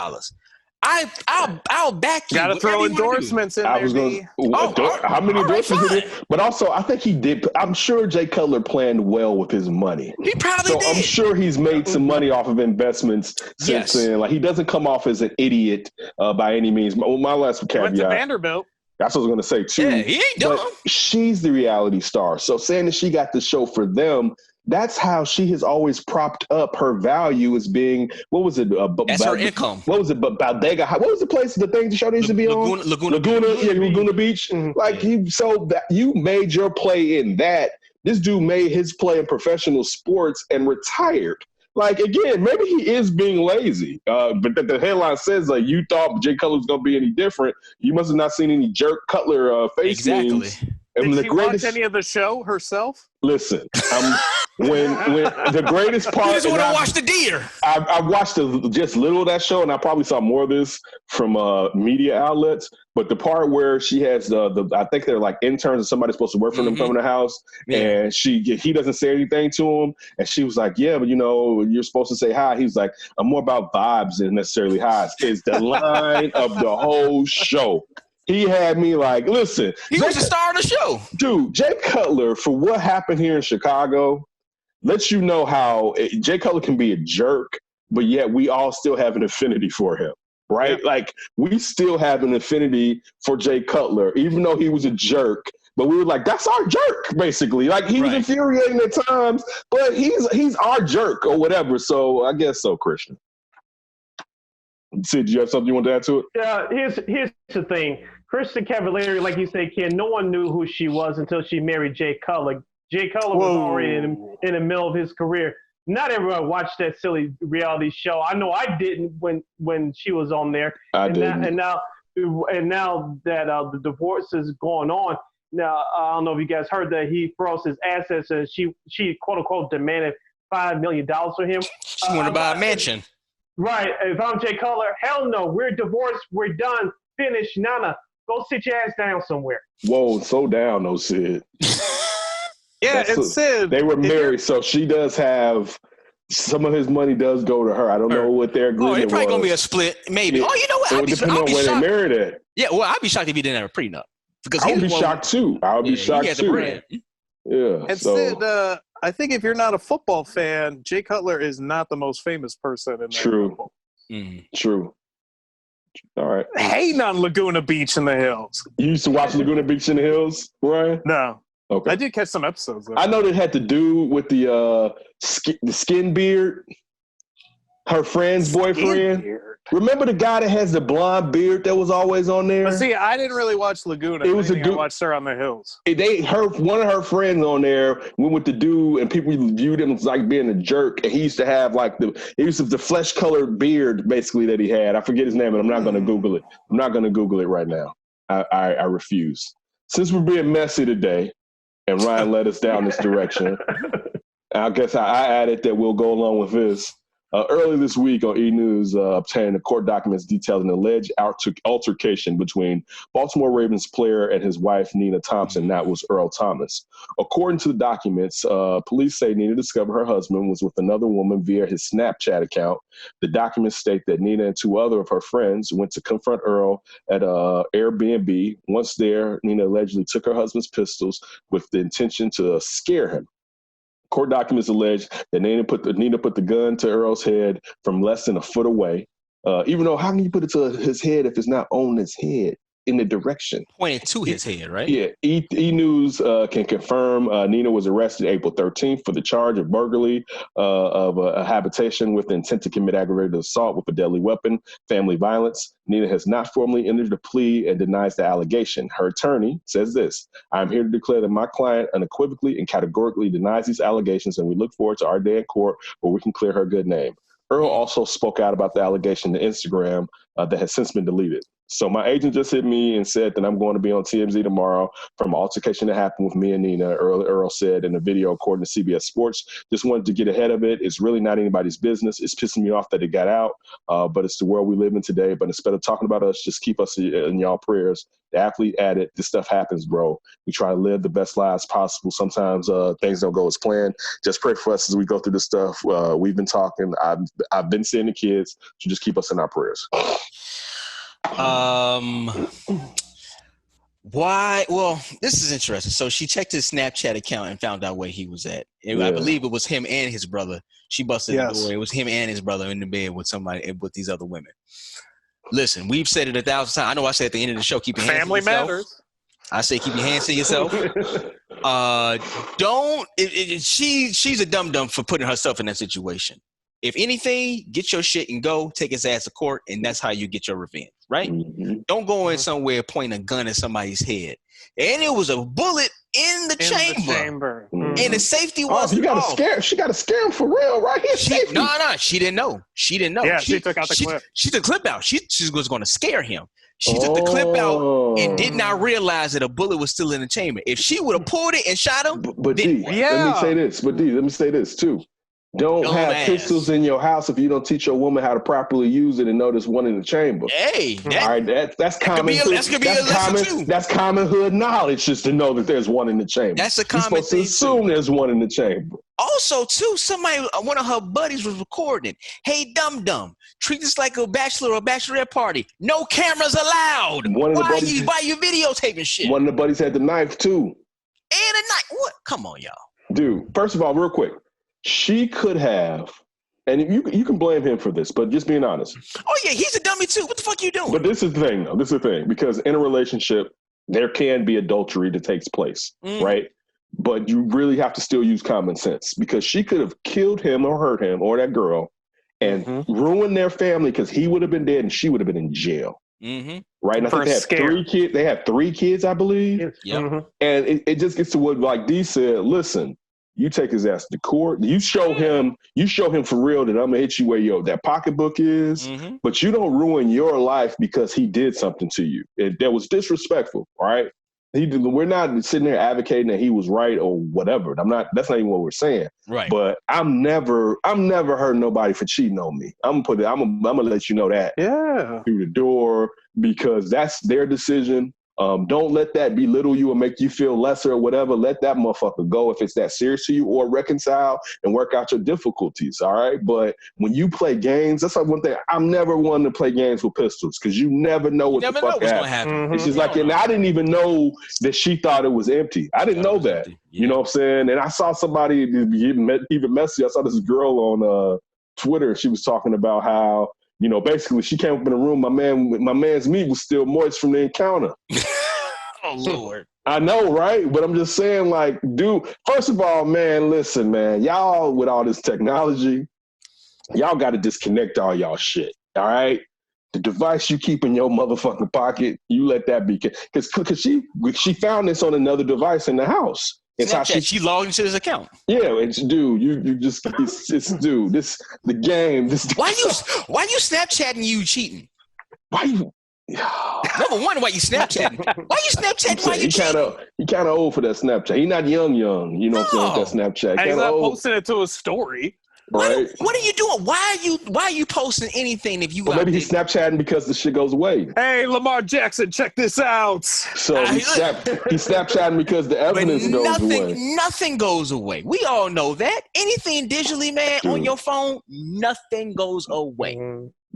I'll back you. Got to throw endorsements in there. How many endorsements did he? But also, I think he did. I'm sure Jay Cutler planned well with his money. He probably did. I'm sure he's made some money off of investments since then. Like, he doesn't come off as an idiot by any means. My last caveat. Went to Vanderbilt. That's what I was going to say, too. Yeah, he ain't dumb. But she's the reality star. So saying that she got the show for them, that's how she has always propped up her value as being, what was it? That's her income. What was it? Bodega. What was the place, the thing the show needs to be on? Laguna Beach. Mm-hmm. Like, you made your play in that. This dude made his play in professional sports and retired. Like, again, maybe he is being lazy. But the headline says, like, you thought Jay Cutler was going to be any different. You must have not seen any Jerk Cutler face memes. And Did she watch any of the show herself? Listen, when the greatest part. You just want to watch the deer. I watched just little of that show, and I probably saw more of this from media outlets. But the part where she has I think they're like interns, and somebody's supposed to work for them from the house, and he doesn't say anything to him, and she was like, "Yeah, but you're supposed to say hi." He was like, "I'm more about vibes than necessarily highs." Is the line of the whole show. He had me like, listen. He was the star of the show. Dude, Jay Cutler, for what happened here in Chicago, lets you know how Jay Cutler can be a jerk, but yet we all still have an affinity for him, right? Yeah. Like, we still have an affinity for Jay Cutler, even though he was a jerk. But we were like, that's our jerk, basically. Like, he was infuriating at times, but he's our jerk or whatever. So I guess so, Christian. Sid, do you have something you want to add to it? Yeah, here's the thing. Kristen Cavallari, like you said, Ken, no one knew who she was until she married Jay Cutler. Jay Cutler was already in the middle of his career. Not everyone watched that silly reality show. I know I didn't when she was on there. I didn't. And now that the divorce is going on, now I don't know if you guys heard that he froze his assets and she quote unquote demanded $5 million for him. She wanted to buy a mansion. Right. If I'm Jay Cutler, hell no. We're divorced. We're done. Finished. Nana. Go sit your ass down somewhere. Whoa, slow down, though, Sid. Sid. They were married, so she does have some of his money does go to her. I don't know what their agreement was. It's probably gonna be a split, maybe. Yeah. Oh, you know what? It would depend on where they married at. Yeah, well, I'd be shocked if he didn't have a prenup. Because I would be shocked too. I would be shocked too. Yeah. And Sid, I think if you're not a football fan, Jay Cutler is not the most famous person in that. True. True. All right. Hating on Laguna Beach in the Hills. You used to watch Laguna Beach in the Hills, Ryan? No. Okay. I did catch some episodes though. I know that had to do with the skin beard. Her friend's boyfriend. Remember the guy that has the blonde beard that was always on there? But see, I didn't really watch Laguna. I watched her on the Hills. One of her friends on there went with the dude, and people viewed him as like being a jerk. And he used to have like the flesh colored beard basically that he had. I forget his name, and I'm not going to Google it. I'm not going to Google it right now. I refuse. Since we're being messy today, and Ryan led us down this direction, I guess I added that we'll go along with this. Early this week on E! News, obtained court documents detailing an alleged altercation between Baltimore Ravens player and his wife, Nina Thompson. That was Earl Thomas. According to the documents, police say Nina discovered her husband was with another woman via his Snapchat account. The documents state that Nina and two other of her friends went to confront Earl at Airbnb. Once there, Nina allegedly took her husband's pistols with the intention to scare him. Court documents allege that Nina put the gun to Earl's head from less than a foot away. Even though, how can you put it to his head if it's not on his head? In the direction. Pointed to his head, right? Yeah. E! News can confirm Nina was arrested April 13th for the charge of burglary of a habitation with the intent to commit aggravated assault with a deadly weapon, family violence. Nina has not formally entered a plea and denies the allegation. Her attorney says this: "I am here to declare that my client unequivocally and categorically denies these allegations, and we look forward to our day in court where we can clear her good name." Earl also spoke out about the allegation to Instagram that has since been deleted. So my agent just hit me and said that I'm going to be on TMZ tomorrow from an altercation that happened with me and Nina. Earl said in a video according to CBS Sports. Just wanted to get ahead of it. It's really not anybody's business. It's pissing me off that it got out, but it's the world we live in today. But instead of talking about us, just keep us in y'all prayers. The athlete added, this stuff happens, bro. We try to live the best lives possible. Sometimes things don't go as planned. Just pray for us as we go through this stuff. We've been talking. I've been seeing the kids, so just keep us in our prayers. Why? Well, this is interesting. So she checked his Snapchat account and found out where he was at. I believe it was him and his brother. She busted the door. It was him and his brother in the bed with somebody, with these other women. Listen, we've said it 1,000 times. I know I said at the end of the show, keep your hands to yourself. Family matters. I say keep your hands to yourself. She's a dum-dum for putting herself in that situation. If anything, get your shit and go, take his ass to court, and that's how you get your revenge, right? Mm-hmm. Don't go in somewhere, point a gun at somebody's head. And it was a bullet in the chamber. Mm-hmm. And the safety wasn't off. She got to scare him for real, right here. She didn't know. Yeah, she took out the clip. She took the clip out. She was going to scare him. She took the clip out and did not realize that a bullet was still in the chamber. If she would have pulled it and shot him, let me say this too. Don't have pistols in your house if you don't teach your woman how to properly use it and know there's one in the chamber. Hey, that's common. That's common hood knowledge, just to know that there's one in the chamber. That's a common thing. You're supposed to assume there's one in the chamber. Also, too, one of her buddies was recording. Hey, dum-dum, treat this like a bachelor or bachelorette party. No cameras allowed. Why you videotaping shit? One of the buddies had the knife too. And a knife. What? Come on, y'all. Dude, first of all, real quick. She could have, and you can blame him for this, but just being honest. Oh, yeah, he's a dummy, too. What the fuck you doing? But this is the thing, though. This is the thing. Because in a relationship, there can be adultery that takes place, right? But you really have to still use common sense. Because she could have killed him or hurt him or that girl and ruined their family because he would have been dead and she would have been in jail. Mm-hmm. Right? And I think they had 3 kids. They had 3 kids, I believe. Yep. Mm-hmm. And it just gets to what, like Dee said, listen. You take his ass to court. You show him for real that I'm gonna hit you where that pocketbook is, but you don't ruin your life because he did something to you. That was disrespectful, all right? We're not sitting there advocating that he was right or whatever. That's not even what we're saying. Right. But I'm never hurting nobody for cheating on me. I'm gonna let you know that. Yeah. Through the door, because that's their decision. Don't let that belittle you or make you feel lesser or whatever. Let that motherfucker go if it's that serious to you, or reconcile and work out your difficulties, all right? But when you play games, that's like one thing. I'm never one to play games with pistols because you never know what the fuck happens. Mm-hmm. It's just like, and I didn't even know that she thought it was empty. I didn't know that. Yeah. You know what I'm saying? And I saw somebody even messy. I saw this girl on Twitter. She was talking about how, basically she came up in the room. My man's meat was still moist from the encounter. Oh, Lord. I know, right? But I'm just saying, like, dude, first of all, man, listen, man, y'all with all this technology, y'all got to disconnect all y'all shit, all right? The device you keep in your motherfucking pocket, you let that be. Because she found this on another device in the house. It's Snapchat, how she logged into his account. Yeah, it's dude. You just dude. This the game. Why you Snapchatting? You cheating? Why you? Number one, why you Snapchatting? Why you Snapchatting? Why you cheating? He kind of old for that Snapchat. He not young. You know what I'm saying? That Snapchat. He's not posting it to a story. Right. What are you doing? Why are you posting anything if you? Well, maybe he's Snapchatting because the shit goes away. Hey, Lamar Jackson, check this out. So he's Snapchatting because the evidence goes away. Nothing goes away. We all know that. Anything digitally, man, on your phone, nothing goes away.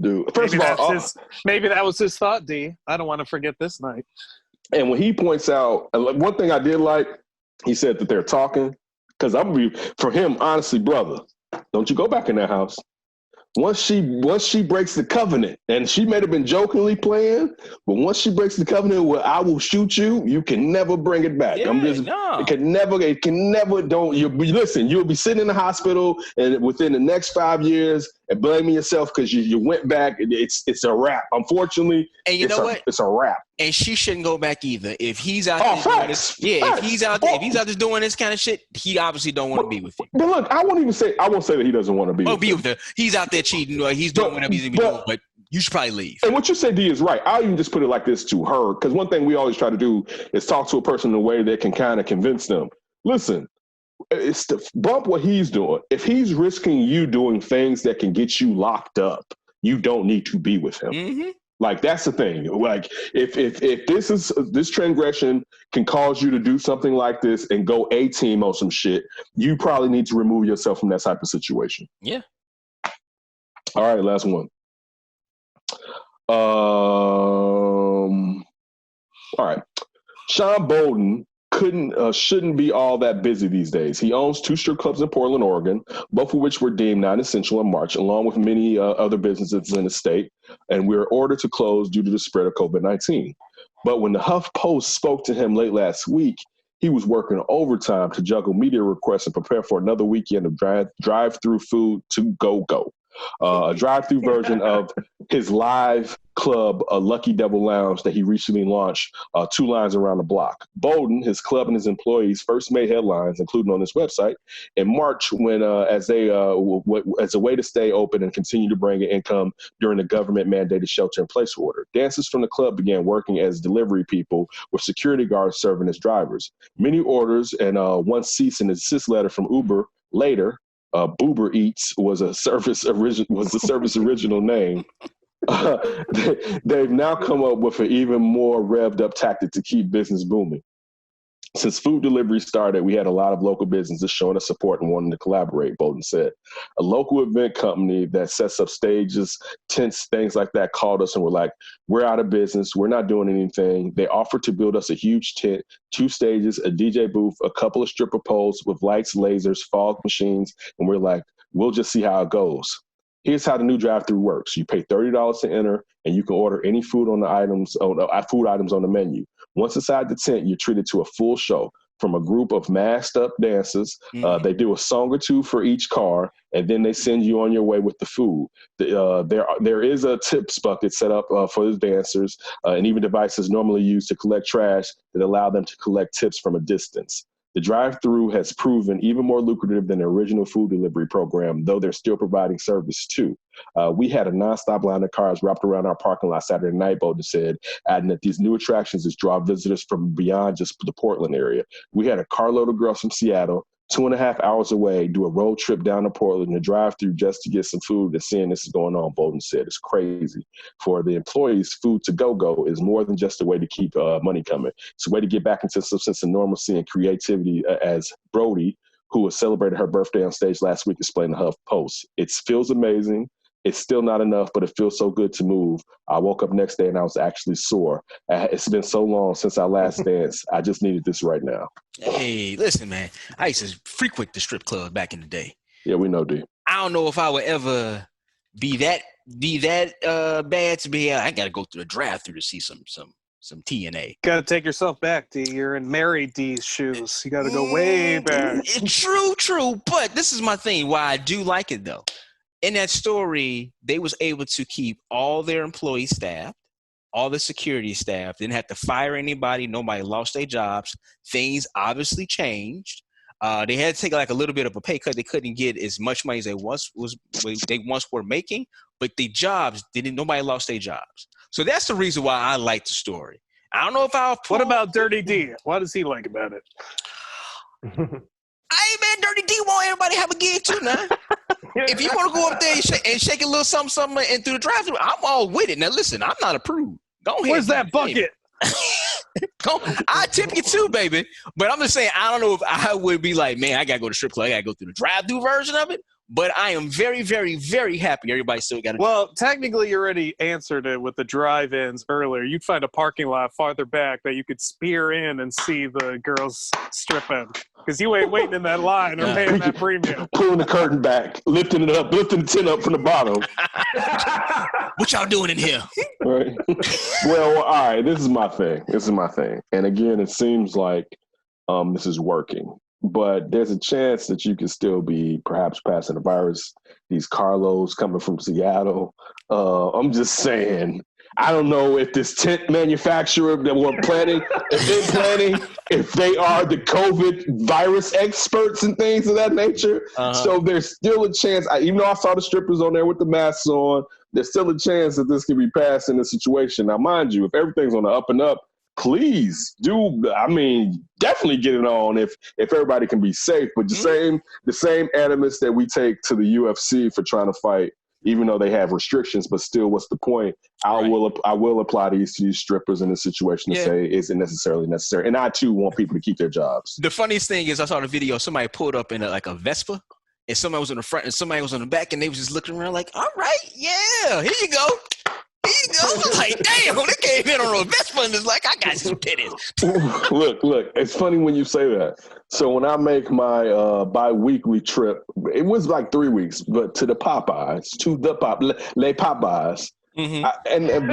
Dude, first of all, maybe that was his thought, D. I don't want to forget this night. And when he points out, one thing I did like, he said that they're talking, because for him, honestly, brother. Don't you go back in that house. Once she breaks the covenant, and she may have been jokingly playing, but once she breaks the covenant where I will shoot you, you can never bring it back. Yeah, it can never, you'll be sitting in the hospital and within the next 5 years and blaming yourself because you went back. It's a wrap. Unfortunately, and you know what? It's a wrap. And she shouldn't go back either. If he's out there doing this, if he's out there doing this kind of shit, he obviously don't want to be with you. But look, I won't say that he doesn't want to be with her. He's out there cheating or he's doing whatever he's doing. But you should probably leave. And what you said, D, is right. I'll even just put it like this to her, because one thing we always try to do is talk to a person in a way that can kind of convince them. Listen, it's to bump what he's doing. If he's risking you doing things that can get you locked up, you don't need to be with him. Mm-hmm. Like, that's the thing. Like, if this transgression can cause you to do something like this and go A-team on some shit, you probably need to remove yourself from that type of situation. Yeah. All right, last one. All right. Sean Bolden shouldn't be all that busy these days. He owns 2 strip clubs in Portland, Oregon, both of which were deemed non-essential in March, along with many other businesses in the state, and were ordered to close due to the spread of COVID-19. But when the Huff Post spoke to him late last week, he was working overtime to juggle media requests and prepare for another weekend of drive-through food to go. A drive-through version of his live club, Lucky Devil Lounge, that he recently launched 2 lines around the block. Bolden, his club, and his employees first made headlines, including on his website, in March when, as a way to stay open and continue to bring in income during the government-mandated shelter-in-place order. Dancers from the club began working as delivery people, with security guards serving as drivers. Many orders and one cease and desist letter from Uber later. Boober Eats was the service original name. They've now come up with an even more revved up tactic to keep business booming. Since food delivery started, we had a lot of local businesses showing us support and wanting to collaborate, Bolden said. A local event company that sets up stages, tents, things like that called us and were like, we're out of business. We're not doing anything. They offered to build us a huge tent, 2 stages, a DJ booth, a couple of stripper poles with lights, lasers, fog machines. And we're like, we'll just see how it goes. Here's how the new drive-through works. You pay $30 to enter, and you can order any food on the food items on the menu. Once inside the tent, you're treated to a full show from a group of masked up dancers. They do a song or 2 for each car, and then they send you on your way with the food. There is a tips bucket set up for the dancers, and even devices normally used to collect trash that allow them to collect tips from a distance. The drive-through has proven even more lucrative than the original food delivery program, though they're still providing service too. We had a nonstop line of cars wrapped around our parking lot Saturday night, Bolden said, adding that these new attractions just draw visitors from beyond just the Portland area. We had a carload of girls from Seattle, 2.5 hours away, do a road trip down to Portland and drive through just to get some food and seeing this is going on, Bolden said. It's crazy. For the employees, food to go is more than just a way to keep money coming. It's a way to get back into some sense of normalcy and creativity, as Brody, who was celebrating her birthday on stage last week, explained to Huff Post. It feels amazing. It's still not enough, but it feels so good to move. I woke up next day and I was actually sore. It's been so long since I last danced. I just needed this right now. Hey, listen, man. I used to frequent the strip club back in the day. Yeah, we know, D. I don't know if I would ever be that bad to be. I got to go through the drive-through to see some TNA. Got to take yourself back, D. You're in Mary D's shoes. You got to go way back. True. But this is my thing. Why I do like it though. In that story, they was able to keep all their employees staffed, all the security staff, didn't have to fire anybody. Nobody lost their jobs. Things obviously changed. They had to take like a little bit of a pay cut. They couldn't get as much money as they once were making, but the jobs nobody lost their jobs. So that's the reason why I like the story. I don't know if What about Dirty D? What does he like about it? Hey man, Dirty D want everybody to have a gig too now. If you want to go up there and shake a little something and through the drive-thru, I'm all with it. Now listen, I'm not approved. Go ahead. Where's that bucket? I tip you too, baby. But I'm just saying, I don't know if I would be like, man, I gotta go to strip club. I gotta go through the drive-thru version of it. But I am very, very, very happy everybody still got it. Well, technically, you already answered it with the drive-ins earlier. You'd find a parking lot farther back that you could spear in and see the girls stripping. Because you ain't waiting in that line or paying that premium. Pulling the curtain back, lifting the tent up from the bottom. What y'all doing in here? Right. Well, all right, this is my thing. And again, it seems like this is working. But there's a chance that you can still be perhaps passing the virus. These carloads coming from Seattle. I'm just saying, I don't know if this tent manufacturer that we're planning, if they are the COVID virus experts and things of that nature. So there's still a chance. Even though I saw the strippers on there with the masks on, there's still a chance that this can be passed in this situation. Now, mind you, if everything's on the up and up, please definitely get it on if everybody can be safe. But the same animus that we take to the UFC for trying to fight, even though they have restrictions, but still, what's the point? I will apply these to these strippers in this situation to say, is it necessarily necessary? And I too want people to keep their jobs. The funniest thing is, I saw the video. Somebody pulled up in a Vespa, and somebody was in the front, and somebody was on the back, and they was just looking around like, "All right, yeah, here you go." Here you go. I was like, damn, they came in on a Vespa and it's like, I got some titties. Look, it's funny when you say that. So when I make my bi-weekly trip, it was like 3 weeks, but to the Popeyes, Les Popeyes. Mm-hmm. And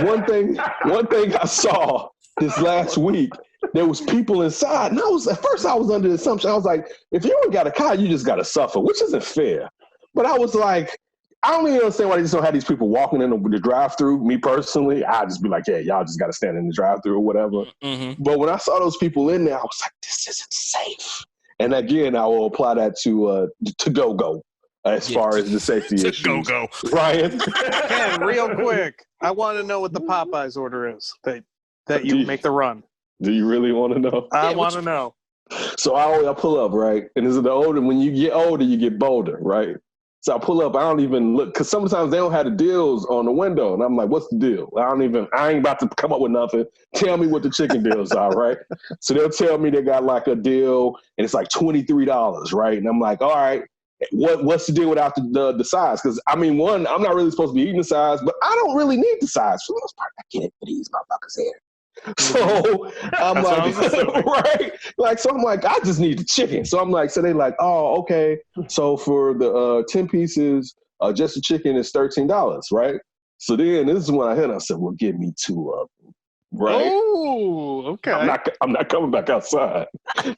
one thing I saw this last week, there was people inside. And at first I was under the assumption, I was like, if you ain't got a car, you just got to suffer, which isn't fair. But I was like, I don't even understand why they just don't have these people walking in the drive-thru. Me personally, I'd just be like, yeah, y'all just got to stand in the drive-thru or whatever. Mm-hmm. But when I saw those people in there, I was like, this isn't safe. And again, I will apply that to go-go as far as the safety issues. Go-go. Ryan? Ken, real quick, I want to know what the Popeyes order is that you make the run. Do you really want to know? I want to know. So I pull up, right? And when you get older, you get bolder, right? So I pull up, I don't even look, because sometimes they don't have the deals on the window. And I'm like, what's the deal? I ain't about to come up with nothing. Tell me what the chicken deals are, right? So they'll tell me they got like a deal, and it's like $23, right? And I'm like, all right, what's the deal without the size? Because, I'm not really supposed to be eating the size, but I don't really need the size. For the most part, I get it for these motherfuckers here. So I'm like, right? Like, so I'm like, I just need the chicken. So I'm like, so they like, oh, okay. So for the 10 pieces, just the chicken is $13, right? So then this is when I hit. I said, well, give me 2 of them. Right? Oh, okay. I'm not coming back outside.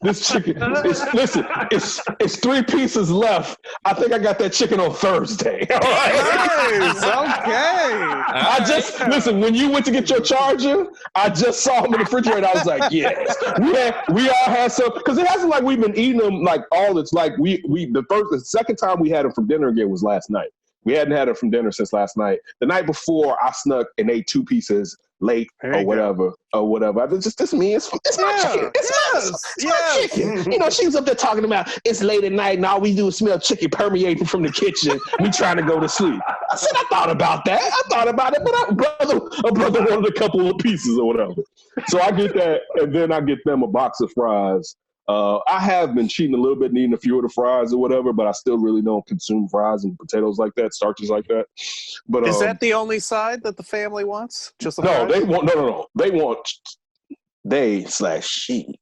This chicken, it's 3 pieces left. I think I got that chicken on Thursday. All right? Nice. Okay. Listen, when you went to get your charger, I just saw him in the refrigerator. I was like, yes. We all had some, because it hasn't like we've been eating them like all it's like the second time we had them from dinner again was last night. We hadn't had it from dinner since last night. The night before, I snuck and ate 2 pieces late or whatever. This me. It's my chicken. It's my chicken. You know, she was up there talking about it's late at night and all we do is smell chicken permeating from the kitchen. We trying to go to sleep. I said, I thought about that. But a brother wanted a couple of pieces or whatever. So I get that, and then I get them a box of fries. I have been cheating a little bit and eating a few of the fries or whatever, but I still really don't consume fries and potatoes like that, starches like that. But is that the only side that the family wants? Just the no, fries? they want no. They want they/she.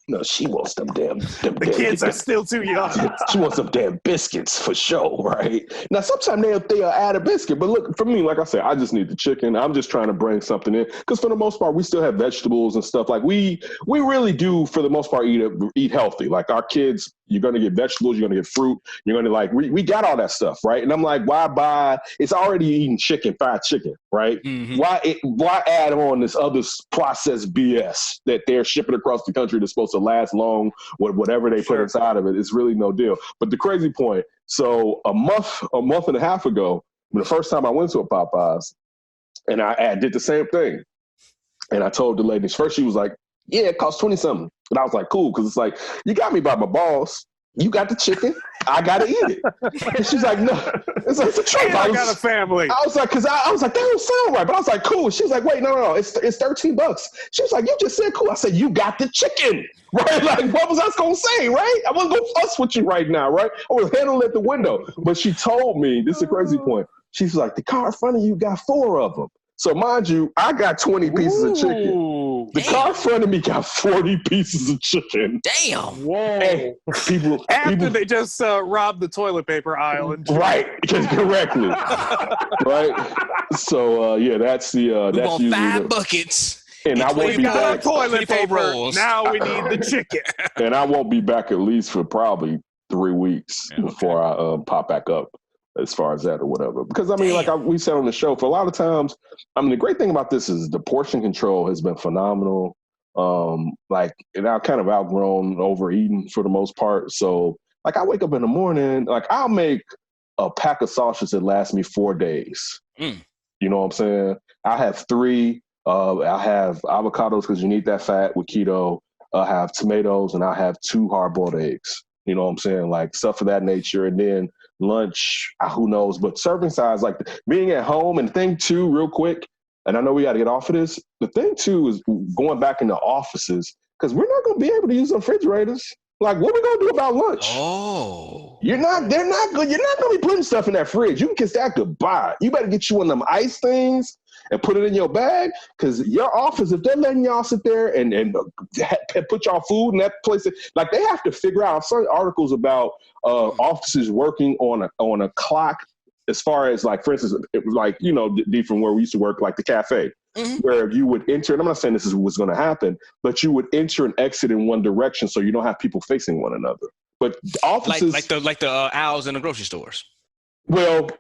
No, she wants them The kids are still too young. She wants some damn biscuits for sure, right? Now, sometimes they'll add a biscuit, but look, for me, like I said, I just need the chicken. I'm just trying to bring something in, because for the most part, we still have vegetables and stuff. Like we really do, for the most part, eat healthy. Like our kids, you're going to get vegetables, you're going to get fruit, you're going to we got all that stuff, right? And I'm like, why buy? It's already eating fried chicken, right? Mm-hmm. Why add on this other processed BS that they're shipping across the country that's supposed to last long with whatever they put inside of it? It's really no deal. But the crazy point, so a month and a half ago, the first time I went to a Popeyes, and I did the same thing. And I told the ladies, first she was like, yeah, it costs 20-something. And I was like, cool, because it's like, you got me by my balls. You got the chicken. I got to eat it. And she's like, no. It's like, it's a truth. I got a family. I was like, I was like, that don't sound right. But I was like, cool. She was like, wait, no. It's $13. She was like, you just said cool. I said, you got the chicken. Right? Like, what was I going to say, right? I wasn't going to fuss with you right now, right? I was handling at the window. But she told me, this is a crazy point. She's like, the car in front of you got 4 of them. So mind you, I got 20 pieces of chicken. The car in front of me got 40 pieces of chicken. Damn. Whoa. Hey, people they just robbed the toilet paper aisle. Right. Correctly. Right. So, that's the that's usually 5 buckets. And I won't be back. Toilet paper. Rolls. Now we need the chicken. And I won't be back at least for probably 3 weeks before I pop back up, as far as that or whatever. Because, I mean, we said on the show, for a lot of times, I mean, the great thing about this is the portion control has been phenomenal. And I've kind of outgrown overeating for the most part. So, I wake up in the morning, I'll make a pack of sausages that lasts me 4 days. Mm. You know what I'm saying? I have 3. I have avocados because you need that fat with keto. I have tomatoes, and I have 2 hard-boiled eggs. You know what I'm saying? Like stuff of that nature. And then lunch, who knows? But serving size, like being at home. And the thing too, real quick, and I know we got to get off of this. The thing too is going back into offices because we're not going to be able to use refrigerators. Like, what are we gonna do about lunch? Oh, they're not good. You're not gonna be putting stuff in that fridge. You can kiss that goodbye. You better get you one of them ice things and put it in your bag, because your office, if they're letting y'all sit there and put y'all food in that place, like they have to figure out. I've seen articles about offices working on a clock, as far as like, for instance, like, you know, D, from where we used to work, like the cafe. Mm-hmm. Where you would enter, and I'm not saying this is what's going to happen, but you would enter and exit in one direction so you don't have people facing one another. But offices, like the aisles in the grocery stores. Well,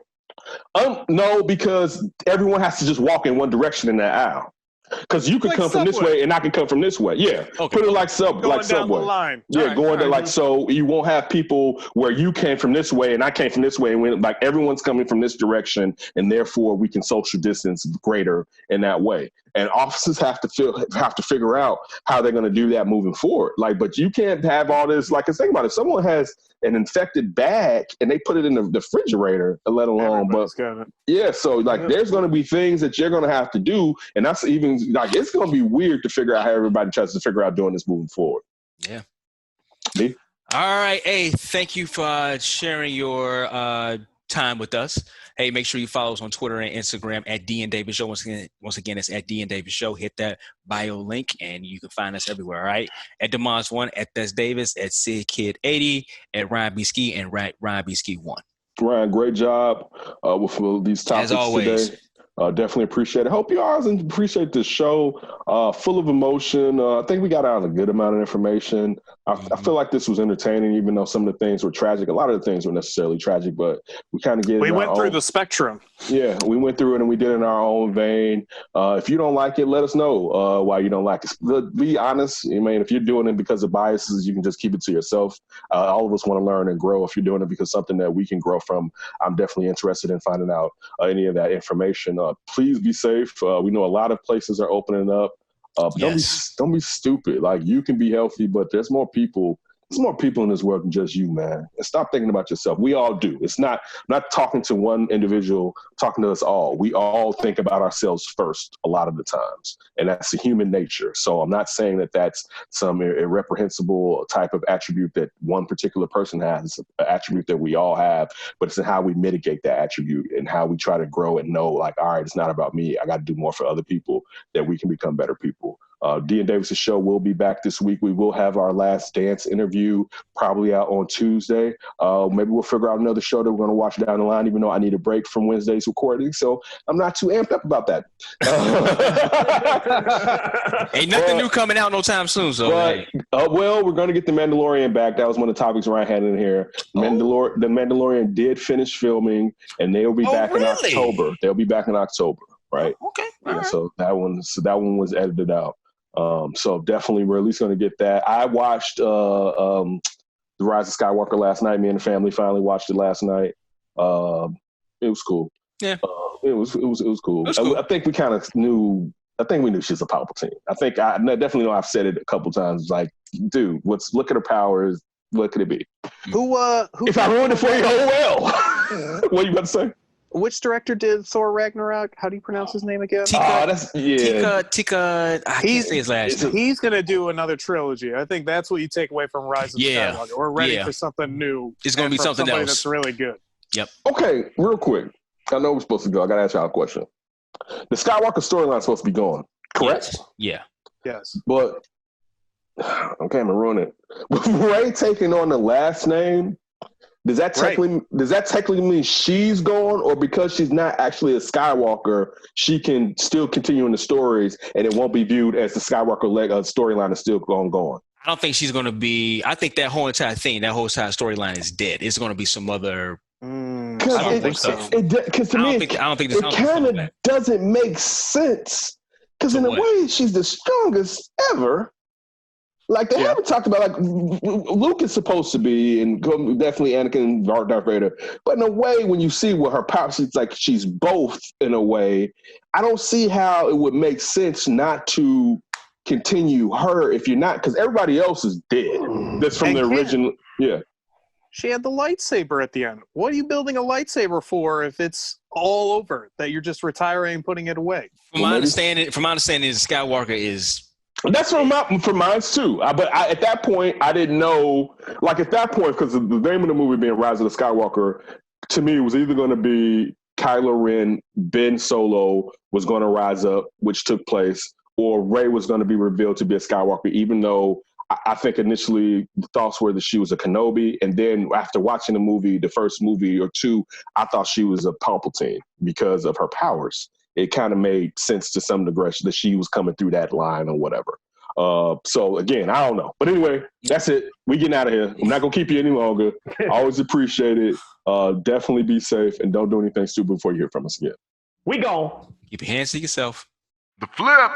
no, because everyone has to just walk in one direction in that aisle. Because you could come from this way and I can come from this way. Yeah. Okay. Put it like Subway. Going down the line. Yeah, right, going there like, so you won't have people where you came from this way and I came from this way, and when, like, everyone's coming from this direction, and therefore we can social distance greater in that way. And offices have to figure out how they're going to do that moving forward. Like, but you can't have all this. Like, 'cause think about it. If someone has an infected bag and they put it in the refrigerator, let alone, yeah. So like, there's going to be things that you're going to have to do, and that's even like, it's going to be weird to figure out how everybody tries to figure out doing this moving forward. Yeah. Me? All right. Hey, thank you for sharing your time with us. Hey, make sure you follow us on Twitter and Instagram at DN Show. Once again, it's at DN Show. Hit that bio link and you can find us everywhere. All right. At Demons1, at Thes Davis, at Sid Kid 80, at Ryan B. Ski, and Ryan B. Ski 1. Ryan, great job with these topics today. Definitely appreciate it. Hope you all appreciate this show. Full of emotion. I think we got out a good amount of information. I feel like this was entertaining, even though some of the things were tragic. A lot of the things were necessarily tragic, but we kind of get. We went through the spectrum. Yeah, we went through it, and we did it in our own vein. If you don't like it, let us know why you don't like it. Be honest. I mean, if you're doing it because of biases, you can just keep it to yourself. All of us want to learn and grow. If you're doing it because something that we can grow from, I'm definitely interested in finding out any of that information. Please be safe. We know a lot of places are opening up. But don't be stupid. Like, you can be healthy, but there's more people in this world than just you, man. And stop thinking about yourself. We all do. It's not talking to one individual, talking to us all. We all think about ourselves first a lot of the times, and that's the human nature. So I'm not saying that that's some irreprehensible type of attribute that one particular person has. It's an attribute that we all have, but it's in how we mitigate that attribute and how we try to grow and know, like, all right, it's not about me. I got to do more for other people, that we can become better people. D and Davis' show will be back this week. We will have our last dance interview probably out on Tuesday. Maybe we'll figure out another show that we're going to watch down the line, even though I need a break from Wednesday's recording. So I'm not too amped up about that. Ain't nothing new coming out no time soon. So, well, we're going to get The Mandalorian back. That was one of the topics Ryan had in here. The Mandalorian did finish filming, and they'll be back in October. They'll be back in October, right? Okay. Yeah, right. So that one was edited out. So definitely we're at least going to get that. I watched The Rise of Skywalker last night. Me and the family finally watched it last night. It was cool. Yeah. It was cool. I think we kind of knew. I think we knew she's a Palpatine. I definitely know I've said it a couple times. Like, dude, look at her powers. What could it be? Who if I ruined it for you, oh well. What are you about to say? Which director did Thor Ragnarok? How do you pronounce his name again? Tika. I can't say his last name. He's going to do another trilogy. I think that's what you take away from Rise of Skywalker. We're ready for something new. It's going to be something else. That's really good. Yep. Okay, real quick. I know we're supposed to go. I got to ask y'all a question. The Skywalker storyline is supposed to be gone, correct? Yeah. Yes. But, okay, I'm going to ruin it. With Rey taking on the last name, does that technically mean she's gone, or because she's not actually a Skywalker, she can still continue in the stories and it won't be viewed as the Skywalker storyline is still going? I don't think she's going to be. I think that whole entire thing, that whole entire storyline is dead. It's going to be some other. I don't think so. Because to me, it kind of doesn't make sense. Because in a way, she's the strongest ever. Like they haven't talked about like Luke is supposed to be, and definitely Anakin, Darth Vader. But in a way, when you see what her power, she's both in a way. I don't see how it would make sense not to continue her if you're not, because everybody else is dead. That's from the original. Yeah. She had the lightsaber at the end. What are you building a lightsaber for if it's all over? That you're just retiring and putting it away? From my understanding, Skywalker is. That's from mine too. But at that point, I didn't know. Like at that point, because the name of the movie being Rise of the Skywalker, to me, it was either going to be Kylo Ren, Ben Solo was going to rise up, which took place, or Rey was going to be revealed to be a Skywalker, even though I think initially the thoughts were that she was a Kenobi. And then after watching the movie, the first movie or two, I thought she was a Palpatine because of her powers. It kind of made sense to some degree that she was coming through that line or whatever. So again, I don't know. But anyway, that's it. We getting out of here. I'm not going to keep you any longer. Always appreciate it. Definitely be safe and don't do anything stupid before you hear from us again. We gone. Keep your hands to yourself. The Flip.